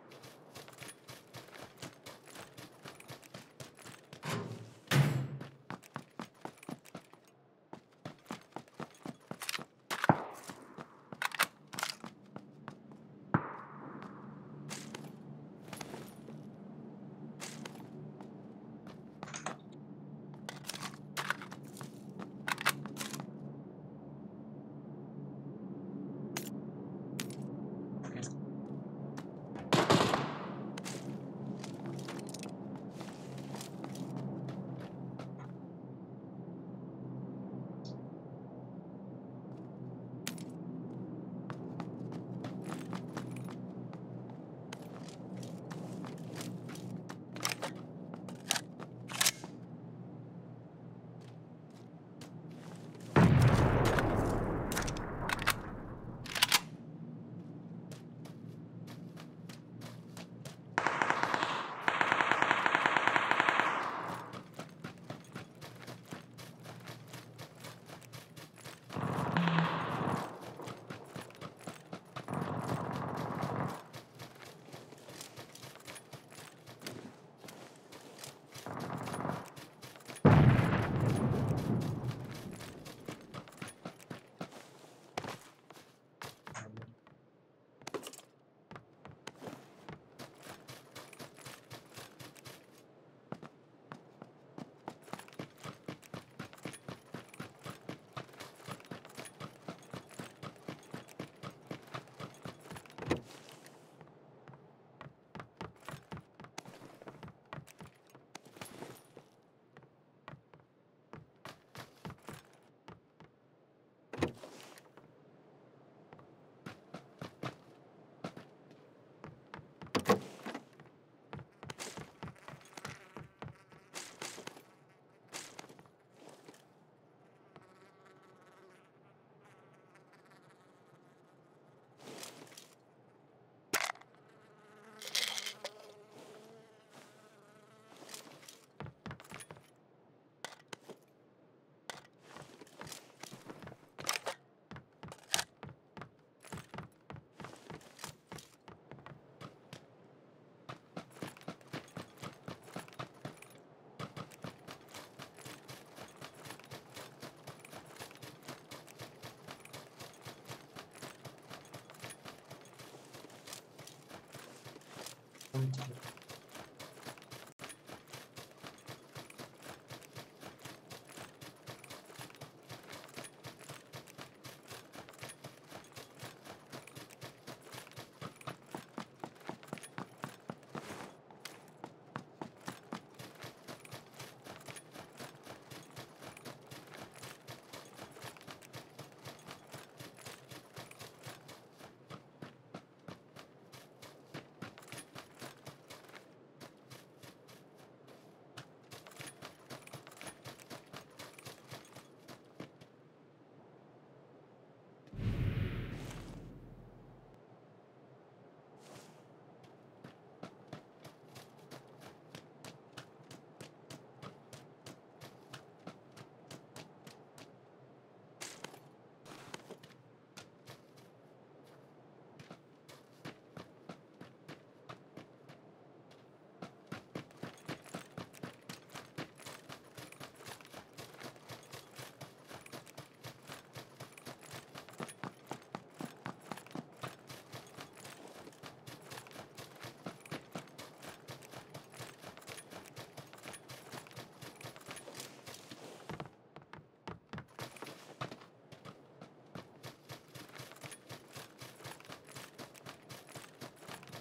Пойдем теперь.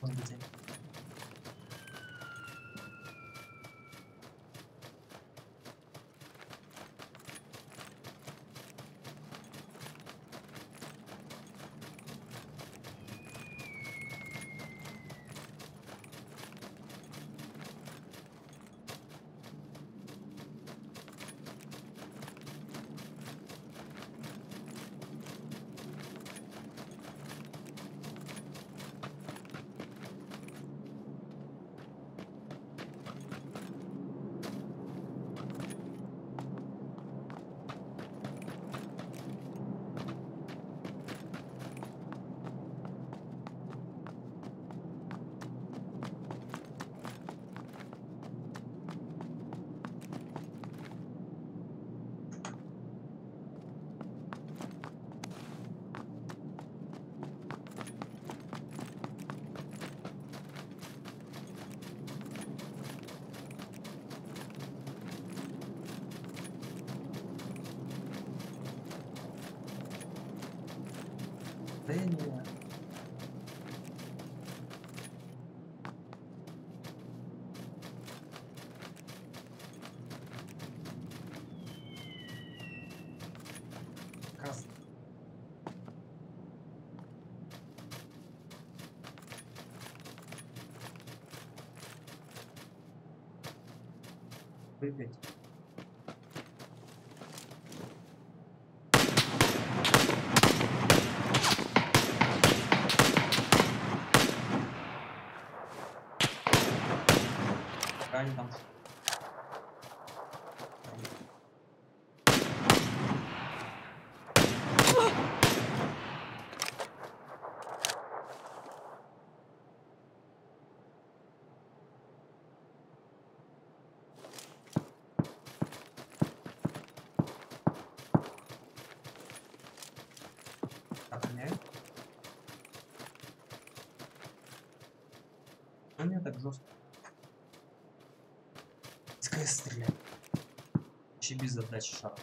Он где? Дэнни. Красный. Прыгать. Они там. Охраняют. Ну не так жестко. СКС стреляет. Вообще без отдачи шара.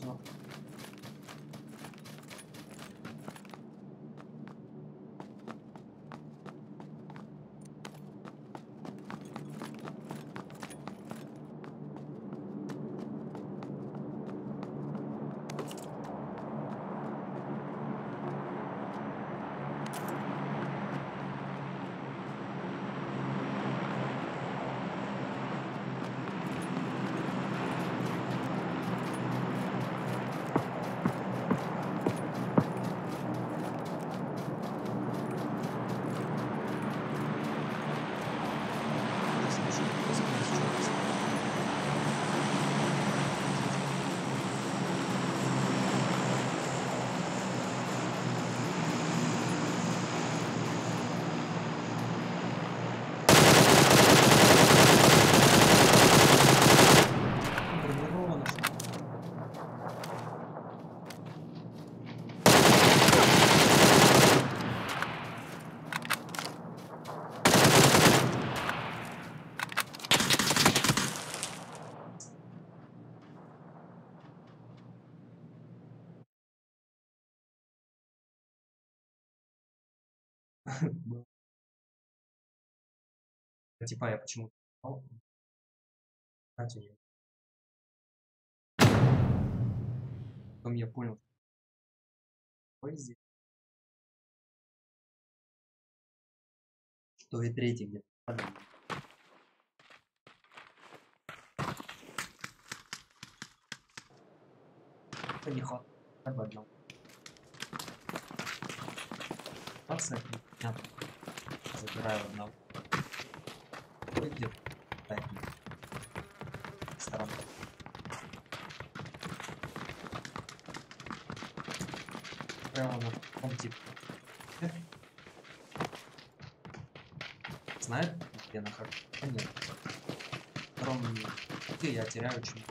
Ну. Типа я почему-то потом я понял. Ой, здесь. Что и третий где-то. Это не ход. Об одном. Понятно. Забираю одного. Где сторона. Прямо на таком типе. Знает, где я нахожусь? Нет. Втором где я теряю очень.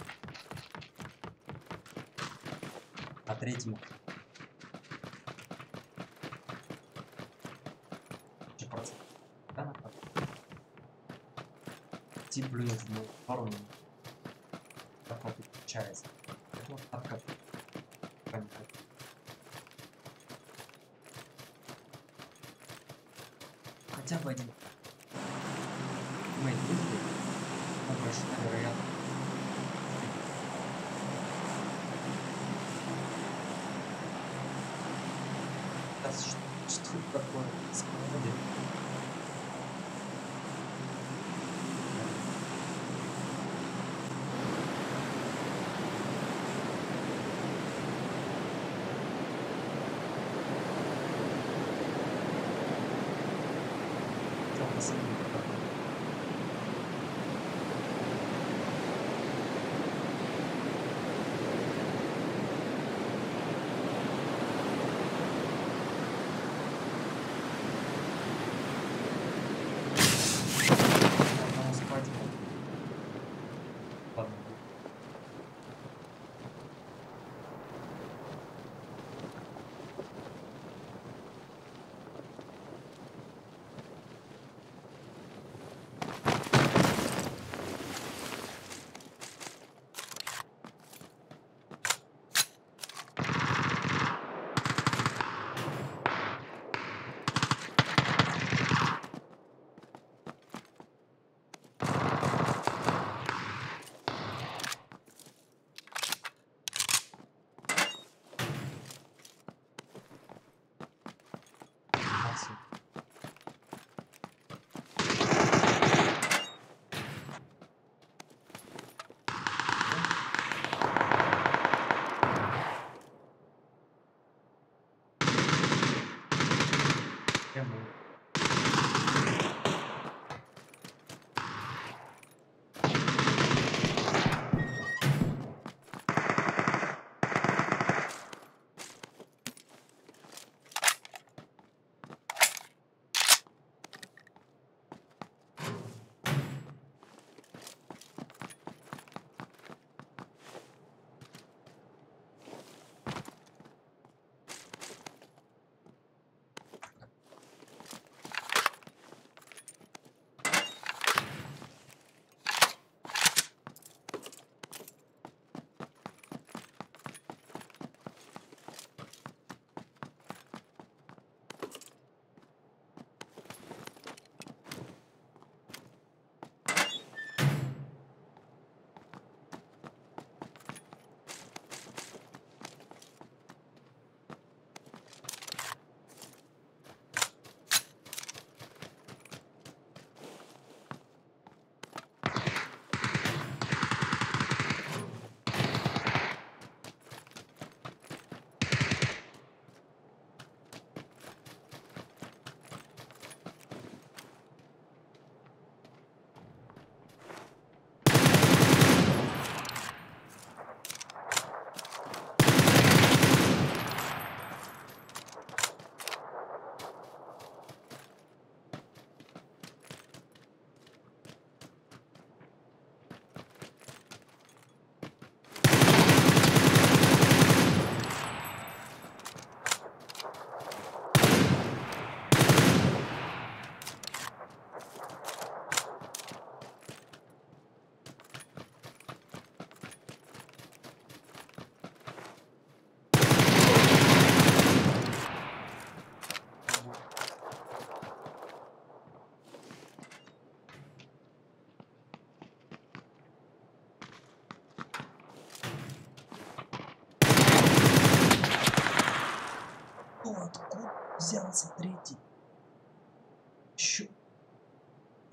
А третьему. Да, тип блюет в мою сторону. Так вот и получается. Это вот откат. Хотя бы один. Мы видели? Ну, больше, вероятно. Что это такое? Сколько?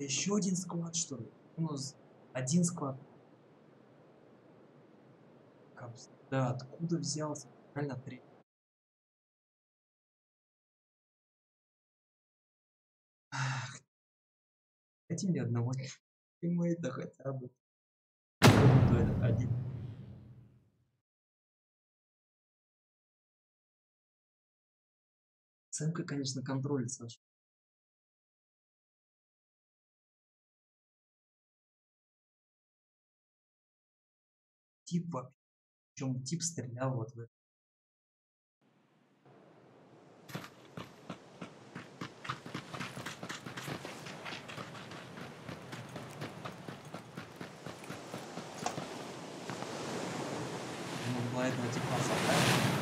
Еще один склад, что ли? У нас один склад. Да, откуда взялся? Реально 3. Дайте мне одного тиммейта хотя бы. Кто этот один? Оценка, конечно, контролится. Тип вообще. Причем тип стрелял вот в это. Могла этого типа собрать.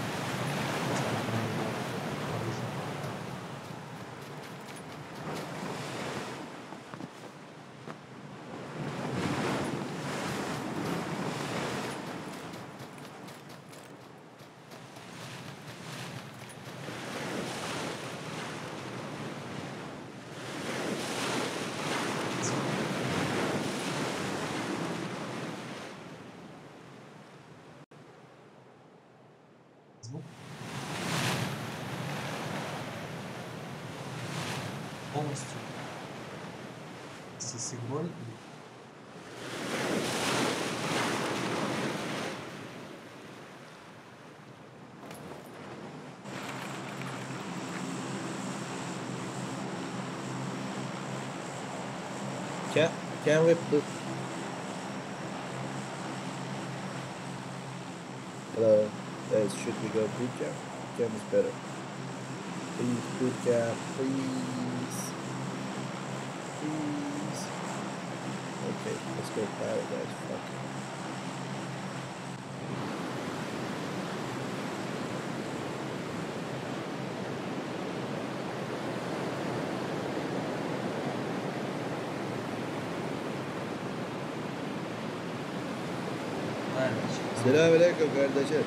Звук. Полностью. С игрой. Can we put... Hello, guys, should we go boot camp? Camp is better. Please, boot camp, please. Please. Okay, let's go battle, guys. Fuck it. Selamünaleyküm kardeşim.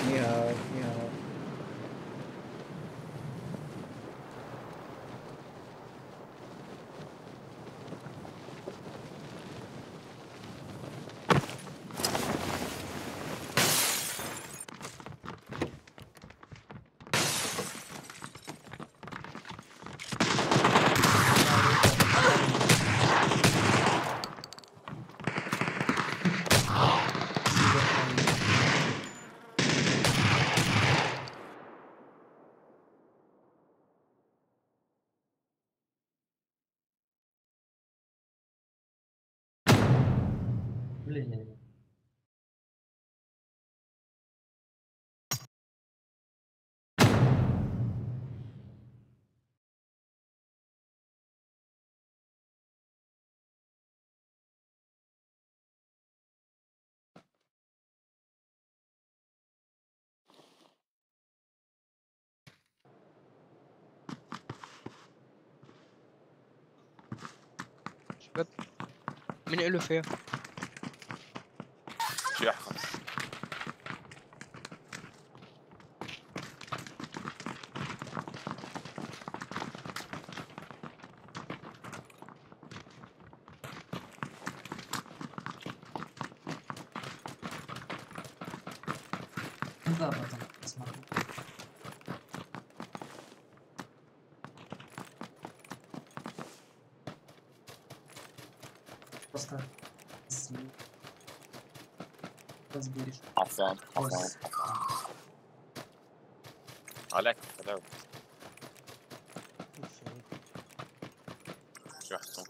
Ni hao, ni hao. Блин. شباب من ألف يا يا Да, потом посмотрю. Просто разберешь. عفان عفان عليك سلام شو أحسن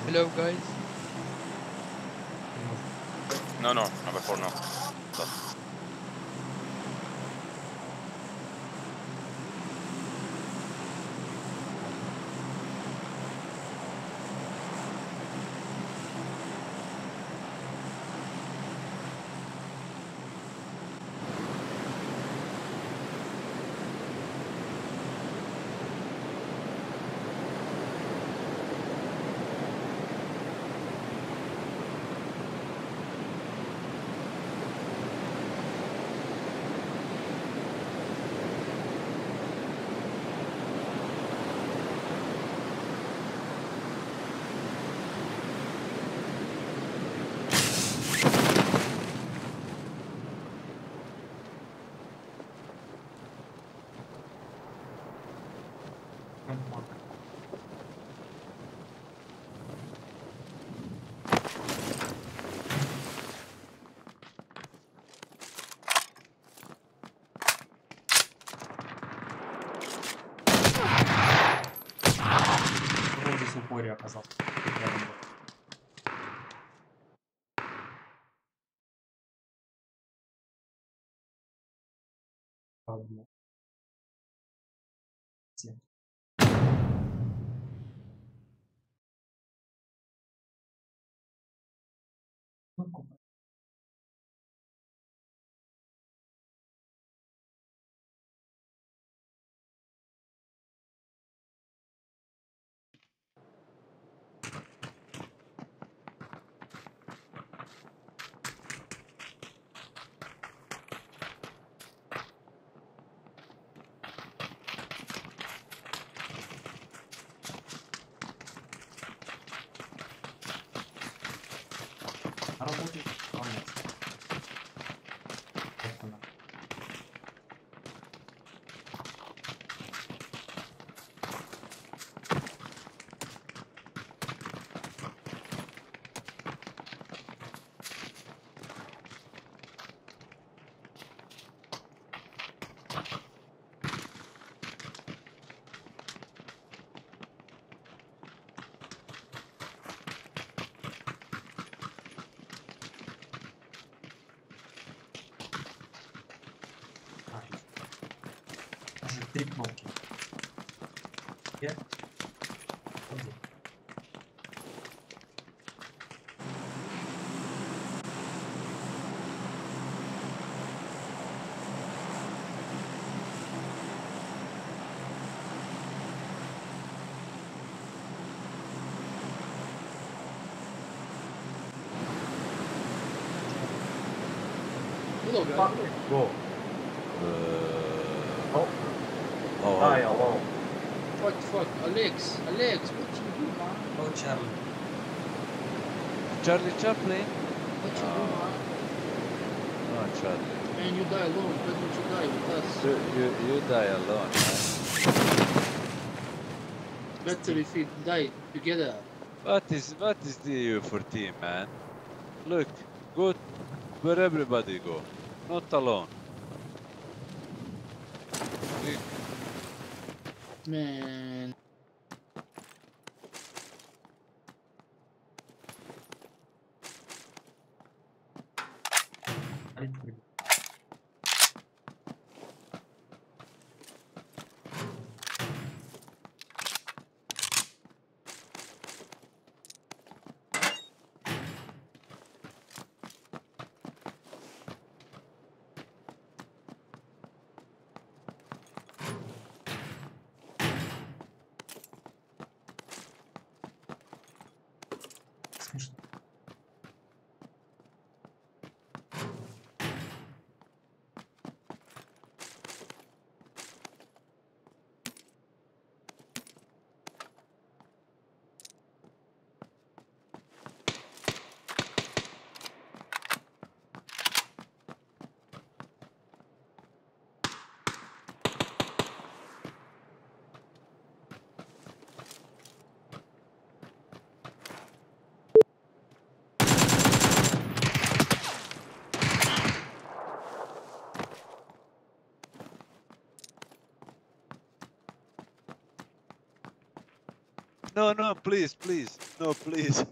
Hello guys. No, number 4 no. я оказался. Рядом был. Ладно. Те. Ну, купа. Работает. Молодец. Вот она. Даже 3 кнопки. Я. Один. Hello, guys. Fuck it, go. Oh, Die alone. What the fuck? Alex, what you do, man? Oh, Charlie. Charlie Chaplin? What you do, man? No, Charlie. Man, you die alone. Why don't you die with us? You die alone, man. Better if we die together. What is the U14, man? Look, go where everybody go, not alone. Man. Смешно. No, please, no, please.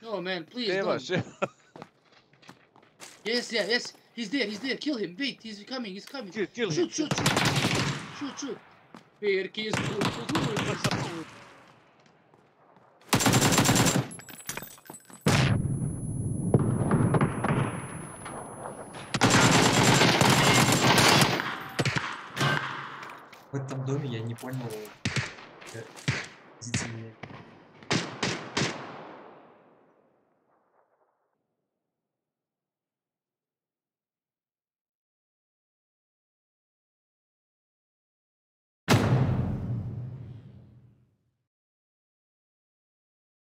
No, man, please Sheva, don't. Sheva. Yes, he's there, kill him, wait, he's coming. Kill him. Shoot. Perché is good. В этом доме я не понял позиции.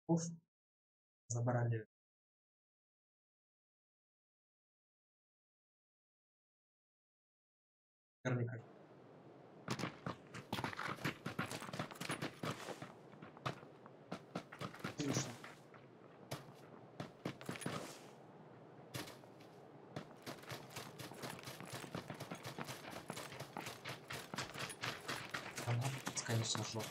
Уф, забрали. Наверняка. Конечно. Она, конечно, жопа.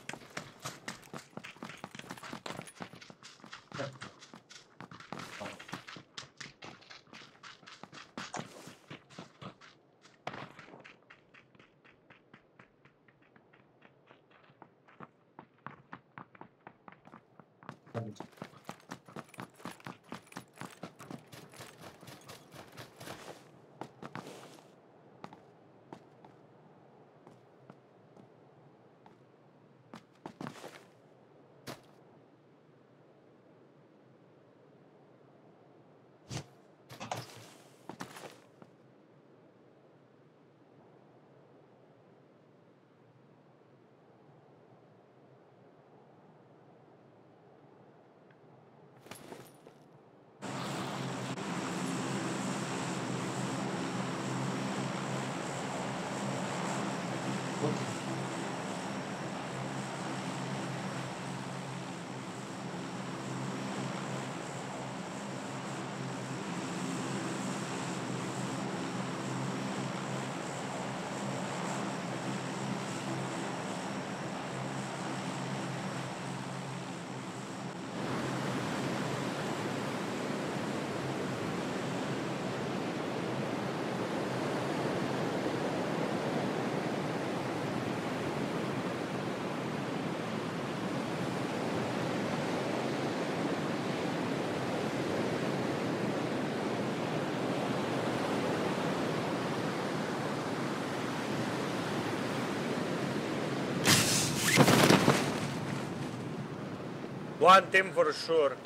One team for sure.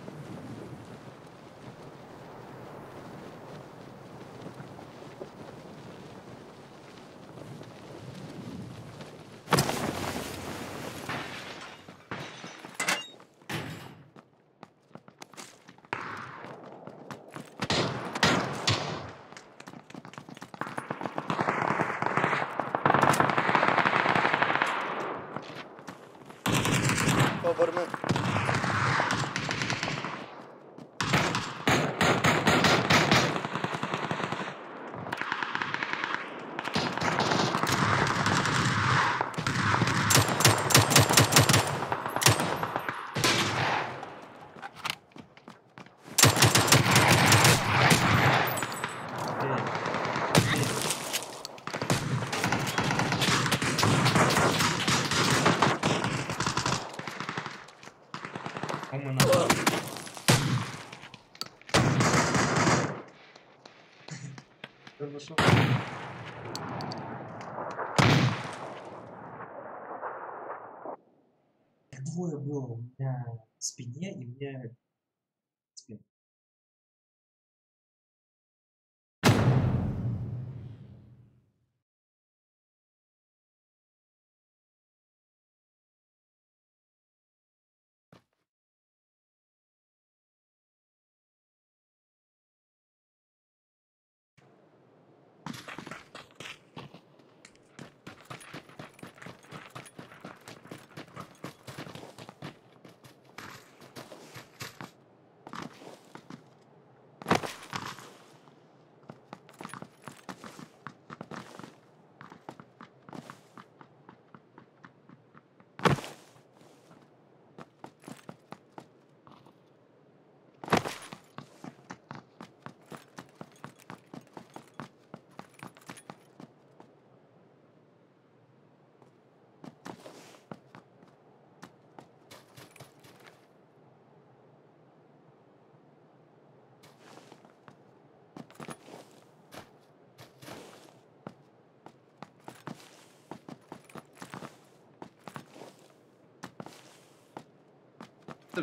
Over me. Двое было у меня в спине и мне спину.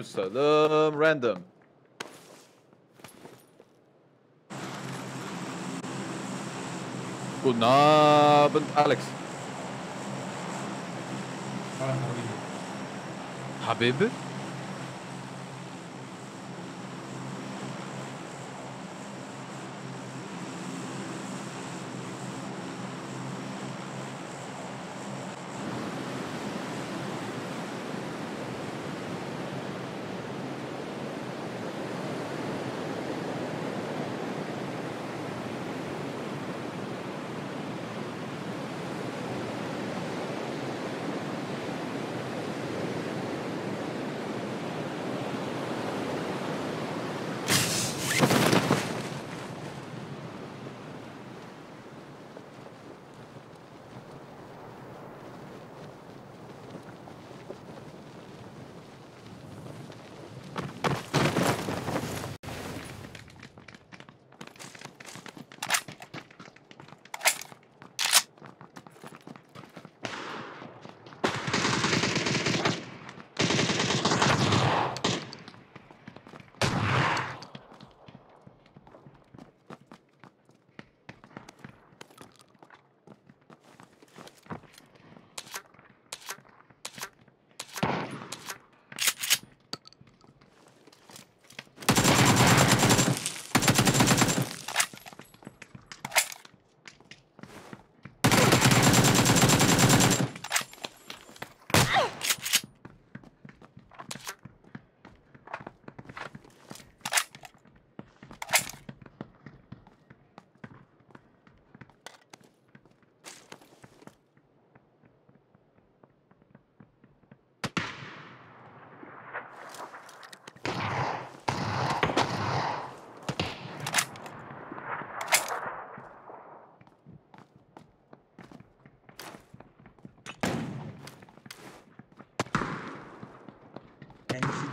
Salam random. كنا بنت أليكس. حبيبي.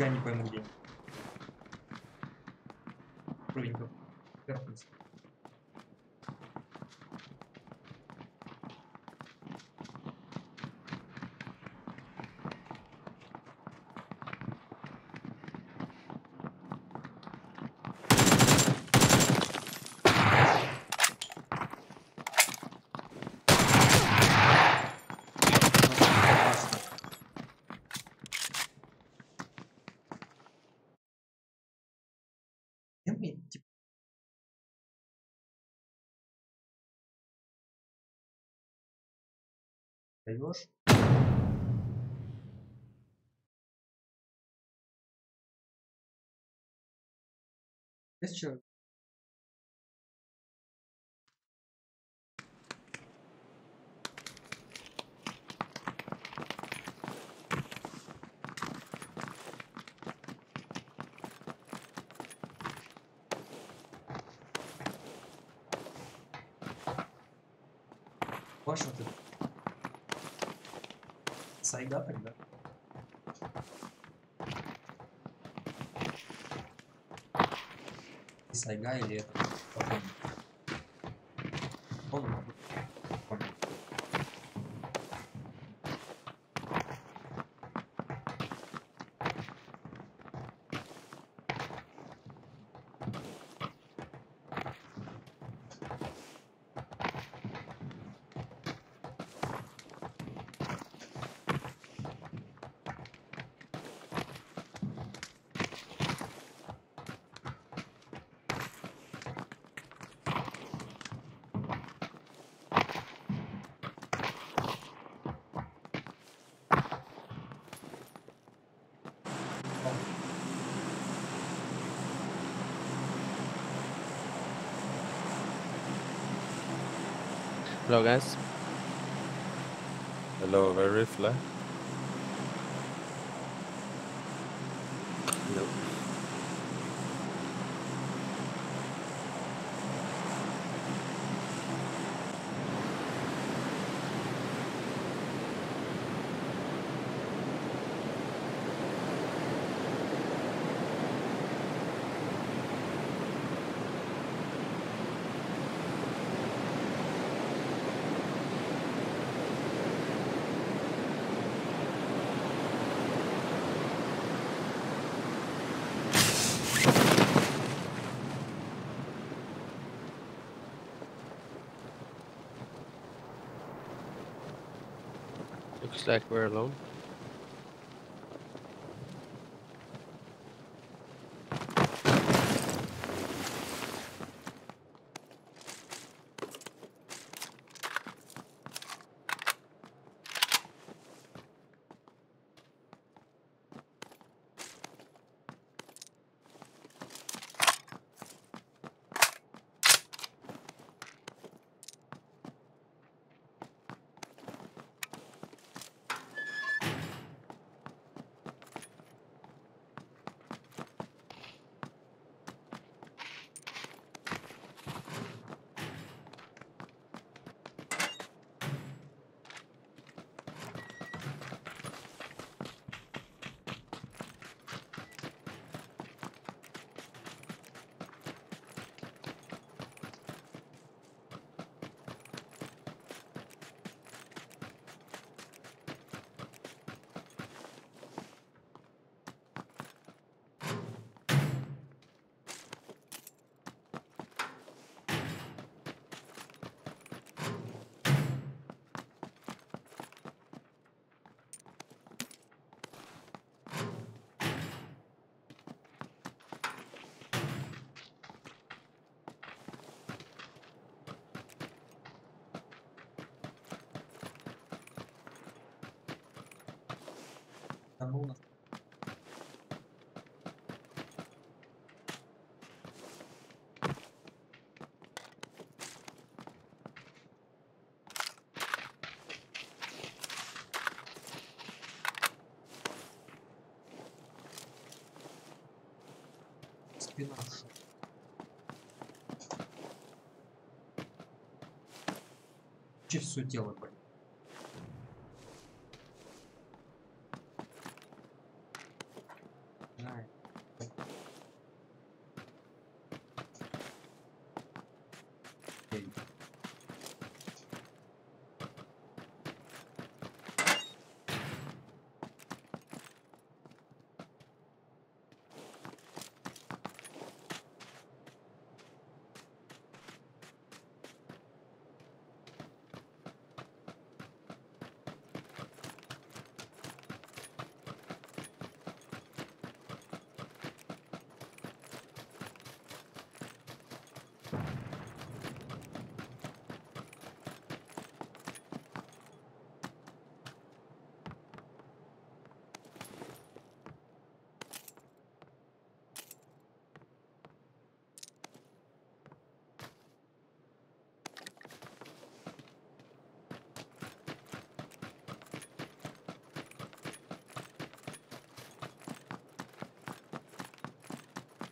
я не пойму где. Уровень какой? Даешь? Есть что? Ваш вот это. Сайга тогда. Сайга или это? Помню. Hello guys. Hello, very flat. No. Looks like we're alone. Спина. Че все тело болит? Okay.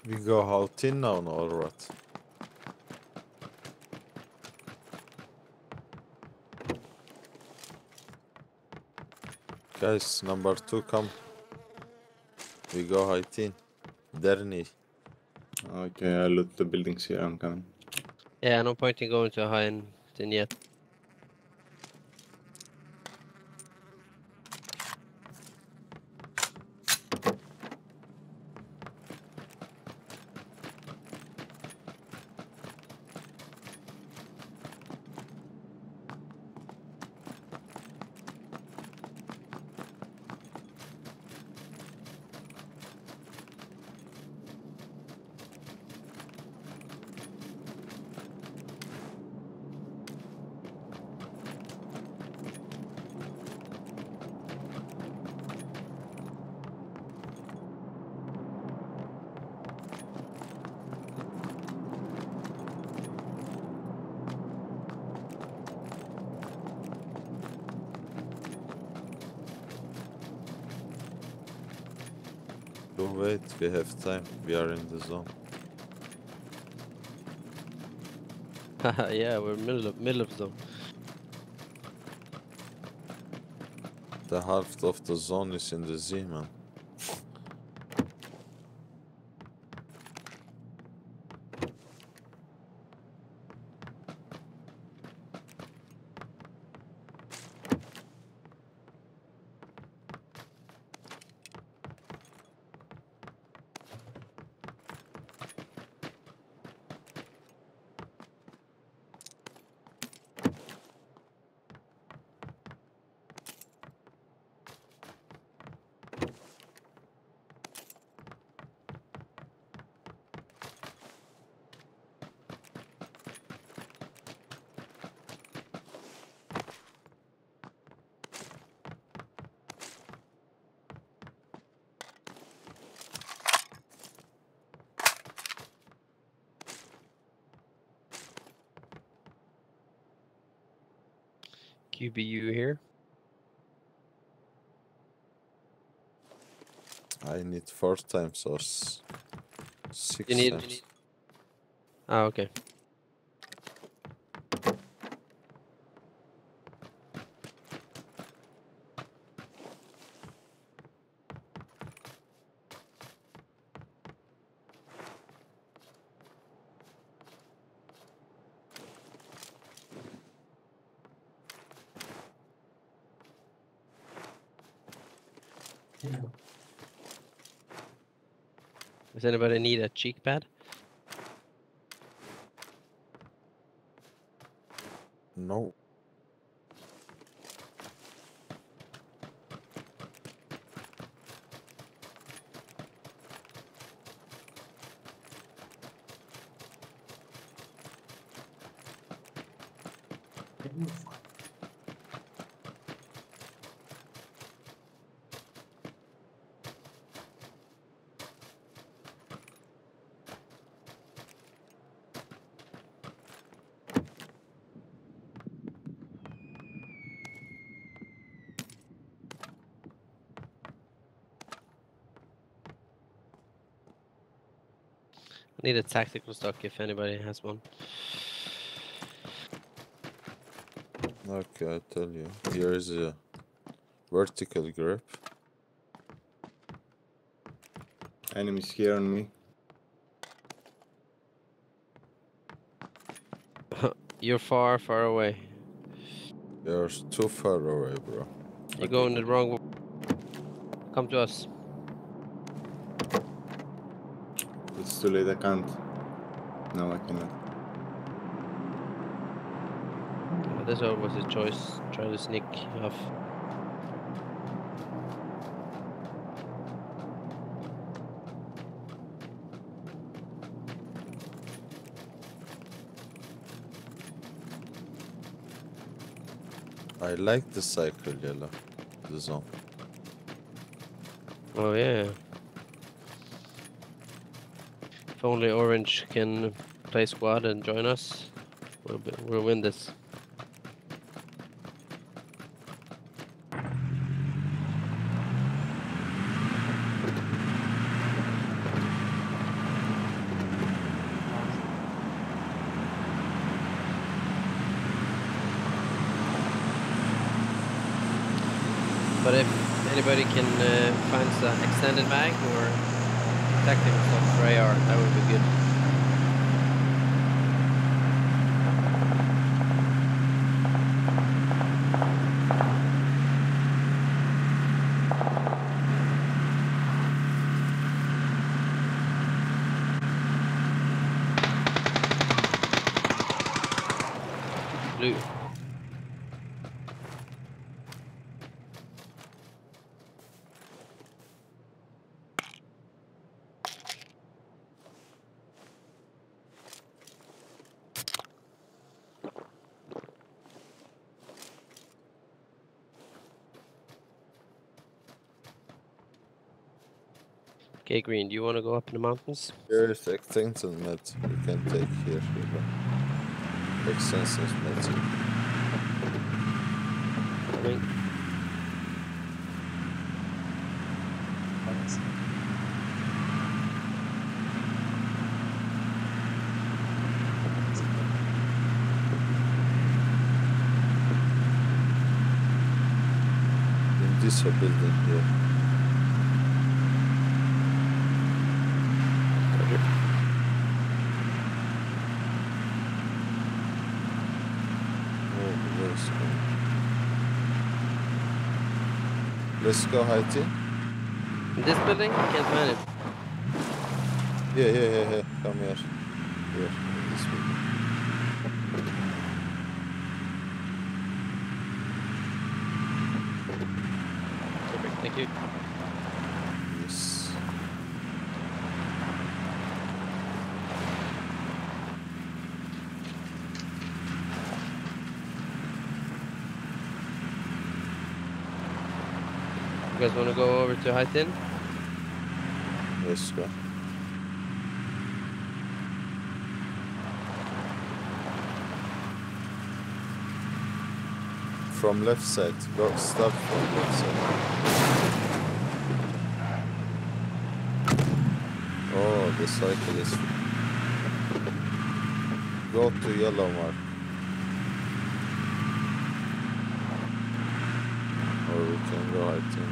We go out in now or what? Guys, number 2, come. We go high team. Derny. Okay, I loot the buildings here, I'm coming. Yeah, no point in going to high and then yet. Don't wait, we have time. We are in the zone. Yeah, we're middle of zone. The half of the zone is in the Z, man. QBU here. I need 4 times or 6 You need. times. Ah, okay. Does anybody need a cheek pad? No. I need a tactical stock if anybody has one. Okay, I tell you. Here is a vertical grip. Enemies here on me. You're far, far away. You're too far away, bro. You're going the wrong way. Come to us. It's too late, I can't. No, I cannot. This was his choice. Try to sneak off. I like the cycle, Yellow. The zone. Oh yeah. If only Orange can play squad and join us, we'll win this. But if anybody can find some extended mag or tactical stuff for AR, that would be good. Blue. Okay, Green, do you want to go up in the mountains? Here's extension meds you can take here. Extension meds. Coming. In this building here. Let's go, Haiti. In this building? Can't find it. Yeah. Come here. Here, in this building. Perfect, thank you. Yes. You guys want to go over to Haitin? Let's go. From left side. Go start from left side. Oh, the cycle is. Go to yellow mark. Or we can go Haitin.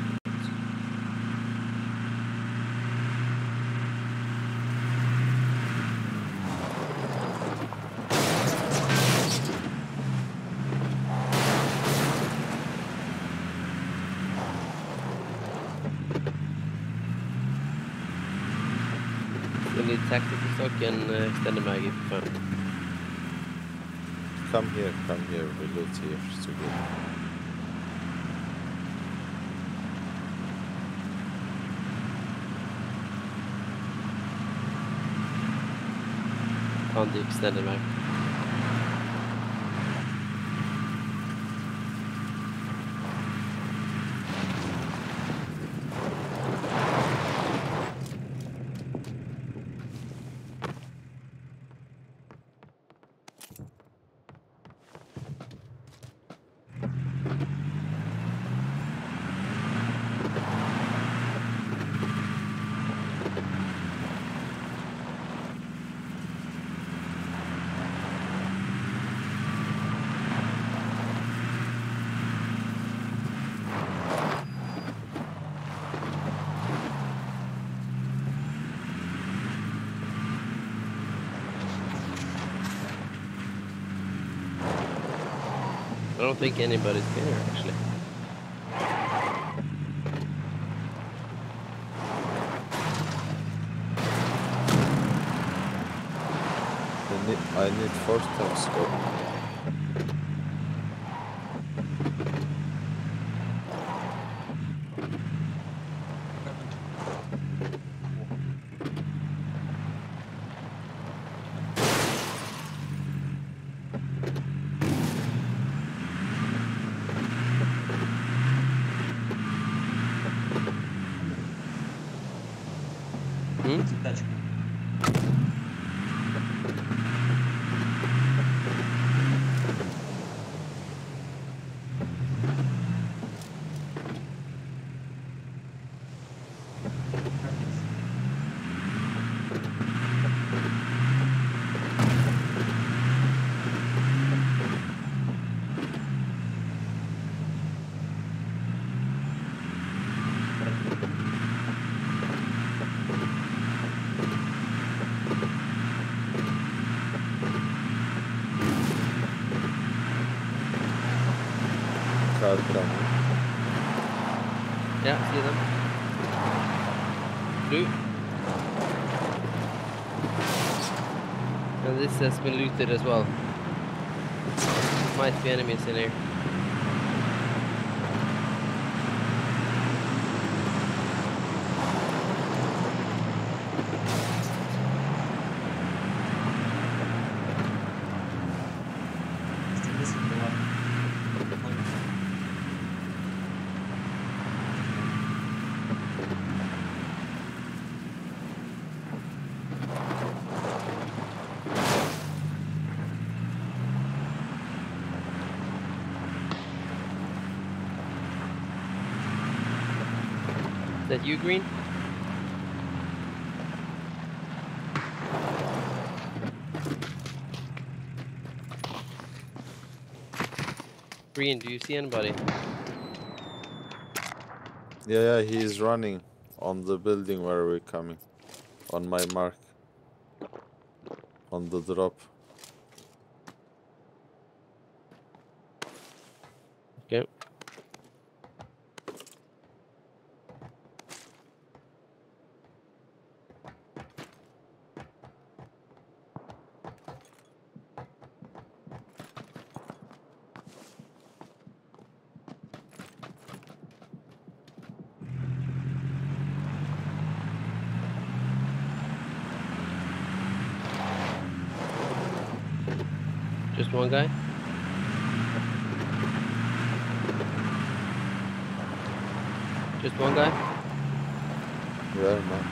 We need tactical stock and extended mag if you find it. Come here, we loot here together. On the extended mag. don't think anybody's been here actually. I need 4 times scope. Тачку. Yeah, see them. Blue. And this has been looted as well. Might be enemies in here. Is that you, Green? Green, do you see anybody? Yeah, he is running on the building where we're coming. On my mark. On the drop. Okay. Just one guy? Just one guy? Yeah, man.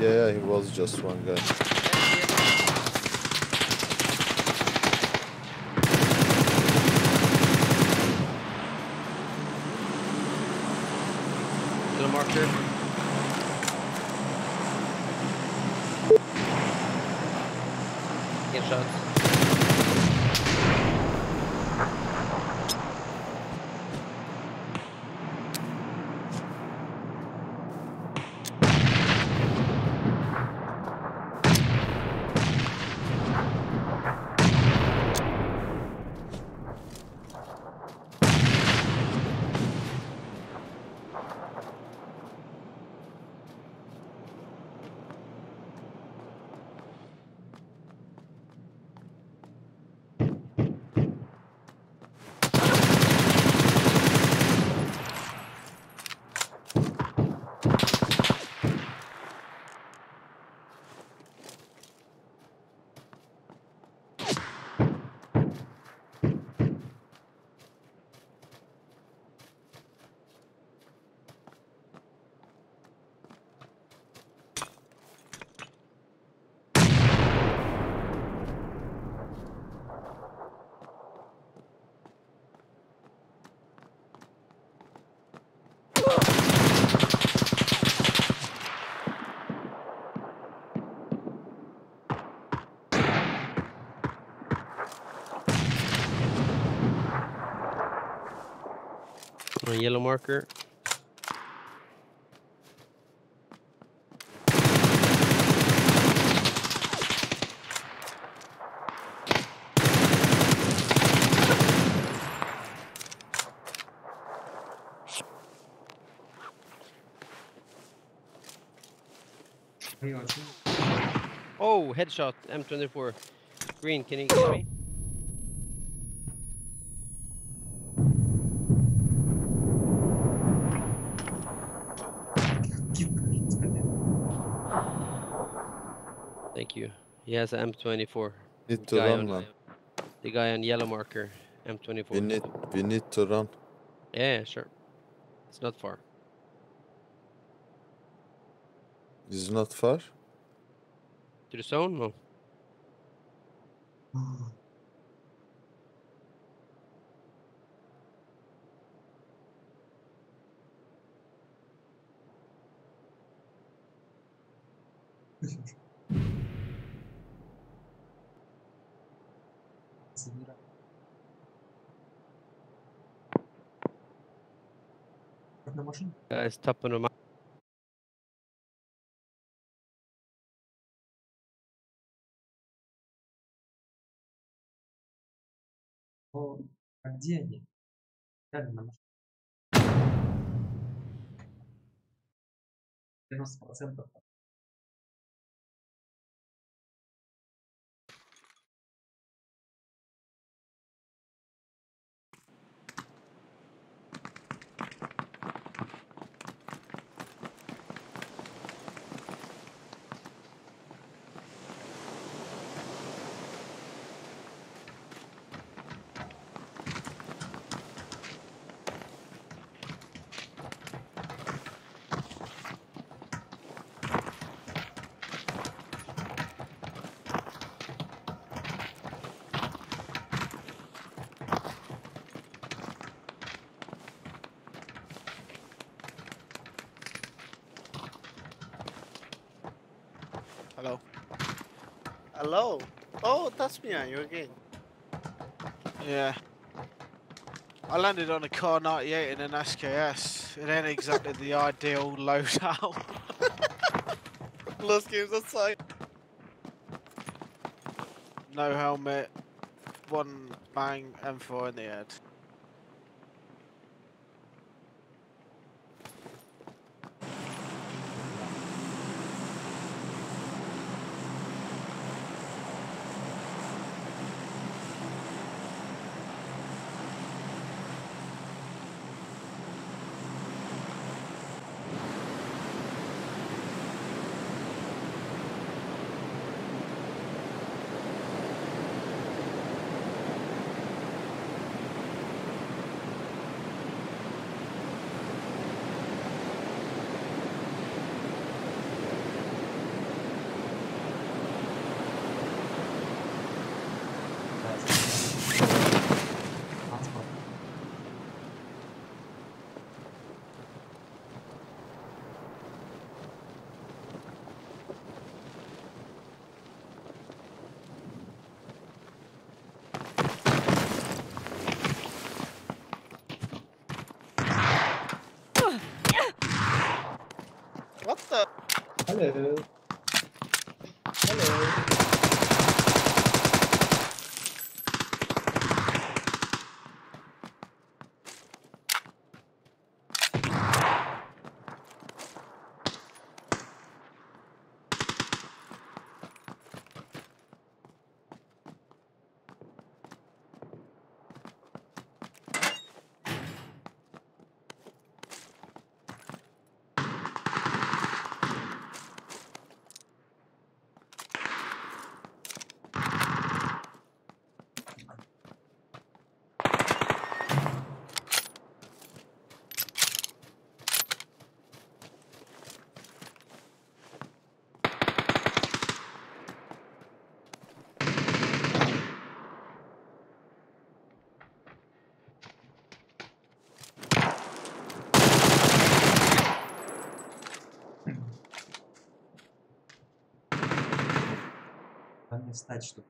Yeah, he was just one guy. Little marker. Get shots. A yellow marker. Oh, headshot, M24. Green, can you get me? Thank you. He has an M24. Need to run, man. The guy on yellow marker, M24. We need to run. Yeah, sure. It's not far. It's not far? To the zone? No. Guys, top on the map. О, а где они? Реально, на 90%. Hello. Hello. Oh, that's me. You again? Yeah. I landed on a Car 98 in an SKS. It ain't exactly the ideal loadout. Last game's outside. No helmet. One bang M4 in the head. What the? Hello. Hello. Там не встать, что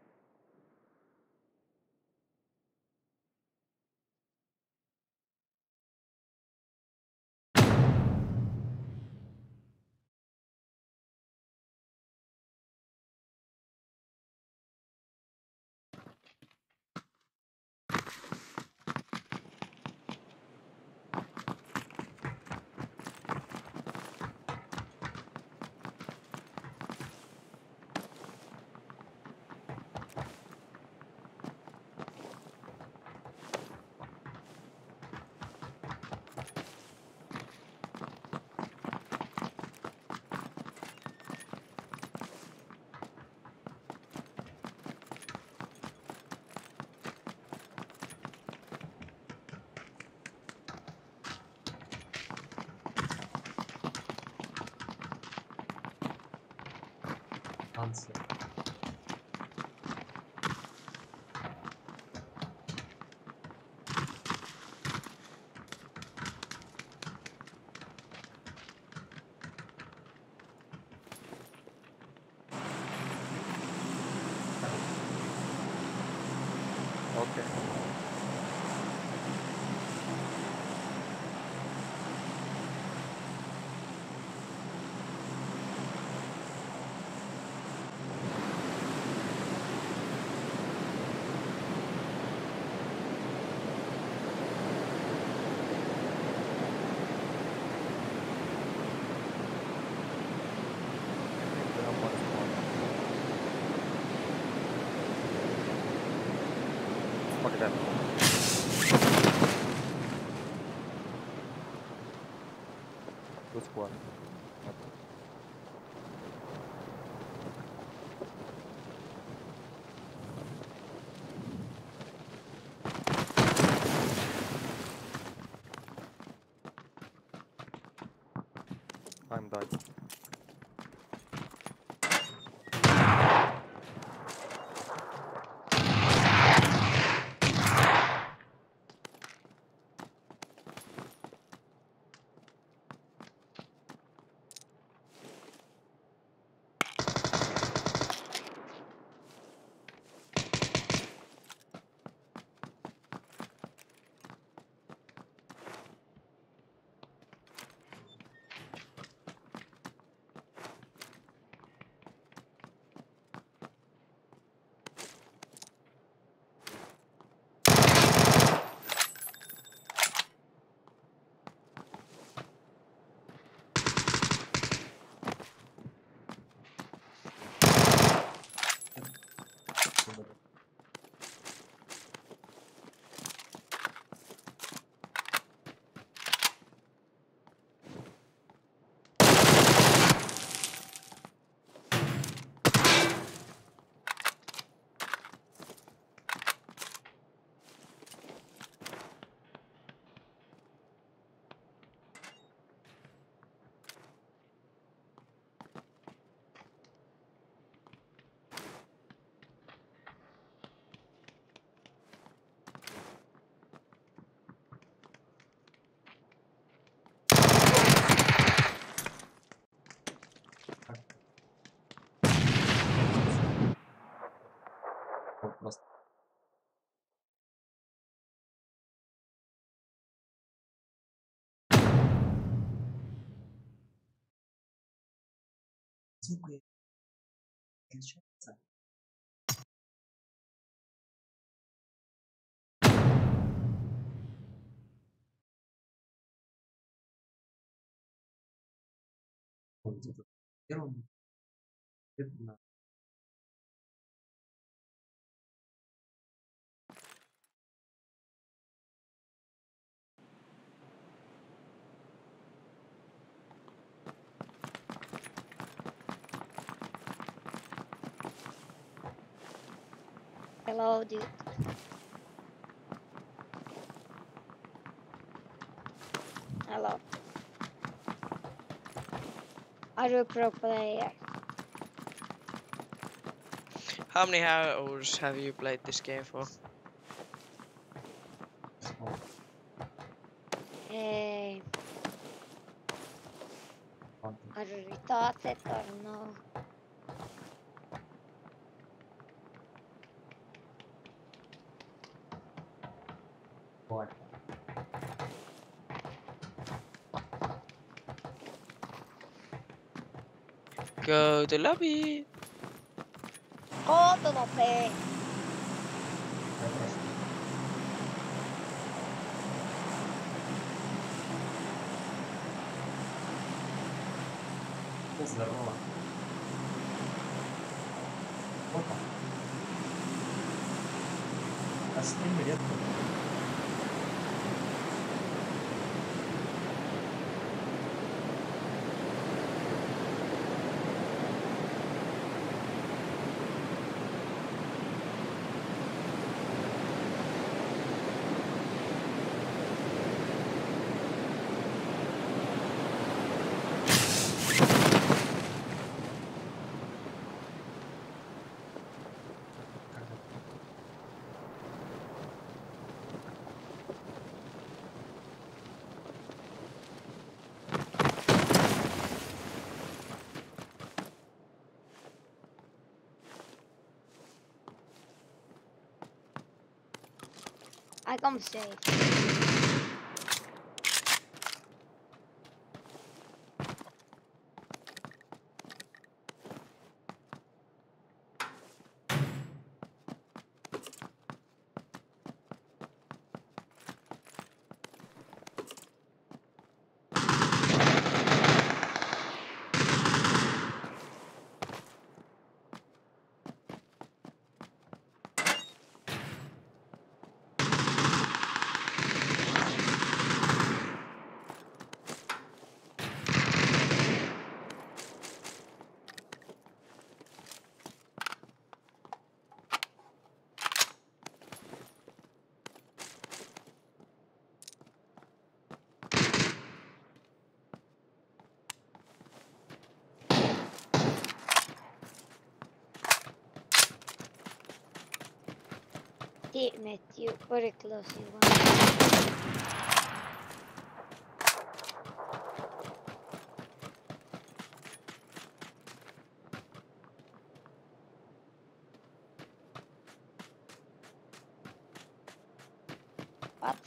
Станция. Okay. Fuck that. Good squad. I'm died. Просто. Звук отличается. Вот где-то первым. Это Hello, dude. Hello. Are you a pro player? How many hours have you played this game for? Hey. Are you retarded or no? вот. Go to lobby. Oh, no pay. Здорово. Опа. А стрим редко. I come safe. Damn it, you very close you want. What?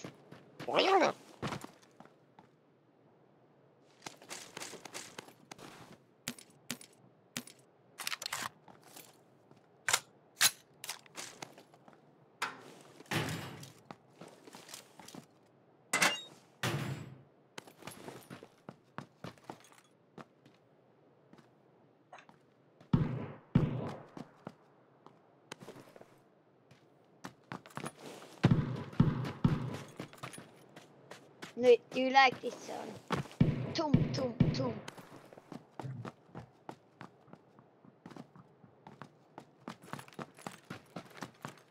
Do you like this song? Tum tum tum.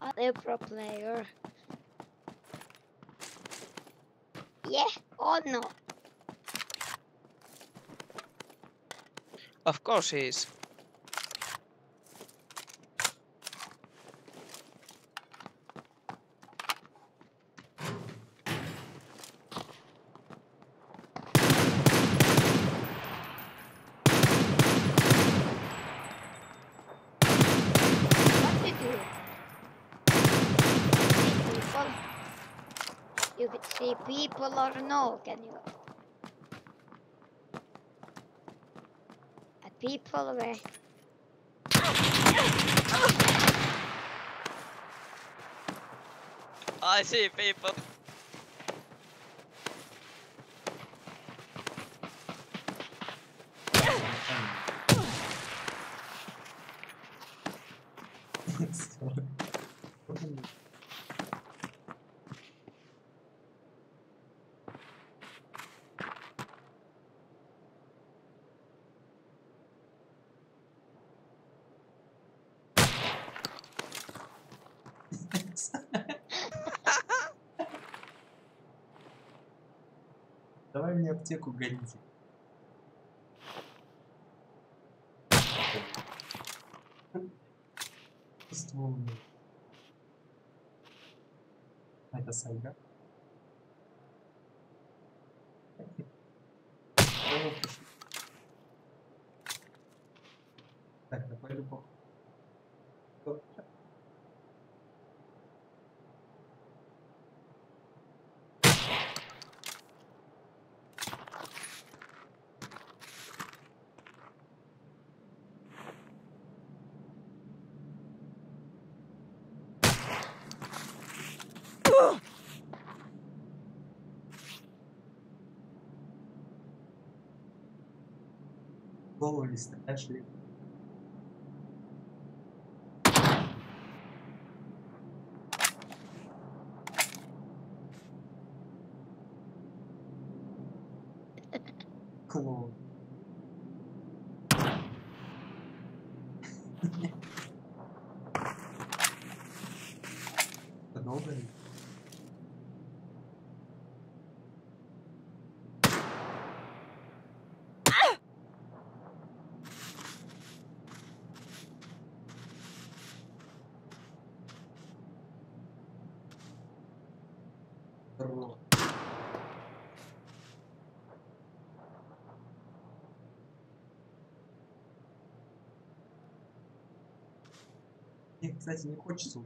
Other pro player. Yeah or no? Of course he is. What did you? See people? You could see people or no? Can you? People were. I see people. Давай мне аптеку гоните. Ствол. Это сайга. Так, на пойду по. Голову не стреляешь ли? Клоун. Долго ли? Мне, кстати, не хочется.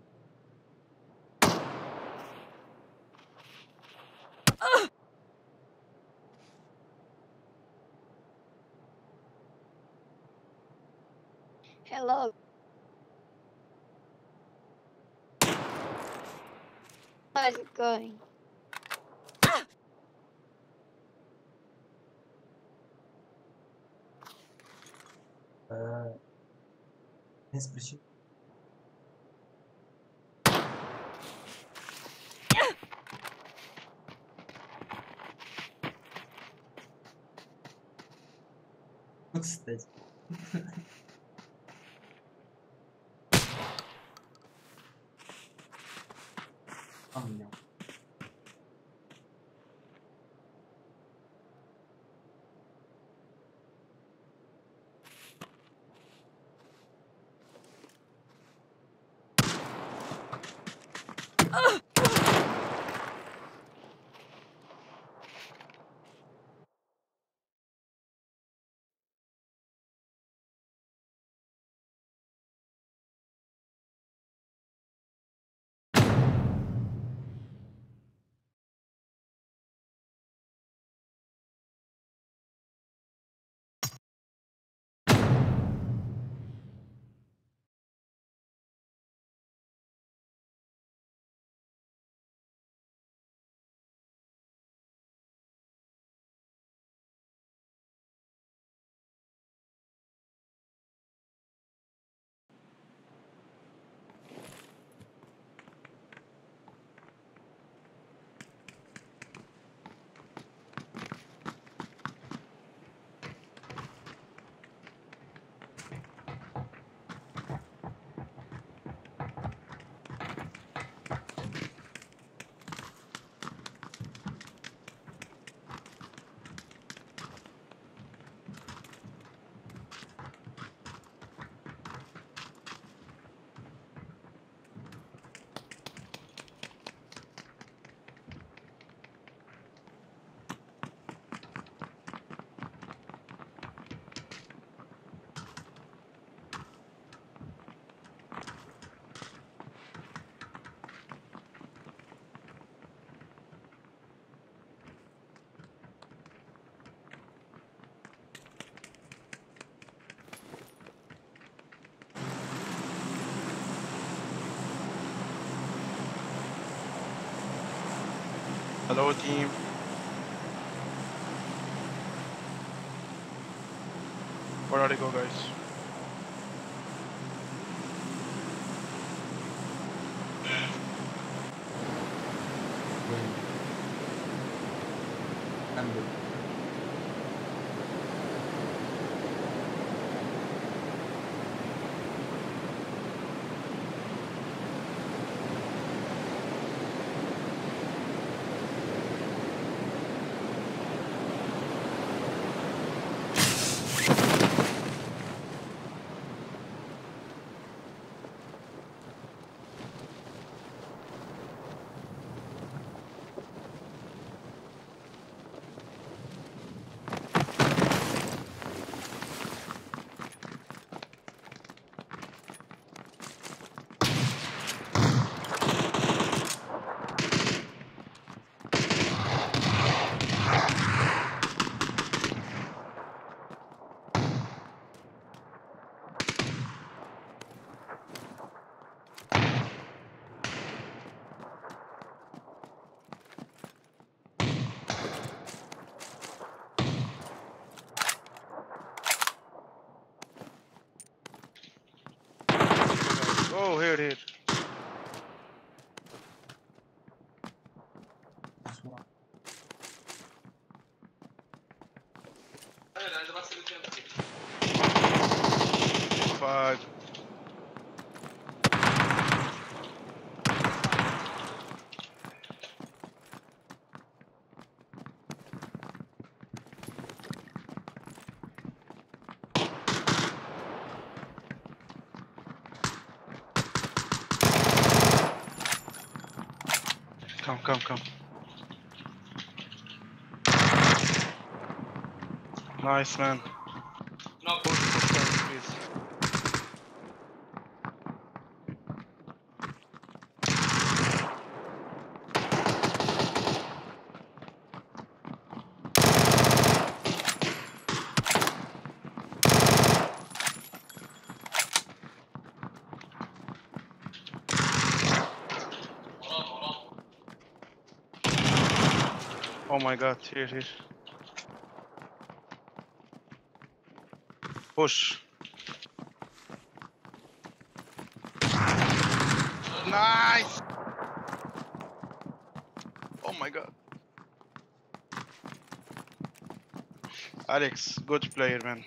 Hello. How's it going? Без причин. Вот, кстати. А у меня. Hello team. Where are they go, guys? Oh, here. Five. Come. Nice, man. No, please. Oh my god, here. Push. Nice! Oh my god. Alex, good player, man.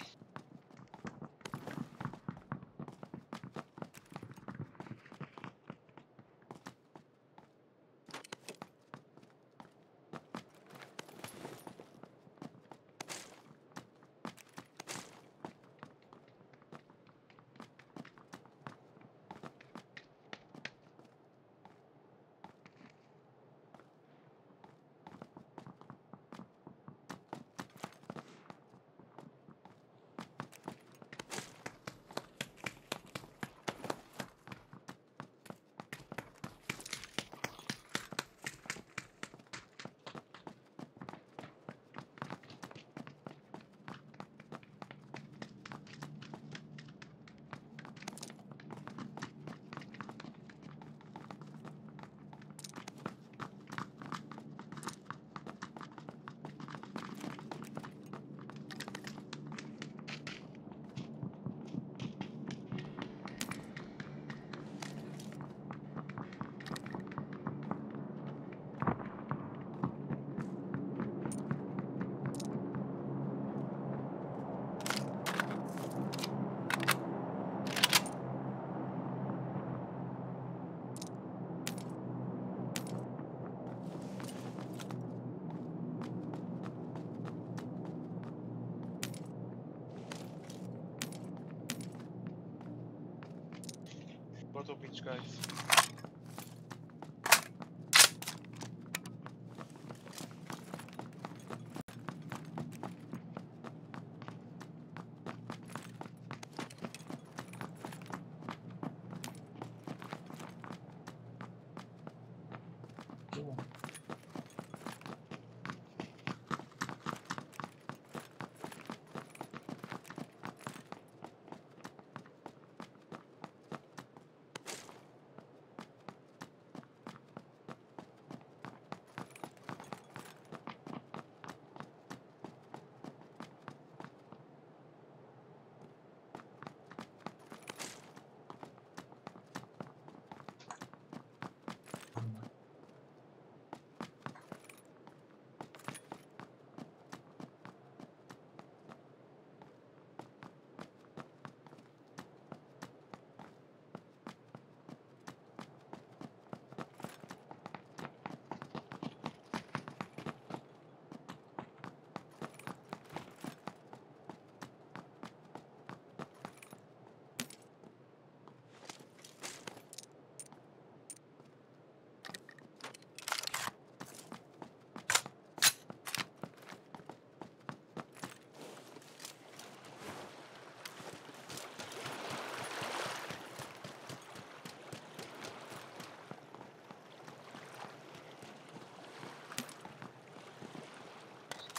Go to pitch, guys.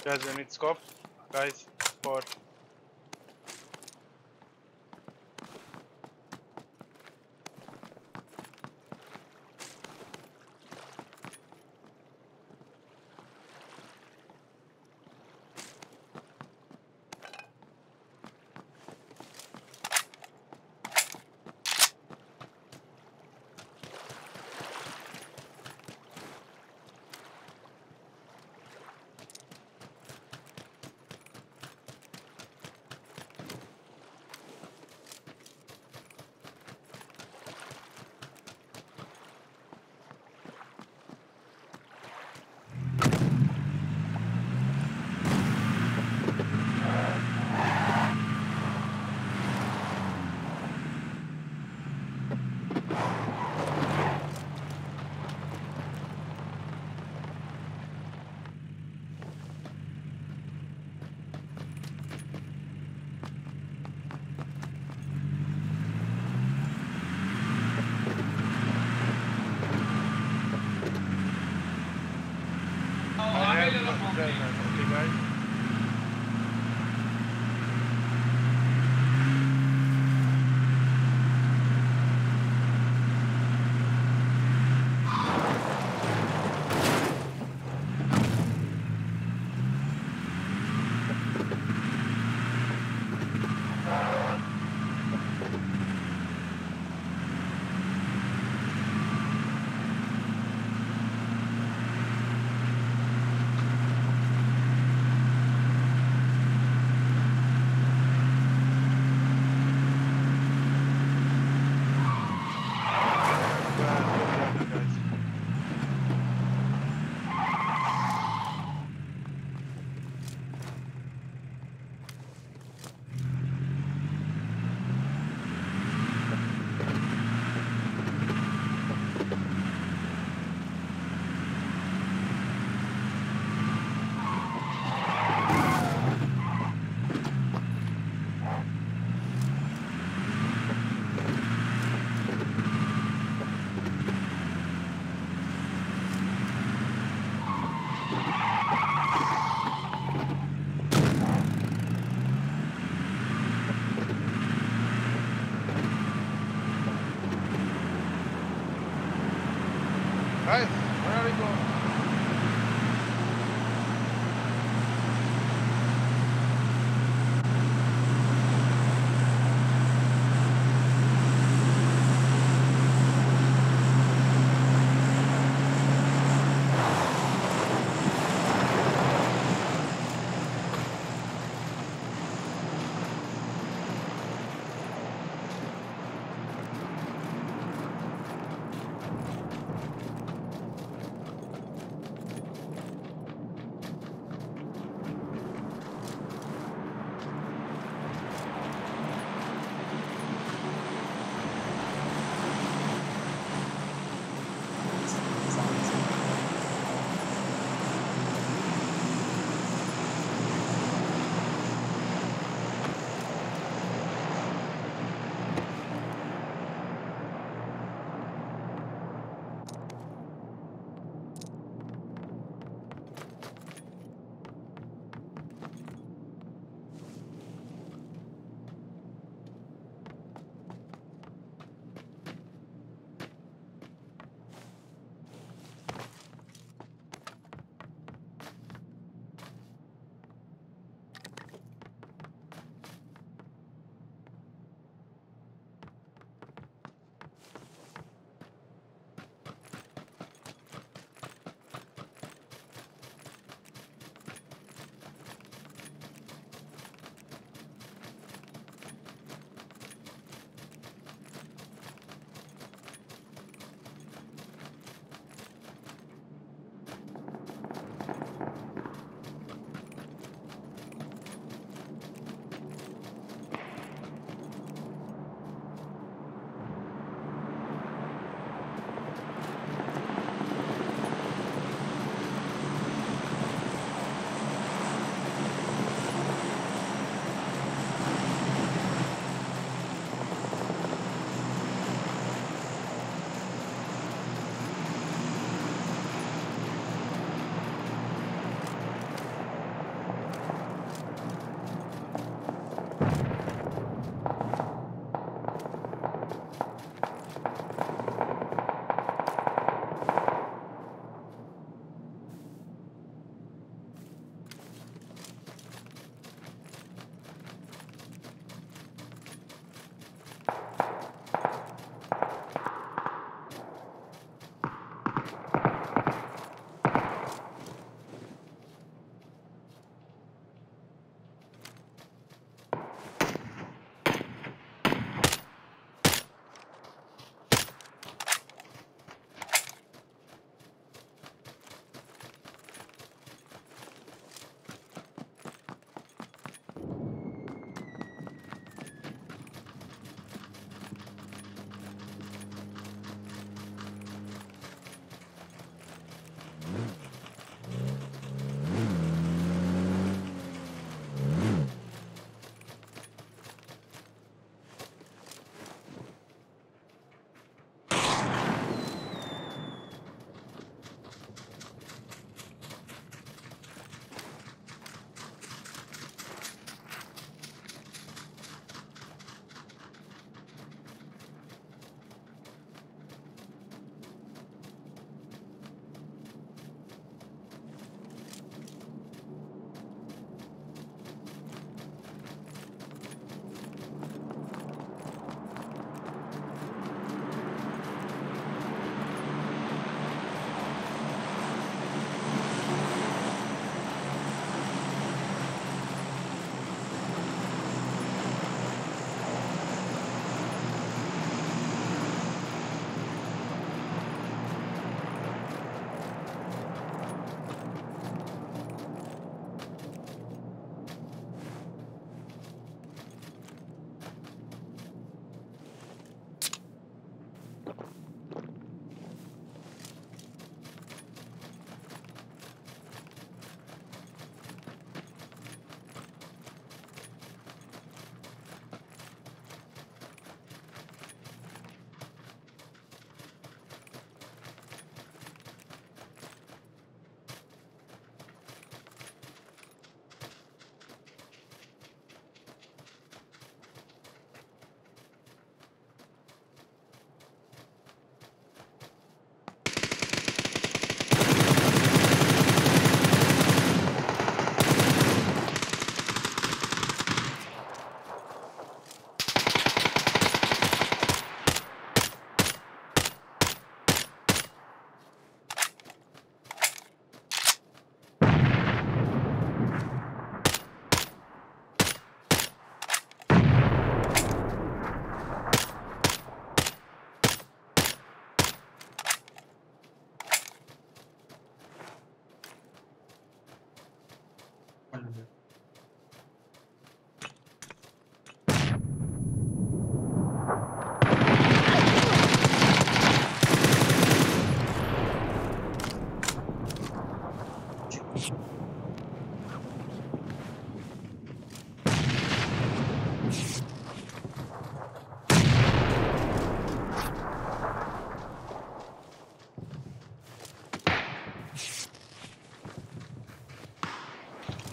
Guys, we need scope. Guys, for okay, guys. Guys, where are we going?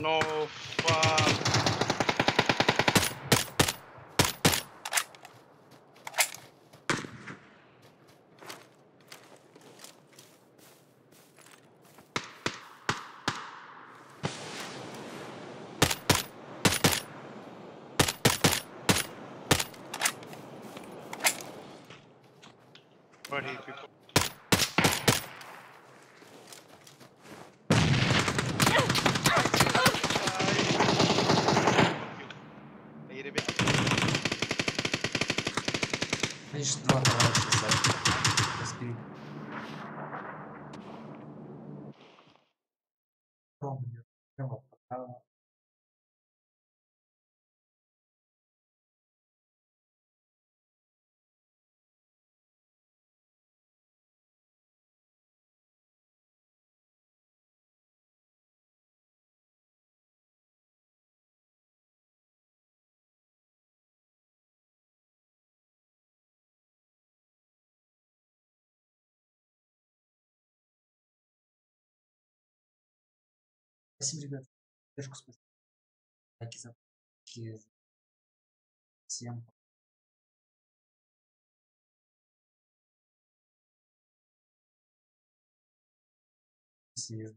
No, fuck. Where he people? Эй, ребят. Видишь, два товарища сзади. Разбери. Помню. Вот. Спасибо, ребят. Поддержку спасибо. Лайки за такие. Всем. Если